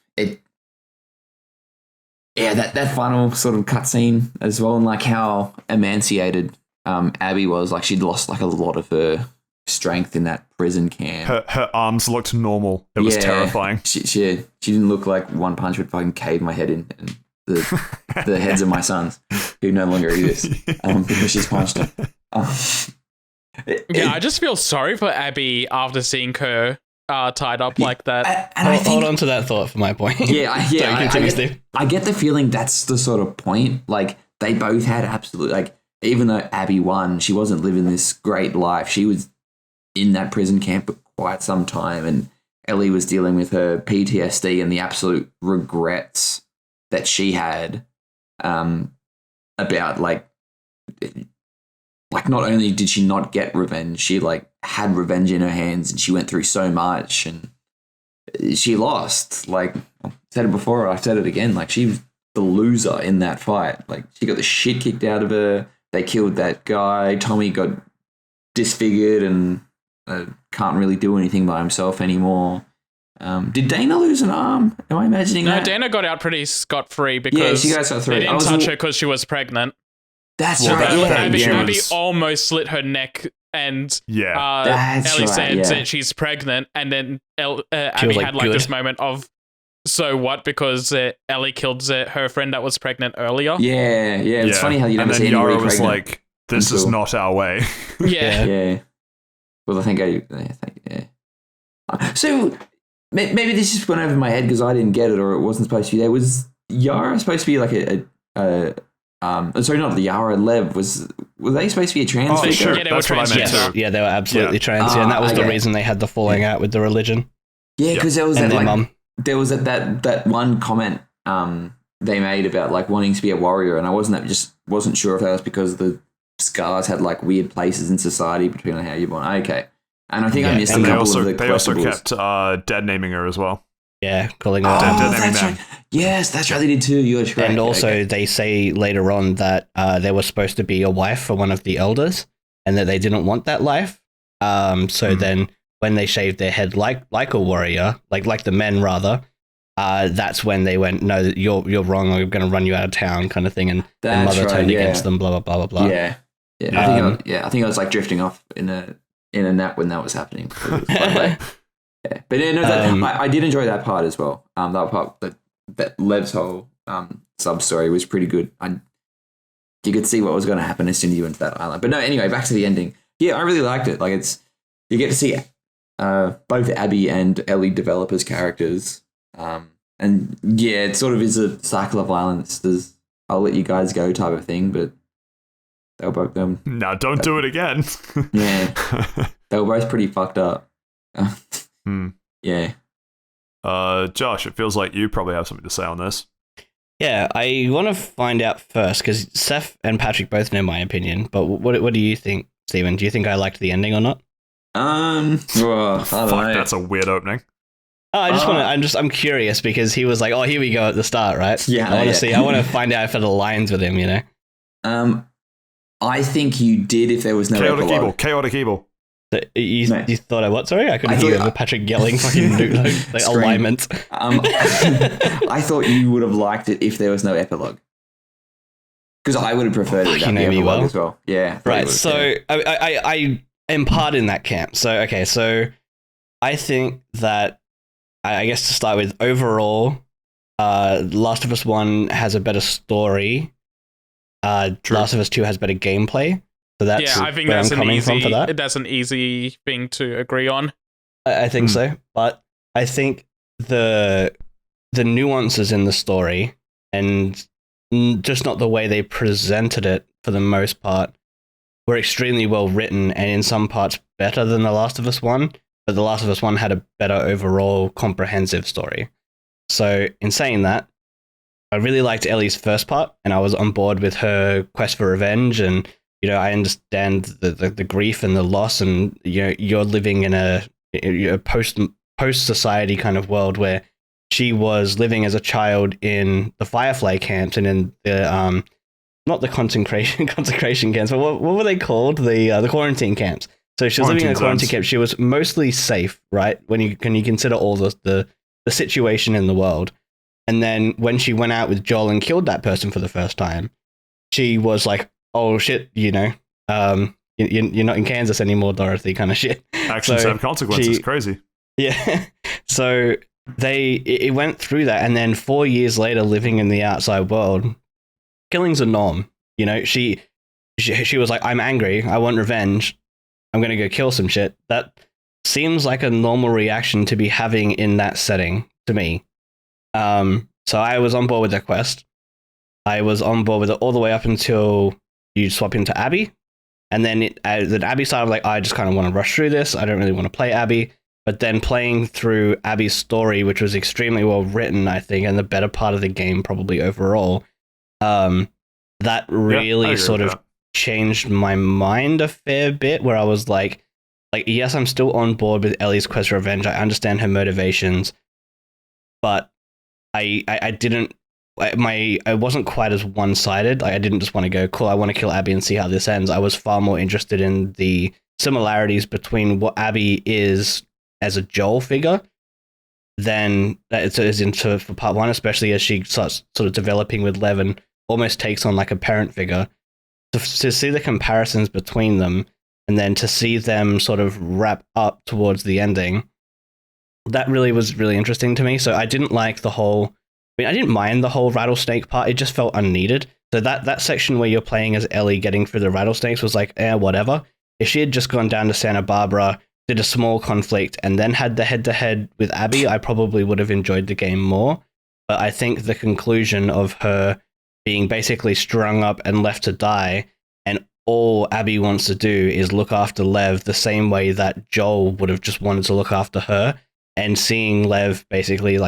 C: final sort of cutscene as well, and like how emaciated Abby was. Like she'd lost like a lot of her strength in that prison camp.
A: Her arms looked normal. It was terrifying.
C: She didn't look like One Punch would fucking cave my head in and the heads of my sons who no longer exist because she's punched them.
B: I just feel sorry for Abby after seeing her tied up like that.
D: Hold on to that thought for my point.
C: I get the feeling that's the sort of point. Like they both had absolute, like even though Abby won, she wasn't living this great life. She was in that prison camp for quite some time, and Ellie was dealing with her PTSD and the absolute regrets that she had about like not only did she not get revenge, she like had revenge in her hands, and she went through so much and she lost. Like I said it before, I've said it again, like she was the loser in that fight. Like she got the shit kicked out of her. They killed that guy. Tommy got disfigured and can't really do anything by himself anymore. Did Dana lose an arm? Am I imagining that?
B: No, Dana got out pretty scot-free because
C: she got scot-free.
B: They didn't touch her because she was pregnant.
C: That's right.
B: Abby almost slit her neck, and Ellie said that she's pregnant, and then Abby had like this moment of, so what? Because Ellie killed her friend that was pregnant earlier.
C: Yeah. It's funny how you never see anybody pregnant.
A: And then Yara was like, "This is not our way."
C: Yeah. Well, I think So maybe this just went over my head because I didn't get it, or it wasn't supposed to be there. Was Yara supposed to be like sorry, not the Yara, Lev, were they supposed to be a trans figure?
B: Sure. Yeah, they were trans.
D: Yeah, they were absolutely trans, and that was the reason they had the falling out with the religion.
C: Yeah, because there was
D: there was
C: that one comment they made about like wanting to be a warrior, and I wasn't sure if that was because the scars had like weird places in society between how you're born. Okay. And I think I missed a couple of the
A: they also kept dead naming her as well.
D: Yeah, calling her
C: that's right. Yes, that's right. They did too. You're correct.
D: And also, they say later on that there was supposed to be a wife for one of the elders, and that they didn't want that life. Then, when they shaved their head like a warrior, like the men rather, that's when they went, "No, you're wrong. We're going to run you out of town," kind of thing. And their mother turned against them. Blah blah blah blah blah.
C: Yeah. I think I was like drifting off in a nap when that was happening. Yeah, but I did enjoy that part as well. That part, that Lev's whole sub story was pretty good. You could see what was going to happen as soon as you went to that island. But no, anyway, back to the ending. Yeah, I really liked it. Like you get to see both Abby and Ellie develop as characters. And yeah, it sort of is a cycle of violence. I'll let you guys go type of thing, but they were both them.
A: No, don't do it again.
C: Yeah, they were both pretty fucked up. Yeah.
A: Josh, it feels like you probably have something to say on this.
D: Yeah, I want to find out first because Saif and Patrick both know my opinion. But what do you think, Stephen? Do you think I liked the ending or not?
C: I don't know.
A: That's a weird opening.
D: Oh, I'm curious because he was like, "Oh, here we go" at the start, right?
C: Yeah.
D: I want to find out if it aligns with him. You know.
C: I think you did if there was no
A: chaotic evil.
D: You thought I what? Sorry, I couldn't hear Patrick yelling fucking alignment.
C: I thought you would have liked it if there was no epilogue. Because I would have preferred it without the epilogue as well. Yeah.
D: Right. So I am part in that camp. So okay. So I think that I guess to start with, overall, Last of Us 1 has a better story. Last of Us 2 has better gameplay. So that's
B: I think
D: where I'm coming from for that.
B: That's an easy thing to agree on.
D: I think so, but I think the nuances in the story and just not the way they presented it for the most part were extremely well written and in some parts better than The Last of Us 1, but The Last of Us 1 had a better overall comprehensive story. So in saying that, I really liked Ellie's first part and I was on board with her quest for revenge and I understand the grief and the loss, and you're living in a post society kind of world where she was living as a child in the Firefly camps and in the not the concentration camps, but what were they called? The quarantine camps. So she was living in a quarantine camp. She was mostly safe, right? When you consider all the situation in the world. And then when she went out with Joel and killed that person for the first time, she was like, "Oh shit, you're not in Kansas anymore, Dorothy," kind of shit.
A: Actions have consequences. Crazy.
D: Yeah. So it went through that, and then 4 years later, living in the outside world, killing's a norm. She was like, "I'm angry. I want revenge. I'm gonna go kill some shit." That seems like a normal reaction to be having in that setting to me. So I was on board with the quest. I was on board with it all the way up until you swap into Abby. And then the Abby side, I'm like, I just kind of want to rush through this. I don't really want to play Abby. But then playing through Abby's story, which was extremely well written, I think, and the better part of the game probably overall, that really sort of changed my mind a fair bit, where I was like, yes, I'm still on board with Ellie's quest for revenge. I understand her motivations, but I didn't. I wasn't quite as one-sided. I didn't just want to go, cool, I want to kill Abby and see how this ends. I was far more interested in the similarities between what Abby is as a Joel figure than it is into for part one, especially as she starts sort of developing with Lev and almost takes on like a parent figure. To see the comparisons between them and then to see them sort of wrap up towards the ending, that really was really interesting to me. So I didn't like the whole... I didn't mind the whole rattlesnake part. It just felt unneeded. So that section where you're playing as Ellie getting through the rattlesnakes was like, whatever. If she had just gone down to Santa Barbara, did a small conflict, and then had the head-to-head with Abby, I probably would have enjoyed the game more. But I think the conclusion of her being basically strung up and left to die, and all Abby wants to do is look after Lev the same way that Joel would have just wanted to look after her, and seeing Lev basically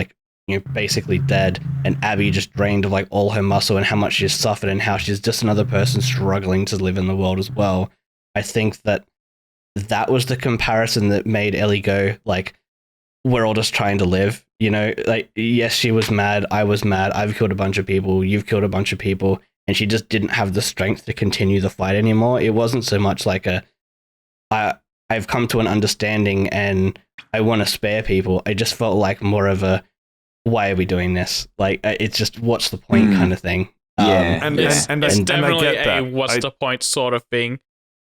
D: basically dead, and Abby just drained of like all her muscle and how much she's suffered and how she's just another person struggling to live in the world as well. I think that was the comparison that made Ellie go like, we're all just trying to live, like, yes, she was mad, I was mad, I've killed a bunch of people, you've killed a bunch of people, and she just didn't have the strength to continue the fight anymore. It wasn't so much like I've come to an understanding and I want to spare people. I just felt like more of a, why are we doing this? Like, it's just, what's the point kind of thing.
C: Yeah.
B: It's definitely a what's the point sort of thing.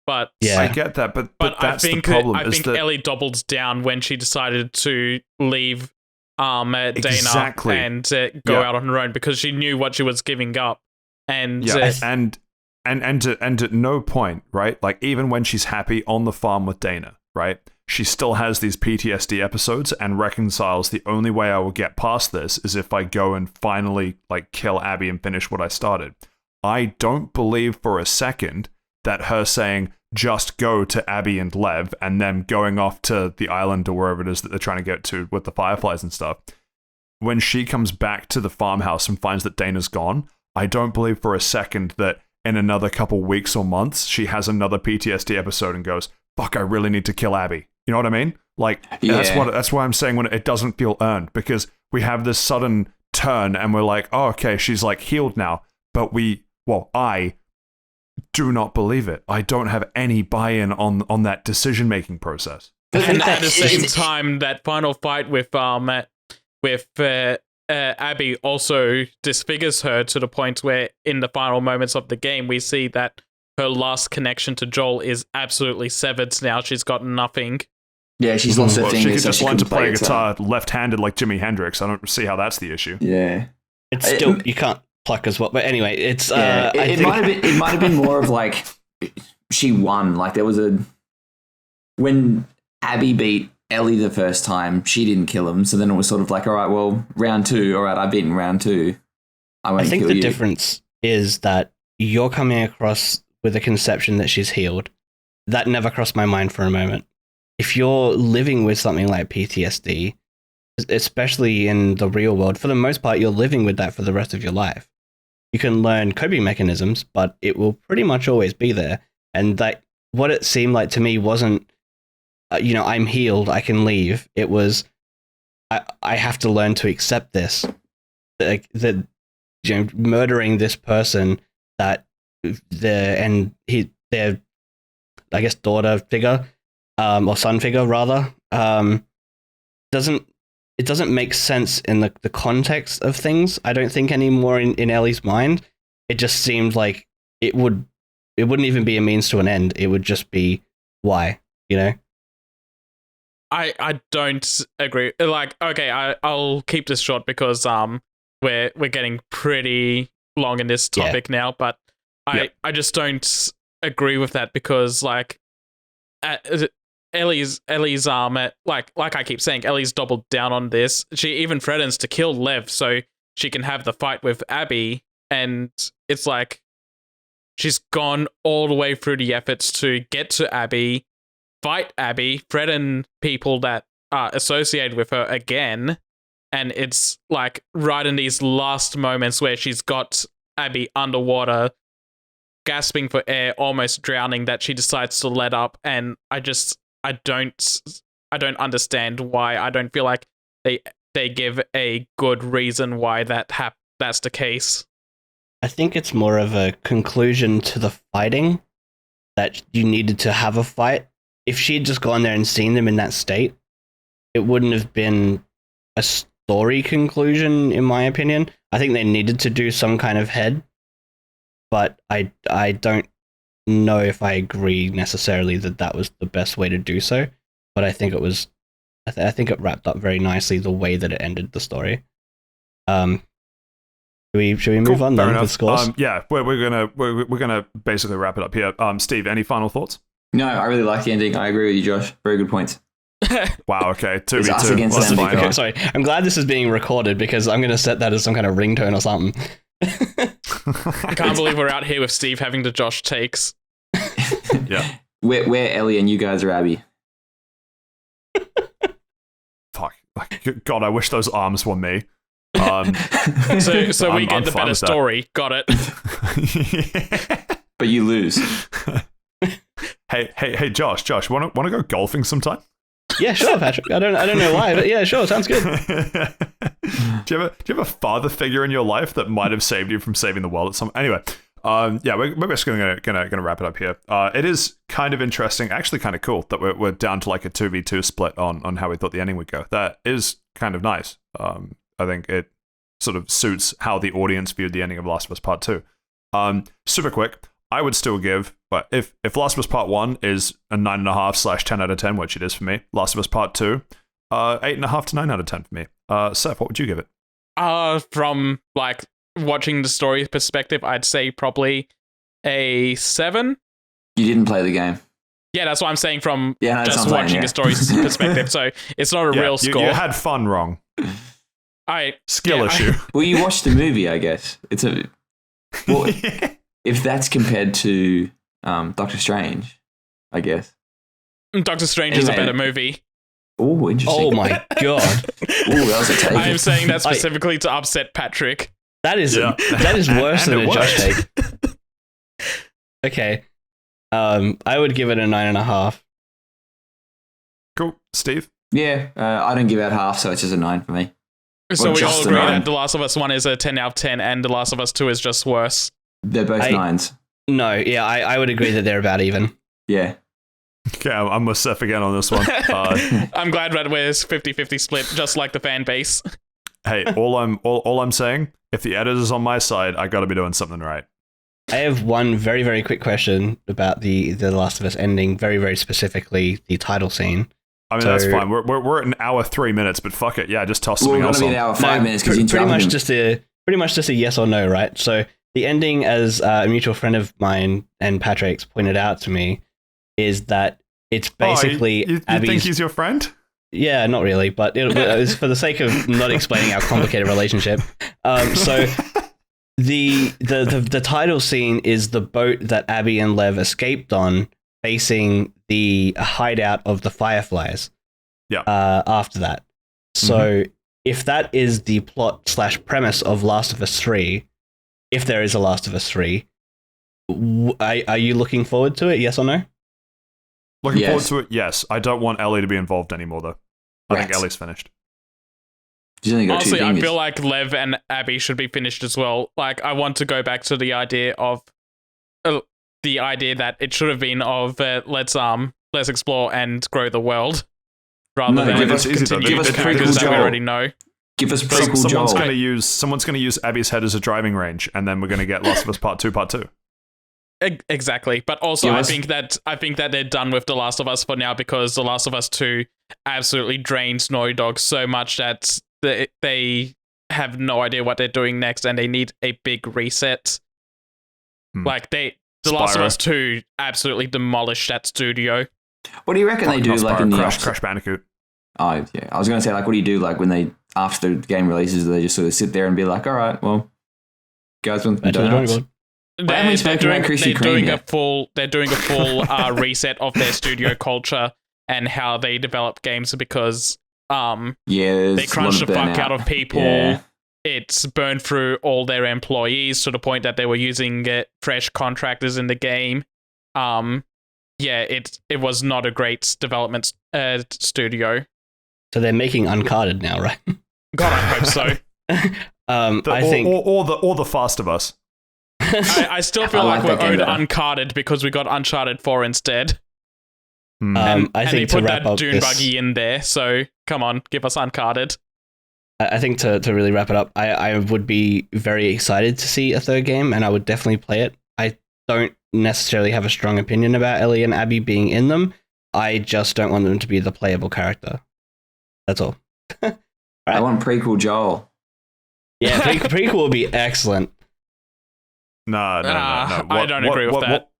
B: But
A: yeah, I get that. But that's the problem.
B: I think Ellie doubled down when she decided to leave Dana and go out on her own, because she knew what she was giving up. And
A: and at no point, right? Like, even when she's happy on the farm with Dana, right? She still has these PTSD episodes and reconciles, the only way I will get past this is if I go and finally like kill Abby and finish what I started. I don't believe for a second that her saying just go to Abby and Lev and then going off to the island or wherever it is that they're trying to get to with the Fireflies and stuff, when she comes back to the farmhouse and finds that Dana's gone, I don't believe for a second that in another couple weeks or months she has another PTSD episode and goes, fuck, I really need to kill Abby. You know what I mean? Like, that's why I'm saying when it doesn't feel earned, because we have this sudden turn and we're like, oh, okay, she's like healed now. But I do not believe it. I don't have any buy-in on that decision-making process.
B: And at the same time, that final fight with Abby also disfigures her to the point where in the final moments of the game, we see that her last connection to Joel is absolutely severed now. She's got nothing.
C: Yeah, she's lost her fingers.
A: She could just learn to play guitar left-handed like Jimi Hendrix. I don't see how that's the issue.
C: Yeah.
D: It's still, you can't pluck as well. But anyway, it's...
C: it might have been more of like, she won. Like, there was when Abby beat Ellie the first time, she didn't kill him. So then it was sort of like, all right, well, round two. All right, I've beaten round two. I
D: think the difference is that you're coming across with a conception that she's healed. That never crossed my mind for a moment. If you're living with something like PTSD, especially in the real world, for the most part, you're living with that for the rest of your life. You can learn coping mechanisms, but it will pretty much always be there. And that what it seemed like to me wasn't, I'm healed, I can leave. It was, I have to learn to accept this. That murdering this person that their I guess daughter figure, or son figure rather, doesn't make sense in the context of things. I don't think anymore in Ellie's mind. It just seemed like it wouldn't even be a means to an end. It would just be why,
B: I don't agree. Like, okay, I'll keep this short because we're getting pretty long in this topic now, but I just don't agree with that because like Ellie's like I keep saying, Ellie's doubled down on this. She even threatens to kill Lev so she can have the fight with Abby, and it's like she's gone all the way through the efforts to get to Abby, fight Abby, threaten people that are associated with her again, and it's like right in these last moments where she's got Abby underwater, gasping for air, almost drowning, that she decides to let up, and I don't understand why. I don't feel like they give a good reason why that's the case.
D: I think it's more of a conclusion to the fighting, that you needed to have a fight. If she'd just gone there and seen them in that state, it wouldn't have been a story conclusion, in my opinion. I think they needed to do some kind of head, but I don't know if I agree necessarily that was the best way to do so. But I think it was. I think it wrapped up very nicely the way that it ended the story. Should we move on then with scores?
A: Yeah, we're gonna basically wrap it up here. Steve, any final thoughts?
C: No, I really like the ending. I agree with you, Josh. Very good points.
A: Wow. Okay. 2v2.
C: It's us against them.
D: Okay, sorry. I'm glad this is being recorded because I'm gonna set that as some kind of ringtone or something.
B: I can't believe we're out here with Steve having the Josh takes.
A: Yeah.
C: We're Ellie and you guys are Abby.
A: Fuck. Like, God, I wish those arms were me.
B: So we get the better story. Got it.
C: But you lose.
A: Hey, Josh, want to go golfing sometime?
D: Yeah, sure, Patrick. I don't know why, but yeah, sure, sounds good.
A: Do you have a father figure in your life that might have saved you from saving the world at some? Anyway, yeah, we're just gonna wrap it up here. It is kind of interesting, actually, kind of cool that we're down to like a 2v2 split on how we thought the ending would go. That is kind of nice. I think it sort of suits how the audience viewed the ending of Last of Us Part 2. Super quick, I would still give, but if Last of Us Part 1 is a 9.5/10 out of 10, which it is for me, Last of Us Part 2, 8.5 to 9 out of 10 for me. Saif, what would you give it?
B: From like watching the story perspective, I'd say probably a 7.
C: You didn't play the game.
B: Yeah, that's what I'm saying from just watching the story's perspective. So it's not a real score.
A: You had fun wrong. Skill issue.
C: Well, you watched the movie, I guess. If that's compared to Doctor Strange, I guess.
B: Doctor Strange is a better movie.
C: Oh, interesting.
D: Oh my god.
C: That was a take.
B: I am saying that specifically to upset Patrick.
D: That is worse than a Josh take. Okay. I would give it a 9.5.
A: Cool. Steve?
C: Yeah, I don't give out half, so it's just a 9 for me.
B: So we all agree that The Last of Us 1 is a 10 out of 10 and The Last of Us 2 is just worse.
C: They're both 9s.
D: No, yeah, I would agree that they're about even.
C: Yeah.
A: Okay, I'm with Seth again on this one.
B: I'm glad that we're 50-50 split, just like the fan base.
A: Hey, all I'm saying, if the editor's on my side, I got to be doing something right.
D: I have one very, very quick question about the Last of Us ending, very, very specifically the title scene.
A: I mean, that's fine. We're at an hour 3 minutes, but fuck it. Yeah, just toss something else on.
C: We're going to be an hour 5 minutes because you
D: pretty much just a yes or no, right? So the ending, as a mutual friend of mine and Patrick's pointed out to me, is that it's basically
A: you think he's your friend?
D: Yeah, not really, but it's for the sake of not explaining our complicated relationship. So the title scene is the boat that Abby and Lev escaped on, facing the hideout of the Fireflies.
A: Yeah.
D: After that, so if that is the plot / premise of Last of Us 3, if there is a Last of Us 3, Are you looking forward to it? Yes or no?
A: Looking forward to it, yes. I don't want Ellie to be involved anymore, though. I think Ellie's finished.
B: Honestly, I feel like Lev and Abby should be finished as well. Like, I want to go back to the idea that it should have been of let's explore and grow the world, rather than continue the characters that we already know.
C: Give us prequel Joel.
A: Someone's going to use Abby's head as a driving range, and then we're going to get Last of Us Part 2, Part 2.
B: Exactly, but also I think that they're done with The Last of Us for now, because The Last of Us 2 absolutely drains Naughty Dog so much that they have no idea what they're doing next, and they need a big reset. Like The Last of Us 2 absolutely demolished that studio.
C: What do you reckon they do? Like in the
A: Crash Bandicoot.
C: Oh yeah, I was going to say, like, what do you do? Like when they after the game releases, do they just sort of sit there and be like, all right, well, guys want the donuts?
B: They're doing a full reset of their studio culture and how they develop games, because they crunch the fuck out of people. Yeah. It's burned through all their employees to the point that they were using fresh contractors in the game. It was not a great development studio.
D: So they're making Uncharted now, right?
B: God, I hope so.
D: I think,
A: or the Fast of Us.
B: I still feel like we're owed Uncharted because we got Uncharted 4 instead.
D: I think
B: they put that
D: up
B: Dune buggy in there, so come on, give us Uncharted.
D: I think to really wrap it up, I would be very excited to see a third game, and I would definitely play it. I don't necessarily have a strong opinion about Ellie and Abby being in them. I just don't want them to be the playable character. That's all.
C: Right. I want prequel Joel.
D: Yeah, prequel would be excellent.
A: No.
B: I don't agree with that.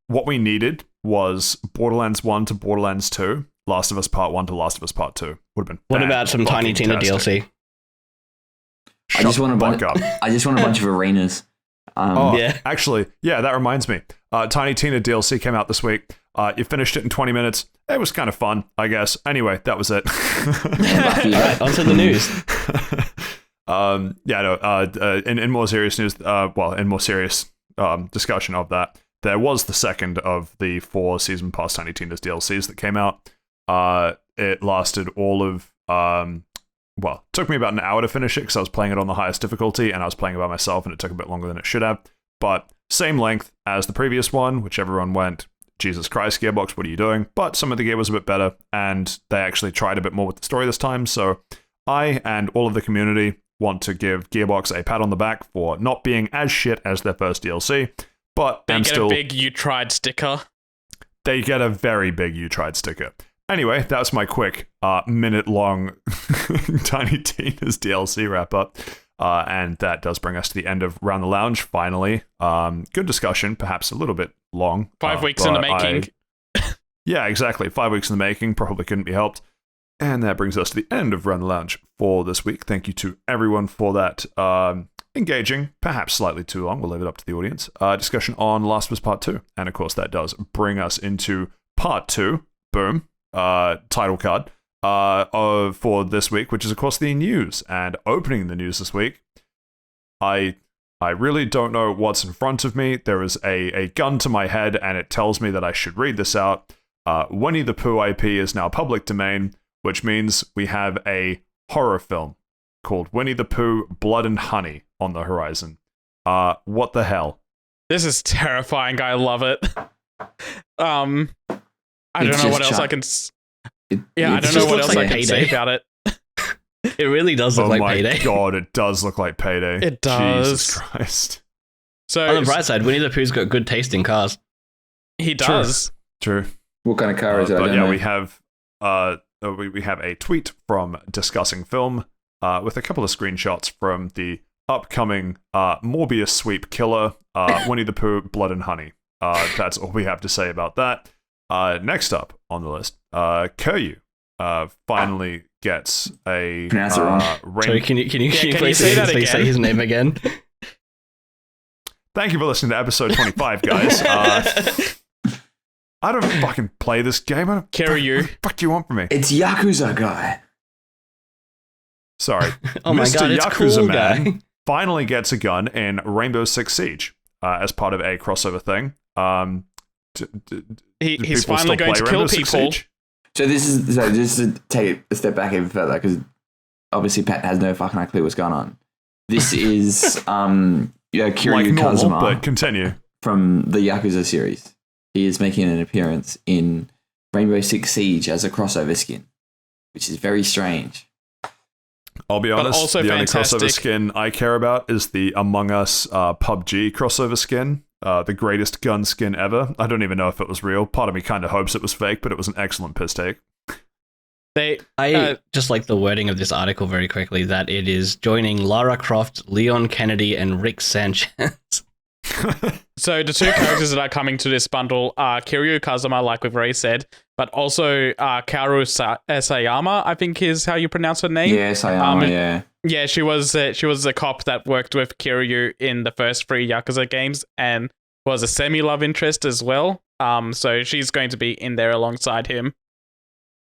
A: What we needed was Borderlands 1 to Borderlands 2, Last of Us Part 1 to Last of Us Part 2. Would have been.
D: What about some Tiny Tina DLC?
C: I just want a bunch of arenas.
A: Actually, that reminds me. Tiny Tina DLC came out this week. You finished it in 20 minutes. It was kind of fun, I guess. Anyway, that was it.
D: Right, on to the news.
A: In more serious news, in more serious discussion of that, there was the second of the 4 Season Pass Tiny Tina's DLCs that came out. It lasted all of, it took me about an hour to finish it because I was playing it on the highest difficulty and I was playing it by myself and it took a bit longer than it should have. But same length as the previous one, which everyone went, Jesus Christ, Gearbox, what are you doing? But some of the gear was a bit better and they actually tried a bit more with the story this time. So I and all of the community want to give Gearbox a pat on the back for not being as shit as their first DLC, but
B: they get a big "you tried" sticker.
A: They get a very big "you tried" sticker. Anyway, that was my quick minute-long Tiny Tina's DLC wrap-up, and that does bring us to the end of Round the Lounge. Finally, good discussion, perhaps a little bit long.
B: 5 weeks in the making.
A: Yeah, exactly. 5 weeks in the making. Probably couldn't be helped. And that brings us to the end of Round the Lounge for this week. Thank you to everyone for that engaging, perhaps slightly too long, we'll leave it up to the audience, discussion on Last of Us Part 2. And of course, that does bring us into Part 2, boom, title card, for this week, which is, of course, the news. And opening the news this week, I really don't know what's in front of me. There is a gun to my head, and it tells me that I should read this out. Winnie the Pooh IP is now public domain, which means we have a horror film called Winnie the Pooh, Blood and Honey on the horizon. What the hell?
B: This is terrifying. I love it. I don't know what else I can... I don't know what else I can say about it.
D: It really does look like Payday.
A: Oh my god, it does look like Payday.
B: It does.
A: Jesus Christ.
B: So,
D: on the bright side, Winnie the Pooh's got good taste in cars.
B: He does.
A: True.
C: What kind of car is it?
A: We have we have a tweet from Discussing Film with a couple of screenshots from the upcoming Morbius sweep killer, Winnie the Pooh, Blood and Honey. That's all we have to say about that. Next up on the list, Kiryu finally gets a
C: pronounce it wrong.
D: Sorry, can you please say his name again?
A: Thank you for listening to episode 25, guys. I don't fucking play this game.
B: Kiryu.
A: What the fuck do you want from me?
C: It's Yakuza guy.
A: Sorry.
D: Oh my
A: Mr.
D: god, it's
A: Yakuza
D: cool
A: Man
D: guy.
A: finally gets a gun in Rainbow Six Siege. as part of a crossover thing.
B: He's finally going to kill people.
C: So just to take a step back even further, because obviously Pat has no fucking clue what's going on. This is Kiryu Kazuma,
A: but continue,
C: from the Yakuza series. He is making an appearance in Rainbow Six Siege as a crossover skin, which is very strange.
A: I'll be honest,
B: also
A: the
B: fantastic.
A: only crossover skin I care about is the Among Us PUBG crossover skin. The greatest gun skin ever. I don't even know if it was real. Part of me kind of hopes it was fake, but it was an excellent piss take.
D: I just like the wording of this article very quickly, that it is joining Lara Croft, Leon Kennedy, and Rick Sanchez.
B: So the two characters that are coming to this bundle are Kiryu Kazuma, like we've already said, but also Kaoru Sayama, I think is how you pronounce her name.
C: Yeah, Sayama, yeah.
B: Yeah, she was a cop that worked with Kiryu in the first 3 Yakuza games and was a semi-love interest as well. So she's going to be in there alongside him.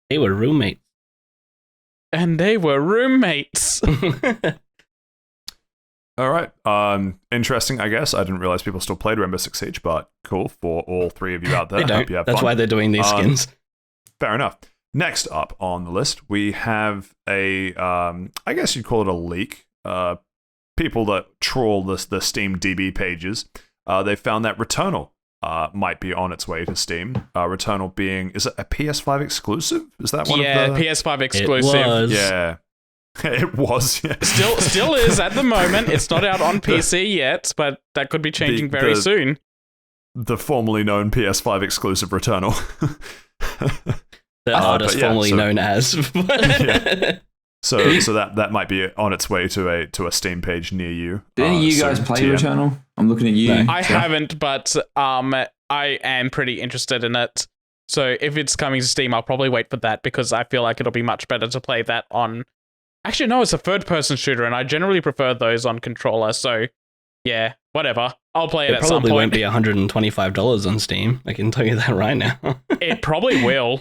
D: They were roommates.
B: And they were roommates.
A: All right. Interesting, I guess. I didn't realize people still played Rainbow Six Siege, but cool for all three of you out there.
D: They don't.
A: Hope you have
D: That's
A: fun.
D: why they're doing these skins.
A: Fair enough. Next up on the list, we have a, I guess you'd call it a leak. People that trawl the Steam DB pages, they found that Returnal might be on its way to Steam. Returnal being, is it a PS5 exclusive? Is that one of the...
B: Yeah, PS5 exclusive.
D: It was.
A: Yeah. It was, yeah.
B: Still is at the moment. It's not out on PC yet, but that could be changing very soon.
A: The formerly known PS5 exclusive Returnal.
D: The artist formerly known as.
A: Yeah. So that might be on its way to a Steam page near you.
C: Did any of you guys play Returnal? I'm looking at you.
B: No. I haven't, but I am pretty interested in it. So if it's coming to Steam, I'll probably wait for that because I feel like it'll be much better to play that on... Actually, no, it's a third-person shooter, and I generally prefer those on controller, so yeah, whatever. I'll play it at some point.
D: It probably won't be $125 on Steam, I can tell you that right now.
B: It probably will.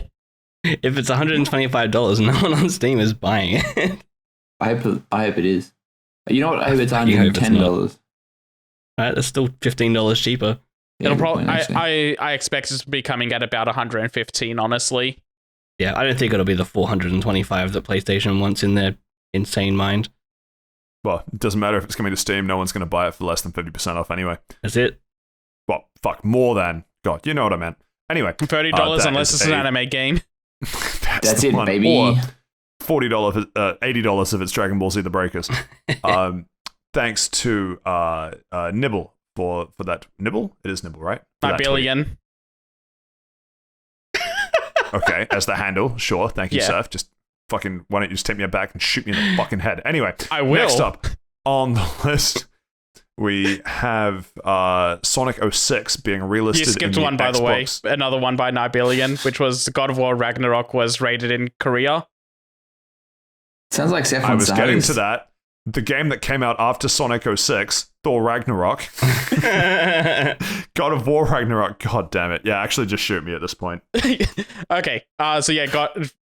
D: If it's $125, no one on Steam is buying it.
C: I hope it is. You know what? I hope it's $110.
D: Alright, that's still $15 cheaper.
B: It'll probably. I expect it to be coming at about 115, honestly.
D: Yeah, I don't think it'll be the 425 that PlayStation wants in their insane mind.
A: Well, it doesn't matter if it's coming to Steam. No one's going to buy it for less than 50% off anyway.
D: That's it.
A: Well, fuck, more than. God, you know what I meant. Anyway.
B: $30 unless it's an anime game.
C: That's it, baby.
A: Or $40, $80 if it's Dragon Ball Z The Breakers. Thanks to Nibble for that. Nibble? It is Nibble, right?
B: $1
A: Okay, as the handle. Sure. Thank you,
B: Yeah.
A: Saif. Just fucking, why don't you just take me back and shoot me in the fucking head? Anyway,
B: I will.
A: Next up on the list, we have Sonic 06 being relisted.
B: You skipped
A: in
B: one, by the way. Another one by $9 which was God of War Ragnarok was rated in Korea.
C: Sounds like Saif
A: I was getting
C: host.
A: to that. The game that came out after Sonic 06, Thor Ragnarok. God of War Ragnarok. God damn it. Yeah, actually just shoot me at this point.
B: Okay, so yeah,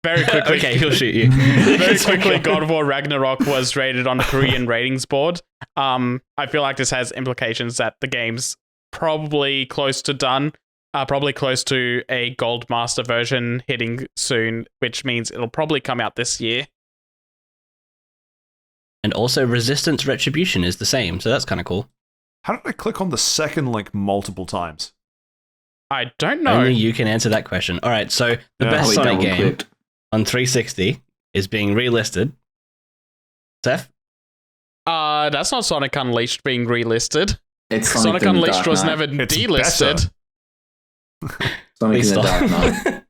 B: very quickly.
D: Okay, he'll shoot you.
B: Very quickly, God of War Ragnarok was rated on the Korean ratings board. I feel like this has implications that the game's probably close to done. Probably close to a Gold Master version hitting soon, which means it'll probably come out this year.
D: And also Resistance Retribution is the same, so that's kind of cool.
A: How did I click on the second link multiple times?
B: I don't know.
D: Only you can answer that question. All right, so the best Sonic game on 360 is being relisted. Seth?
B: That's not Sonic Unleashed being relisted.
C: It's
B: Sonic Unleashed was never delisted.
C: Sonic in the Dark Knight.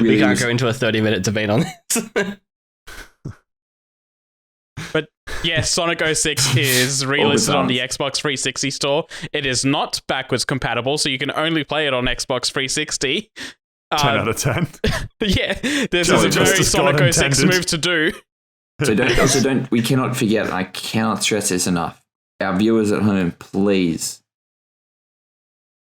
D: We can't go into a 30-minute debate on this.
B: But yes, Sonic 06 is relisted on the Xbox 360 store. It is not backwards compatible, so you can only play it on Xbox 360.
A: 10 out of 10.
B: Yeah, this is a very Sonic 06 move to do.
C: So we cannot forget, I cannot stress this enough. Our viewers at home, please.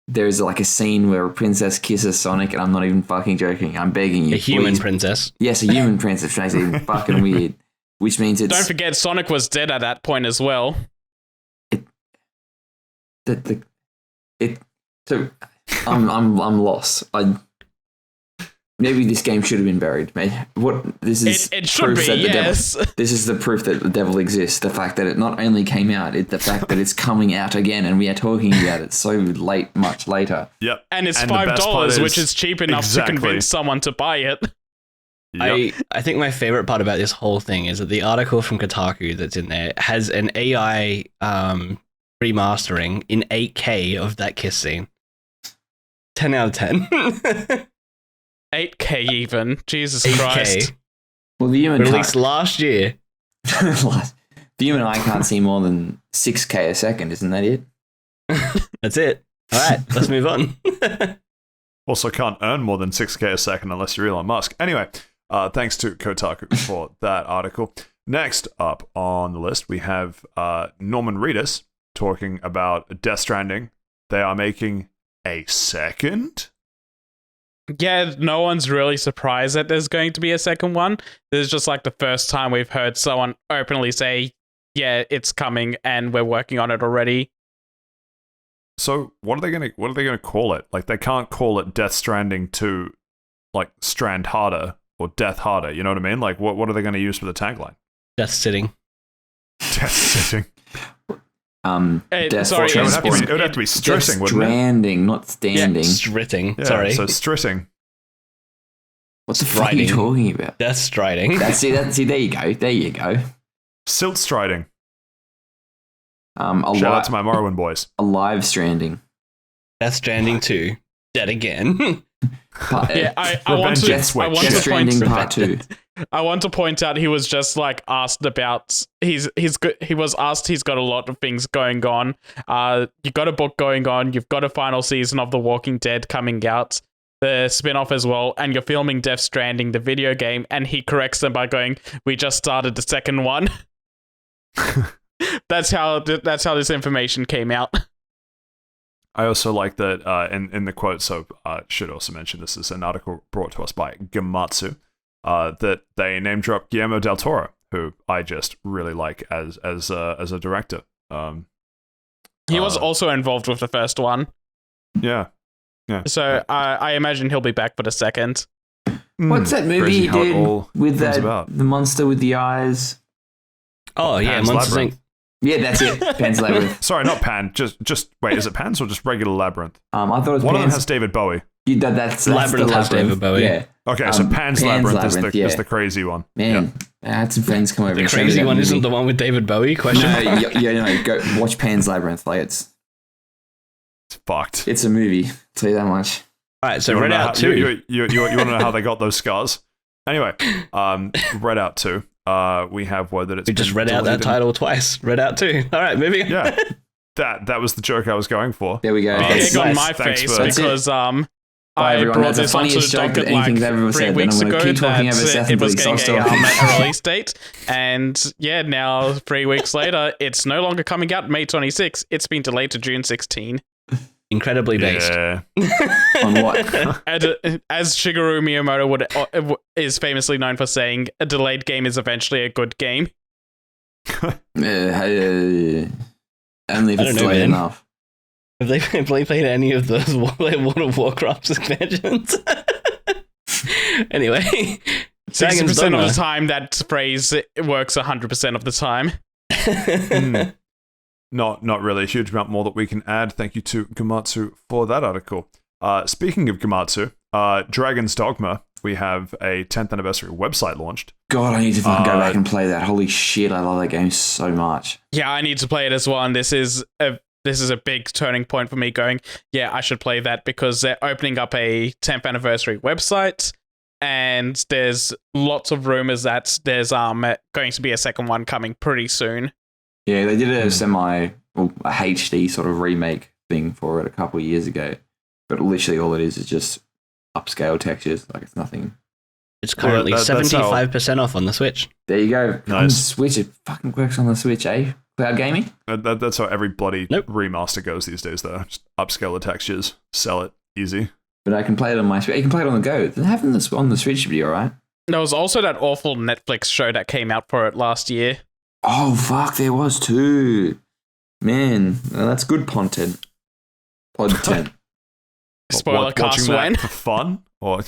C: There is like a scene where a princess kisses Sonic, and I'm not even fucking joking. I'm begging you.
D: A human
C: please.
D: princess.
C: Yes, a human princess. Which makes it even fucking weird. Which means it's...
B: Don't forget, Sonic was dead at that point as well.
C: So I'm lost. Maybe this game should have been buried. This is
B: it should be, yes.
C: This is the proof that the devil exists. The fact that it not only came out, the fact that it's coming out again, and we are talking about it so late, much later.
A: Yep.
B: And it's $5, which is cheap enough to convince someone to buy it.
D: Yep. I think my favorite part about this whole thing is that the article from Kotaku that's in there has an AI remastering in 8K of that kiss scene. 10 out of 10.
B: 8K even. Jesus
D: 8K.
B: Christ.
C: Well, the human
D: released last year.
C: The human eye can't see more than 6K a second, isn't that it?
D: That's it. All right, let's move on.
A: Also can't earn more than 6K a second unless you're Elon Musk. Anyway, thanks to Kotaku for that article. Next up on the list, we have Norman Reedus talking about Death Stranding. They are making a second?
B: Yeah, no one's really surprised that there's going to be a second one. This is just like the first time we've heard someone openly say, yeah, it's coming and we're working on it already.
A: So what are they gonna call it? Like, they can't call it Death Stranding 2, like Strand Harder or Death Harder, you know what I mean? Like, what are they gonna use for the tagline?
D: Death Sitting.
A: Death Sitting.
C: Death
B: sorry,
A: it would have to be stressing, wouldn't it?
C: Stranding, not standing.
D: Yeah, stritting.
A: Yeah,
D: Sorry.
A: so stritting.
C: What the fuck are you talking about?
D: Death Striding.
C: See, there you go. There you go.
A: Silt striding. Shout out to my Morrowind boys.
C: Alive Stranding.
D: Death Stranding 2. Dead again.
B: Yeah, I want to
C: Stranding Part 2.
B: I want to point out he was just like asked about he was asked he's got a lot of things going on. You got a book going on, you've got a final season of The Walking Dead coming out, the spin-off as well, and you're filming Death Stranding, the video game, and he corrects them by going, "We just started the second one." That's how this information came out.
A: I also like that in the quote, so should also mention this is an article brought to us by Gematsu, that they name drop Guillermo del Toro, who I just really like as a director.
B: He was also involved with the first one.
A: Yeah.
B: So I imagine he'll be back for the second.
C: What's that movie he did with the monster with the eyes?
D: Oh yeah, Monsters Inc.
C: Yeah, that's it. Pan's Labyrinth.
A: Sorry, not Pan. Just wait. Is it Pan's or just regular Labyrinth?
C: I thought it was
A: one
C: Pan's.
A: of them has David Bowie.
C: That's
D: Labyrinth has David Bowie.
C: Yeah.
A: Okay, so Pan's Labyrinth is the crazy one.
C: Man, I had some friends come over.
D: The crazy one isn't the one with David Bowie? Question.
C: No, go watch Pan's Labyrinth. Like it's
A: fucked.
C: It's a movie. I'll tell you that much.
D: All right, so Red Out 2.
A: You want to know how they got those scars? Anyway, Red Out 2. We have word that it's.
D: We just read out that title twice. Red Out 2. All right, moving on.
A: Yeah, that was the joke I was going for.
C: There we go.
B: It got in my face because I brought this onto the docket like 3 weeks ago that it was getting a release date, and yeah, now 3 weeks later, it's no longer coming out May 26. It's been delayed to June 16.
D: Incredibly based.
A: Yeah.
C: On what?
B: As Shigeru Miyamoto is famously known for saying, a delayed game is eventually a good game.
C: Only if it's delayed enough.
D: Have they played any of those World of Warcraft expansions? Anyway,
B: 60% of the time, that phrase works 100% of the time.
A: Not really a huge amount more that we can add. Thank you to Gematsu for that article. Speaking of Gematsu, Dragon's Dogma, we have a 10th anniversary website launched.
C: God, I need to fucking go back and play that. Holy shit, I love that game so much.
B: Yeah, I need to play it as well, and this is a big turning point for me going, yeah, I should play that because they're opening up a 10th anniversary website, and there's lots of rumors that there's going to be a second one coming pretty soon.
C: Yeah, they did a a HD sort of remake thing for it a couple of years ago, but literally all it is just upscale textures. Like it's nothing.
D: It's currently 75% off on the Switch.
C: There you go.
A: Nice.
C: On the Switch, it fucking works on the Switch, eh? Cloud gaming?
A: That's how every bloody remaster goes these days, though. Just upscale the textures, sell it, easy.
C: But I can play it on my Switch. You can play it on the go. Having this on the Switch should be alright.
B: There was also that awful Netflix show that came out for it last year.
C: Oh, fuck, there was too. Man, that's good content. Podtent.
B: Spoiler cast when
A: for fun or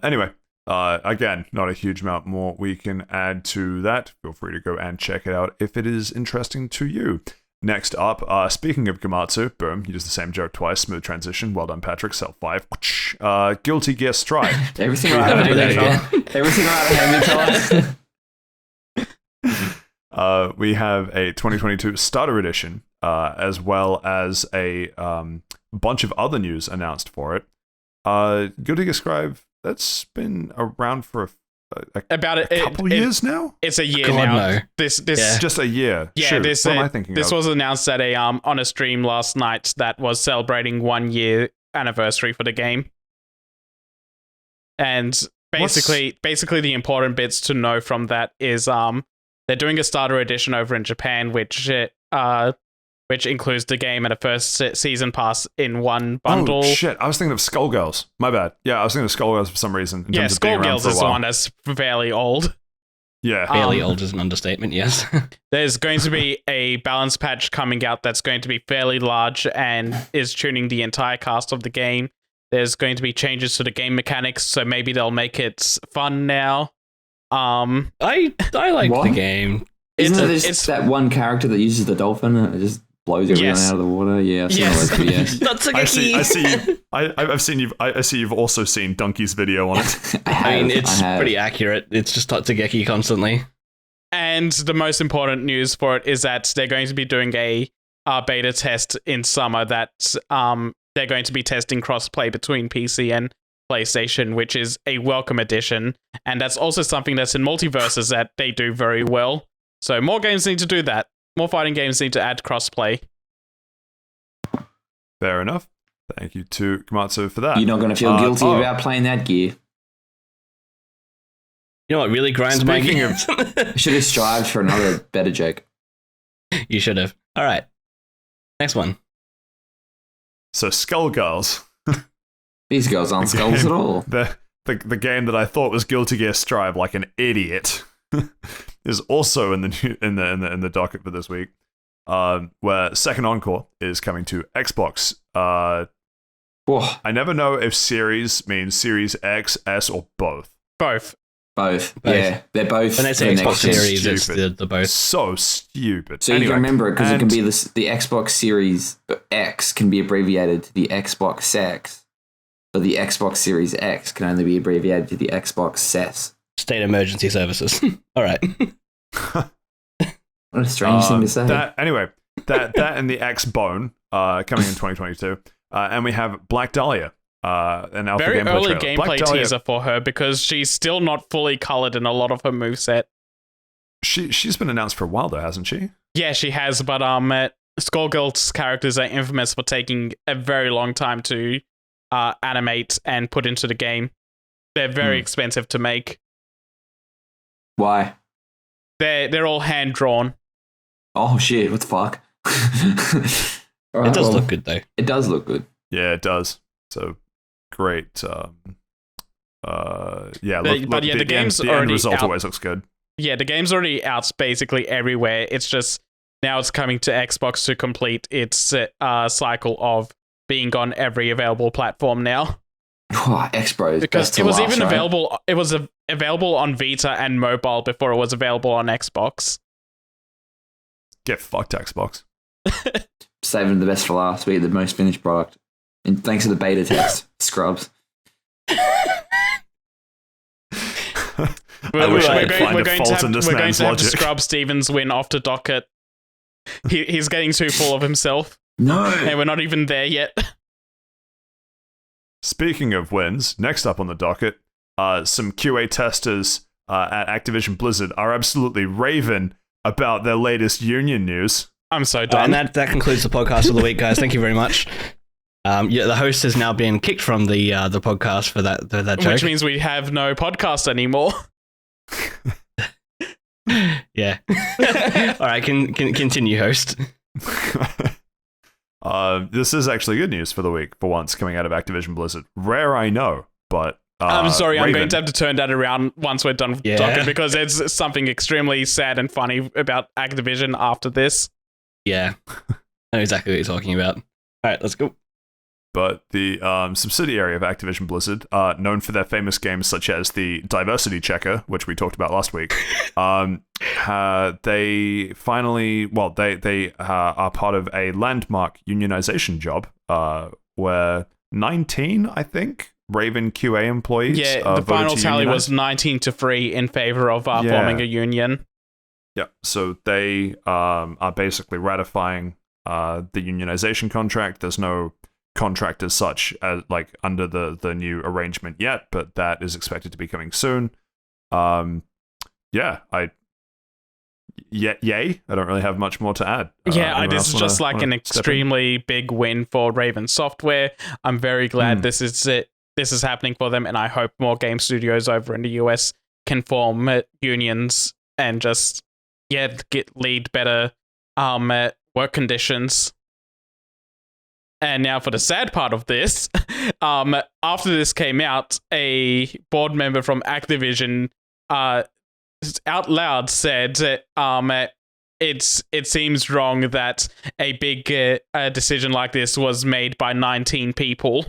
A: anyway, again, not a huge amount more we can add to that. Feel free to go and check it out if it is interesting to you. Next up, speaking of Gamatsu, boom, you used the same joke twice. Smooth transition. Well done, Patrick. Cell 5. Guilty Gear Strive.
C: Everything right, everything right,
A: we have a 2022 Starter Edition, as well as a bunch of other news announced for it. Guilty Gear Strive, that's been around for a couple years now.
B: It's a year now.
D: No.
B: This
A: just a year.
B: Yeah,
A: Shoot,
B: this
A: what am I thinking
B: this
A: of?
B: was announced at a on a stream last night that was celebrating 1 year anniversary for the game. And basically the important bits to know from that is they're doing a starter edition over in Japan, which includes the game and a first season pass in one bundle.
A: Oh shit! I was thinking of Skullgirls. My bad. Yeah, I was thinking of Skullgirls for some reason.
B: Yeah, Skullgirls is the one that's fairly old.
A: Yeah,
D: fairly old is an understatement. Yes.
B: There's going to be a balance patch coming out that's going to be fairly large and is tuning the entire cast of the game. There's going to be changes to the game mechanics, so maybe they'll make it fun now.
D: I like the game.
C: It's that one character that uses the dolphin and it just blows everyone out of the water. Yeah, yes.
D: That's a
A: I see you've also seen Donkey's video on it.
D: I mean, it's pretty accurate. It's just Tatsugeki constantly.
B: And the most important news for it is that they're going to be doing a beta test in summer that they're going to be testing crossplay between PC and PlayStation, which is a welcome addition. And that's also something that's in Multiversus that they do very well. So more games need to do that. More fighting games need to add crossplay.
A: Fair enough. Thank you to Komatsu for that.
C: You're not going to feel guilty about playing that gear.
D: You know what really grinds my gears?
C: I should have strived for another better joke.
D: You should have. All right. Next one.
A: So Skullgirls.
C: These girls aren't skulls at all.
A: The game that I thought was Guilty Gear Strive like an idiot is also in the docket for this week. Where Second Encore is coming to Xbox. I never know if Series means Series X, S, or both.
B: Both.
C: Yeah, they're both.
D: When they say Xbox Series, it's the both.
A: So stupid.
C: So you can remember it because it can be the Xbox Series X can be abbreviated to the Xbox X, but the Xbox Series X can only be abbreviated to the Xbox SES.
D: State Emergency Services. All right.
C: What a strange thing to say.
A: That and the X Bone coming in 2022, and we have Black Dahlia. An alpha
B: very
A: gameplay
B: early
A: trailer.
B: gameplay teaser for her because she's still not fully colored in a lot of her moveset.
A: She's been announced for a while though, hasn't she?
B: Yeah, she has, but Skullgirls characters are infamous for taking a very long time to animate and put into the game. They're very expensive to make.
C: Why?
B: They're all hand drawn.
C: Oh shit! What the fuck? Right,
D: it does look good though.
C: It does look good.
A: Yeah, it does. So great.
B: The game's
A: the
B: already
A: end result
B: out.
A: always looks good.
B: Yeah, the game's already out basically everywhere. It's just now it's coming to Xbox to complete its cycle of being on every available platform now.
C: X-Bros.
B: Because it was available. It was available on Vita and mobile before it was available on Xbox.
A: Get fucked, Xbox.
C: Saving the best for last. We get the most finished product. And thanks to the beta test, scrubs.
A: We're going to
B: have to scrub Stevens win off the docket. He's getting too full of himself.
C: No.
B: And we're not even there yet.
A: Speaking of wins, next up on the docket, some QA testers at Activision Blizzard are absolutely raving about their latest union news.
B: I'm so done.
D: And that concludes the podcast for the week, guys. Thank you very much. The host has now been kicked from the podcast for that joke.
B: Which means we have no podcast anymore.
D: Yeah. All right, continue, host.
A: This is actually good news for the week, for once, coming out of Activision Blizzard. Rare, I know, but
B: I'm sorry,
A: Raven.
B: I'm going to have to turn that around once we're done talking because it's something extremely sad and funny about Activision after this.
D: Yeah, I know exactly what you're talking about. All right, let's go.
A: But the subsidiary of Activision Blizzard, known for their famous games such as the Diversity Checker, which we talked about last week, they finally, they are part of a landmark unionization job where 19, I think, Raven QA employees.
B: Yeah, the final tally was 19-3 in favor of forming a union.
A: Yeah, so they are basically ratifying the unionization contract. There's no contract as such as under the new arrangement yet, but that is expected to be coming soon. Yay. I don't really have much more to add.
B: This is just an extremely big win for Raven Software. I'm very glad this is happening for them, and I hope more game studios over in the US can form unions and just lead better work conditions. And now for the sad part of this, after this came out, a board member from Activision out loud said it seems wrong that a big decision like this was made by 19 people.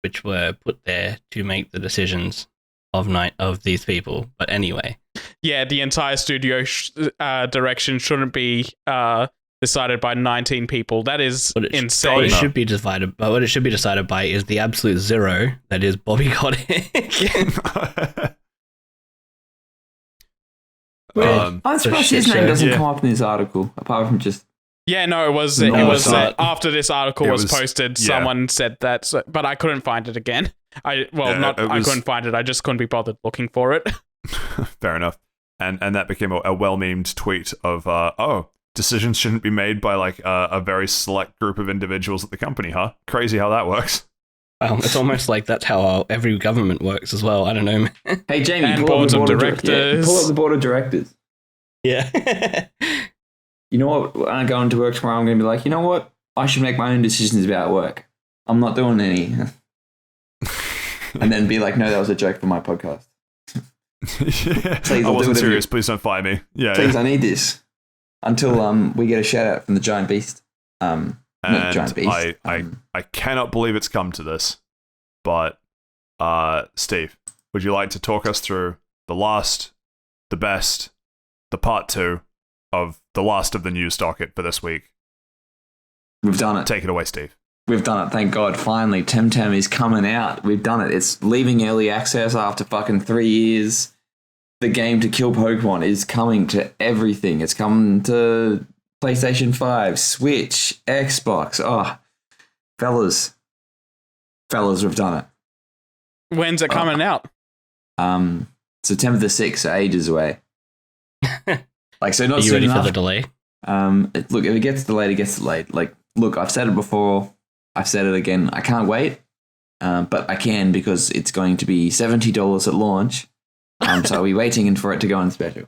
D: Which were put there to make the decisions of these people. But anyway.
B: Yeah, the entire studio direction shouldn't be decided by 19 people. That is insane.
D: What it should be decided by is the absolute zero that is Bobby Kotick.
C: I'm surprised his name doesn't come up in this article, apart from just...
B: Yeah, no, it was after this article was posted, someone said that, but I couldn't find it again. I couldn't find it, I just couldn't be bothered looking for it.
A: Fair enough. And that became a well-memed tweet of, decisions shouldn't be made by a very select group of individuals at the company, huh? Crazy how that works.
D: Well, it's almost like that's how every government works as well. I don't know.
C: Hey, Jamie,
B: and boards of directors.
C: Pull up the board of directors.
D: Yeah.
C: You know what? When I go into work tomorrow, I'm going to be like, you know what? I should make my own decisions about work. I'm not doing any. And then be like, no, that was a joke for my podcast.
A: Please, I wasn't serious. Please don't fire me. Yeah.
C: Please, I need this. Until we get a shout out from the Giant Beast. Not Giant Beast.
A: I cannot believe it's come to this. But Steve, would you like to talk us through the last, the best, the part 2 of the last of the news docket for this week?
C: We've done it.
A: Take it away, Steve.
C: We've done it. Thank God. Finally, Temtem is coming out. We've done it. It's leaving early access after fucking 3 years. The game to kill Pokemon is coming to everything. It's coming to PlayStation 5, Switch, Xbox. Oh, fellas, we've done it.
B: When's it coming out?
C: September the 6th, so ages away. So not
D: Are you
C: soon
D: ready
C: enough.
D: for the delay?
C: Look, if it gets delayed, it gets delayed. Look, I've said it before. I've said it again. I can't wait, but I can because it's going to be $70 at launch. So we're waiting for it to go on special.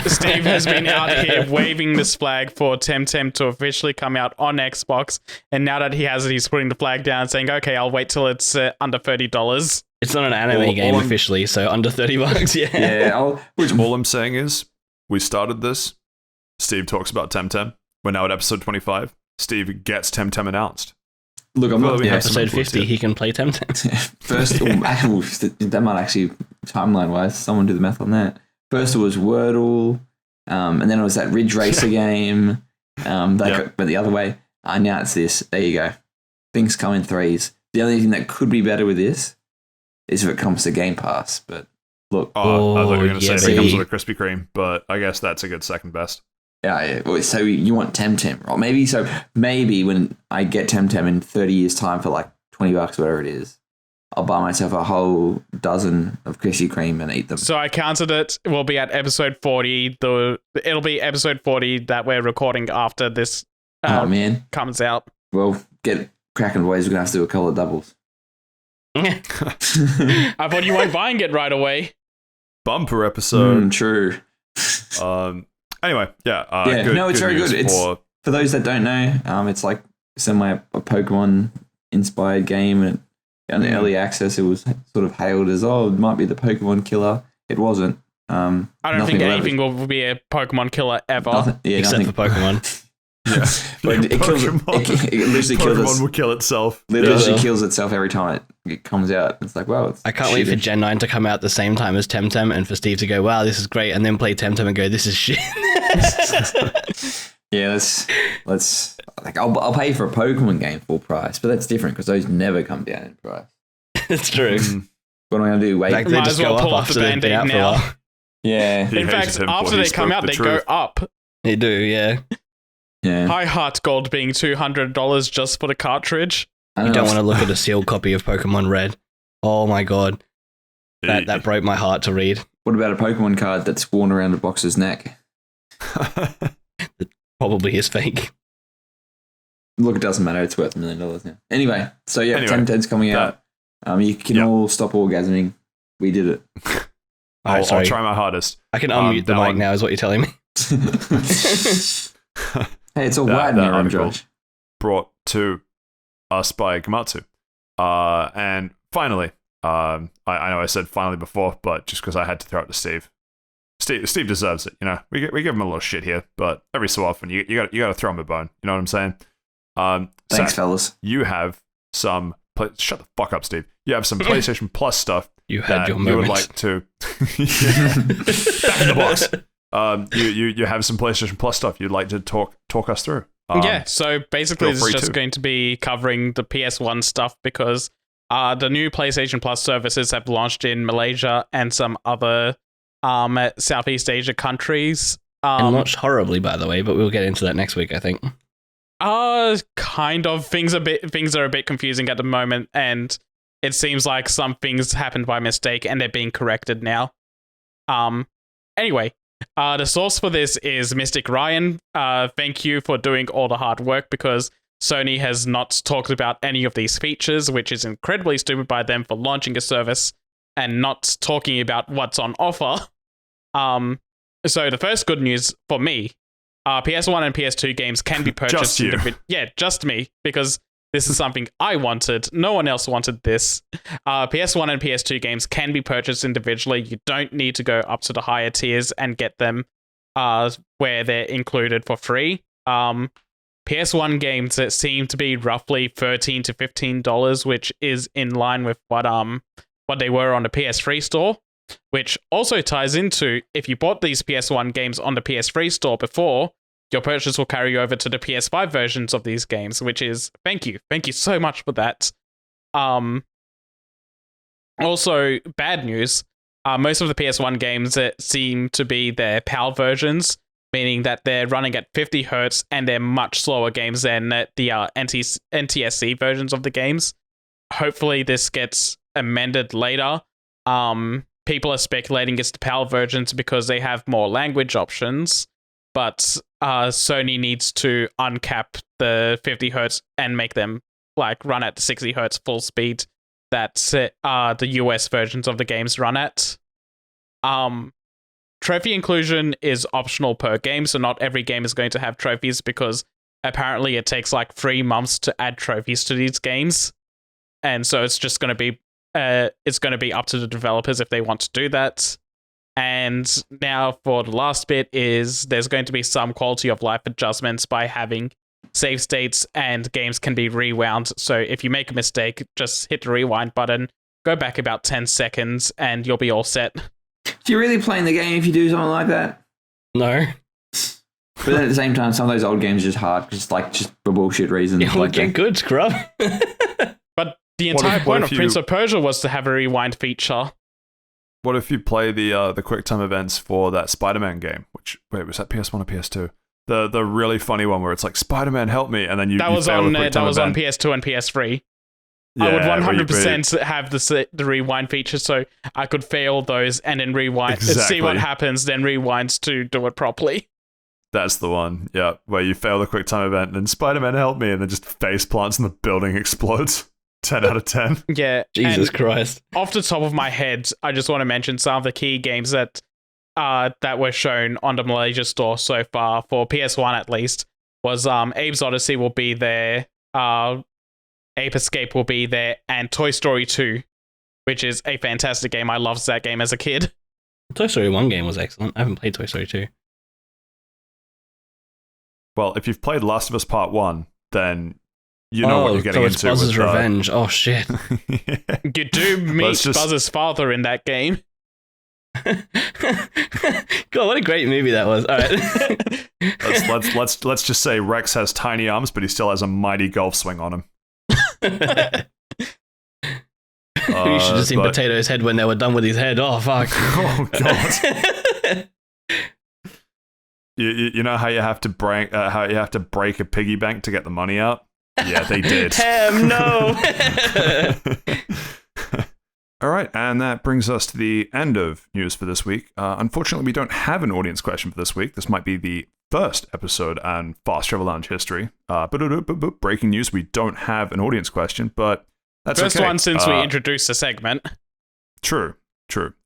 B: Steve has been out here waving this flag for Temtem to officially come out on Xbox, and now that he has it, he's putting the flag down saying, okay, I'll wait till it's under $30.
D: It's not an anime game officially, so under $30, yeah.
C: Yeah,
A: all I'm saying is, we started this, Steve talks about Temtem, we're now at episode 25, Steve gets Temtem announced.
C: Look, I'm not
D: episode 50. He can play Temtem.
C: First, that might actually timeline-wise, someone do the math on that. First, it was Wordle, and then it was that Ridge Racer game. But the other way. Now it's this. There you go. Things come in threes. The only thing that could be better with this is if it comes to Game Pass. But look,
A: I thought you were going to say if it comes with a Krispy Kreme, but I guess that's a good second best.
C: Yeah. So you want Temtem, or maybe when I get Temtem in 30 years' time for $20, whatever it is, I'll buy myself a whole dozen of Krispy Kreme and eat them.
B: So I counted it. We'll be at episode 40. It'll be episode 40 that we're recording after this comes out.
C: Well, get cracking, boys. We're going to have to do a couple of doubles.
B: I thought you weren't buying it right away.
A: Bumper episode.
C: True.
A: Anyway,
C: it's very good. It's for those that don't know, it's like a Pokemon inspired game, and on the early access, it was sort of hailed as, oh, it might be the Pokemon killer. It wasn't.
B: I don't think anything will be a Pokemon killer ever.
D: Except for Pokemon.
A: Yeah,
C: but it kills it literally
A: Pokemon will kill itself.
C: Literally kills itself every time it comes out. It's like, wow.
D: I can't wait for Gen 9 to come out at the same time as Temtem and for Steve to go, wow, this is great, and then play Temtem and go, this is shit.
C: Yeah, let's like I'll pay for a Pokemon game full price, but that's different because those never come down in price.
D: It's true.
C: What am I going to do? Wait,
D: they just go up after they've been out for a while.
C: Yeah.
B: In fact, after they come out, they go up.
D: They do, yeah.
C: Yeah.
B: High Heart Gold being $200 just for the cartridge.
D: You don't want to look at a sealed copy of Pokemon Red. Oh my god. That broke my heart to read.
C: What about a Pokemon card that's worn around a boxer's neck?
D: Probably is fake.
C: Look, it doesn't matter. It's worth $1 million now. Anyway, so yeah, Temtem's coming out. You can all stop orgasming. We did it.
A: I'll try my hardest.
D: I can unmute the mic now, is what you're telling me.
C: Hey, it's all white now, Josh.
A: Brought to us by Gamatsu. And finally, I know I said finally before, but just because I had to throw it to Steve. Steve deserves it, you know. We give him a little shit here, but every so often you got to throw him a bone. You know what I'm saying?
C: Thanks,
A: Saif,
C: fellas.
A: You have some. Shut the fuck up, Steve. You have some PlayStation Plus stuff.
D: You had your
A: you
D: moment.
A: would like to. Back in the box. You have some PlayStation Plus stuff you'd like to talk us through.
B: So basically this is just going to be covering the PS1 stuff because the new PlayStation Plus services have launched in Malaysia and some other Southeast Asia countries.
D: And launched horribly, by the way, but we'll get into that next week, I think.
B: Kind of. Things are a bit confusing at the moment, and it seems like some things happened by mistake and they're being corrected now. Anyway, the source for this is Mystic Ryan. Thank you for doing all the hard work because Sony has not talked about any of these features, which is incredibly stupid by them for launching a service and not talking about what's on offer. So the first good news for me, PS1 and PS2 games can be purchased. Just me, because this is something I wanted. No one else wanted this. PS1 and PS2 games can be purchased individually. You don't need to go up to the higher tiers and get them where they're included for free. PS1 games that seem to be roughly $13 to $15, which is in line with what they were on the PS3 store. Which also ties into, if you bought these PS1 games on the PS3 store before, your purchase will carry over to the PS5 versions of these games, which is, thank you so much for that. Also, bad news, most of the PS1 games seem to be their PAL versions, meaning that they're running at 50 Hz and they're much slower games than the NTSC versions of the games. Hopefully this gets amended later. People are speculating it's the PAL versions because they have more language options, but Sony needs to uncap the 50 Hz and make them run at 60 Hz full speed that the US versions of the games run at. Trophy inclusion is optional per game, so not every game is going to have trophies because apparently it takes 3 months to add trophies to these games, and so it's just going to be up to the developers if they want to do that. And now for the last bit is there's going to be some quality of life adjustments by having save states and games can be rewound. So if you make a mistake, just hit the rewind button, go back about 10 seconds, and you'll be all set.
C: Do you really playing the game if you do something like that?
D: No.
C: But then at the same time, some of those old games are just hard, just for bullshit reasons.
D: Yeah, well, get good, scrub.
B: But the entire point of Prince of Persia was to have a rewind feature.
A: What if you play the QuickTime events for that Spider-Man game? Was that PS1 or PS2? The really funny one where it's like, Spider-Man, help me, and then you fail the QuickTime
B: that was
A: event.
B: on PS2 and PS3.
A: Yeah,
B: I would 100% have the rewind feature so I could fail those and then rewind, see what happens, then rewind to do it properly.
A: That's the one, yeah, where you fail the QuickTime event and then Spider-Man help me and then just face plants and the building explodes. 10 out of 10.
B: Yeah.
D: Jesus Christ. Off
B: the top of my head, I just want to mention some of the key games that were shown on the Malaysia store so far, for PS1 at least, was Abe's Odyssey will be there. Ape Escape will be there, and Toy Story 2, which is a fantastic game. I loved that game as a kid.
D: Toy Story 1 game was excellent. I haven't played Toy Story 2.
A: Well, if you've played Last of Us Part 1, then you know what you're getting
D: so it's
A: into.
D: Buzz's Revenge. Oh, shit.
B: You do meet Buzz's father in that game.
D: God, what a great movie that was. All right.
A: let's just say Rex has tiny arms, but he still has a mighty golf swing on him.
D: You should have seen Potato's head when they were done with his head. Oh, fuck.
A: Oh, God. You know how you have to break a piggy bank to get the money out? Yeah, they did.
D: Damn, no.
A: All right, and that brings us to the end of news for this week. Unfortunately, we don't have an audience question for this week. This might be the first episode in Fast Travel Lounge history. Breaking news, we don't have an audience question, but that's
B: First
A: okay.
B: one since we introduced the segment.
A: True.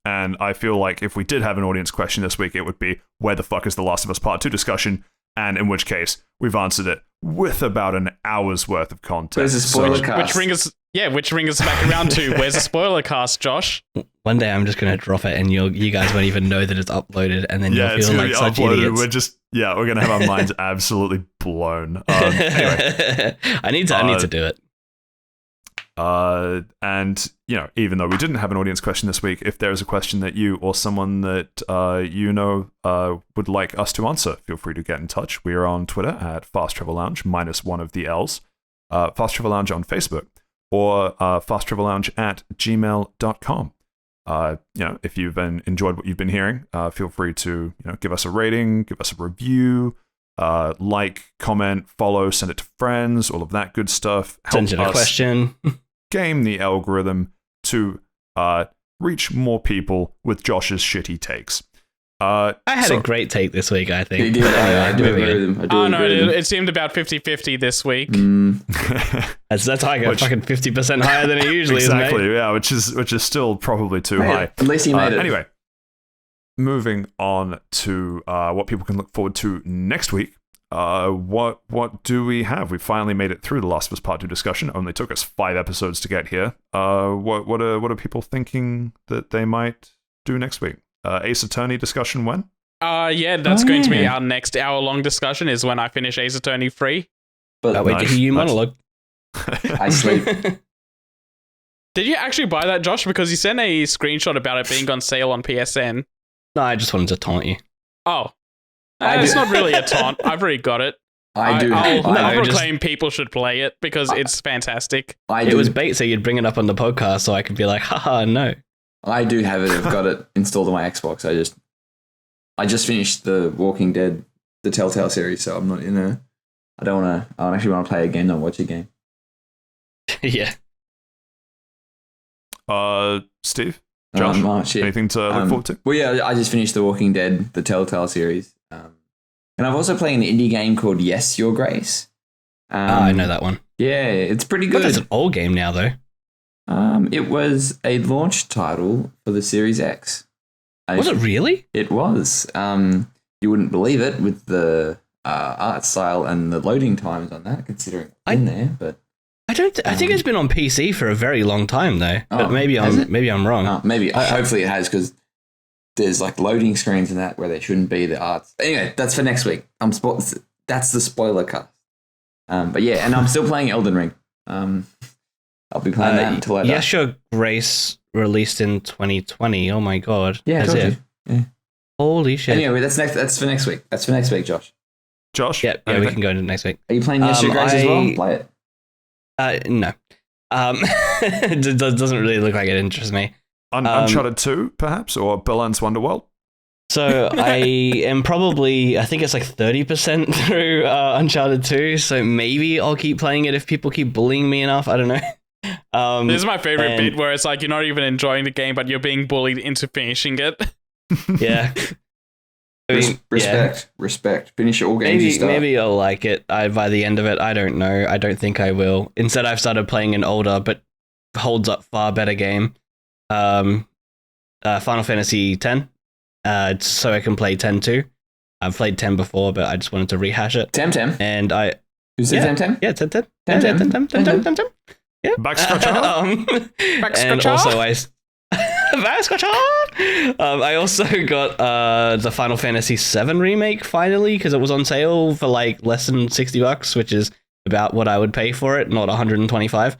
A: And I feel like if we did have an audience question this week, it would be, where the fuck is the Last of Us Part 2 discussion? And in which case, we've answered it with about an hour's worth of content.
C: Where's the spoiler cast?
B: Which brings us back around to, where's the spoiler cast, Josh?
D: One day I'm just going to drop it and you guys won't even know that it's uploaded, and then you'll feel like such idiots.
A: We're going to have our minds absolutely blown. Anyway.
D: I need to do it.
A: And, even though we didn't have an audience question this week, if there is a question that you or someone that would like us to answer, feel free to get in touch. We are on Twitter at Fast Travel Lounge, -1 of the L's, Fast Travel Lounge on Facebook, or fasttravellounge@gmail.com. If you've enjoyed what you've been hearing, feel free to give us a rating, give us a review, like, comment, follow, send it to friends, all of that good stuff.
D: Send it a question.
A: Game the algorithm to reach more people with Josh's shitty takes.
D: I had a great take this week, I think.
C: You did. I do agree with him.
B: It seemed about 50-50 this week.
D: That's high, fucking 50% higher than it usually
A: exactly,
D: is, mate.
A: Yeah, which is still probably too high.
C: At least he made it.
A: Anyway, moving on to what people can look forward to next week. What do we have? We finally made it through the Last of Us Part 2 discussion. Only took us 5 episodes to get here. What are people thinking that they might do next week? Ace Attorney discussion when?
B: That's going to be our next hour-long discussion, is when I finish Ace Attorney 3.
C: But
D: wait, to hear you monologue.
C: I sleep.
B: Did you actually buy that, Josh? Because you sent a screenshot about it being on sale on PSN.
D: No, I just wanted to taunt you.
B: Oh. It's not really a taunt. I've already got it. I'll proclaim people should play it because it's fantastic.
D: It was bait, so you'd bring it up on the podcast so I could be like, haha, no. I
C: do have it. I've got it installed on my Xbox. I just finished the Walking Dead, the Telltale series, so I'm not I don't actually want to play a game, not watch a game.
D: Yeah.
A: Steve? Josh? Anything to look forward to?
C: Well, yeah, I just finished the Walking Dead, the Telltale series. And I'm also playing an indie game called Yes, Your Grace.
D: I know that one.
C: Yeah, it's pretty good.
D: That's an old game now, though.
C: It was a launch title for the Series X.
D: Was it really?
C: It was. You wouldn't believe it with the art style and the loading times on that, considering it's in there. But
D: I think it's been on PC for a very long time, though. But maybe I'm wrong.
C: Hopefully it has, because there's like loading screens and that where there shouldn't be the arts. Anyway, that's for next week. That's the spoiler cast. But yeah, and I'm still playing Elden Ring. I'll be playing that until I die.
D: Yes, Your Grace released in 2020. Oh my god.
C: Yeah, I told you. Yeah.
D: Holy shit.
C: Anyway, that's for next week. That's for next week, Josh.
D: Yeah, we can go into next week.
C: Are you playing Yes, Your Grace as well? Play
D: it. No. It doesn't really look like it interests me.
A: Uncharted 2, perhaps, or Berlin's Wonderworld?
D: So I am probably, I think it's like 30% through Uncharted 2, so maybe I'll keep playing it if people keep bullying me enough. I don't know.
B: This is my favorite bit, where it's like you're not even enjoying the game, but you're being bullied into finishing it.
D: Yeah.
C: Respect. Finish all games you start.
D: Maybe I'll like it by the end of it. I don't know. I don't think I will. Instead, I've started playing an older but holds up far better game. Final Fantasy X. So I can play 10 too. I've played 10 before, but I just wanted to rehash it.
C: Temtem.
D: And I...
C: Who said Temtem?
D: Yeah, Temtem. Yeah.
A: Backscratcher?
D: And also I also got the Final Fantasy VII remake finally because it was on sale for like less than $60, which is about what I would pay for it, not 125.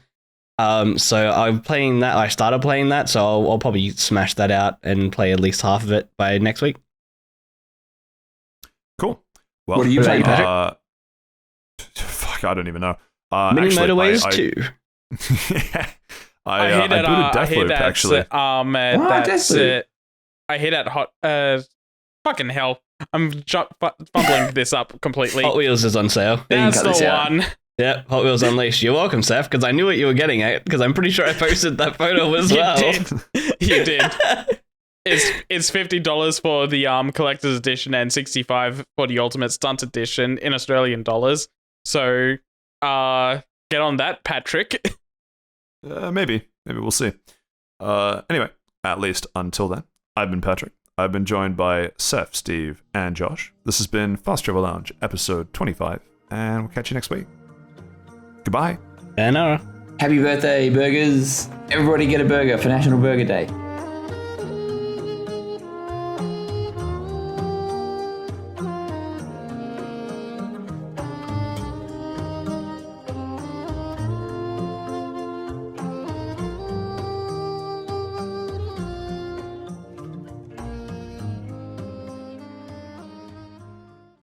D: So I'm playing that. I started playing that, so I'll probably smash that out and play at least half of it by next week.
A: Cool. Well,
C: what are you playing, Patrick?
A: Fuck, I don't even know.
D: Mini Motorways 2.
A: Yeah. I booted Deathloop, actually.
B: I hate that hot... fucking hell. I'm fumbling this up completely.
D: Hot Wheels is on sale.
B: That's the one.
D: Yeah, Hot Wheels Unleashed. You're welcome, Saif, because I knew what you were getting at, because I'm pretty sure I posted that photo as well.
B: You did. It's $50 for the collector's edition and $65 for the ultimate stunt edition in Australian dollars. So, get on that, Patrick.
A: Maybe we'll see. Anyway, at least until then, I've been Patrick. I've been joined by Saif, Steve, and Josh. This has been Fast Travel Lounge, episode 25, and we'll catch you next week. Goodbye.
D: Sayonara.
C: Happy birthday, burgers. Everybody get a burger for National Burger Day.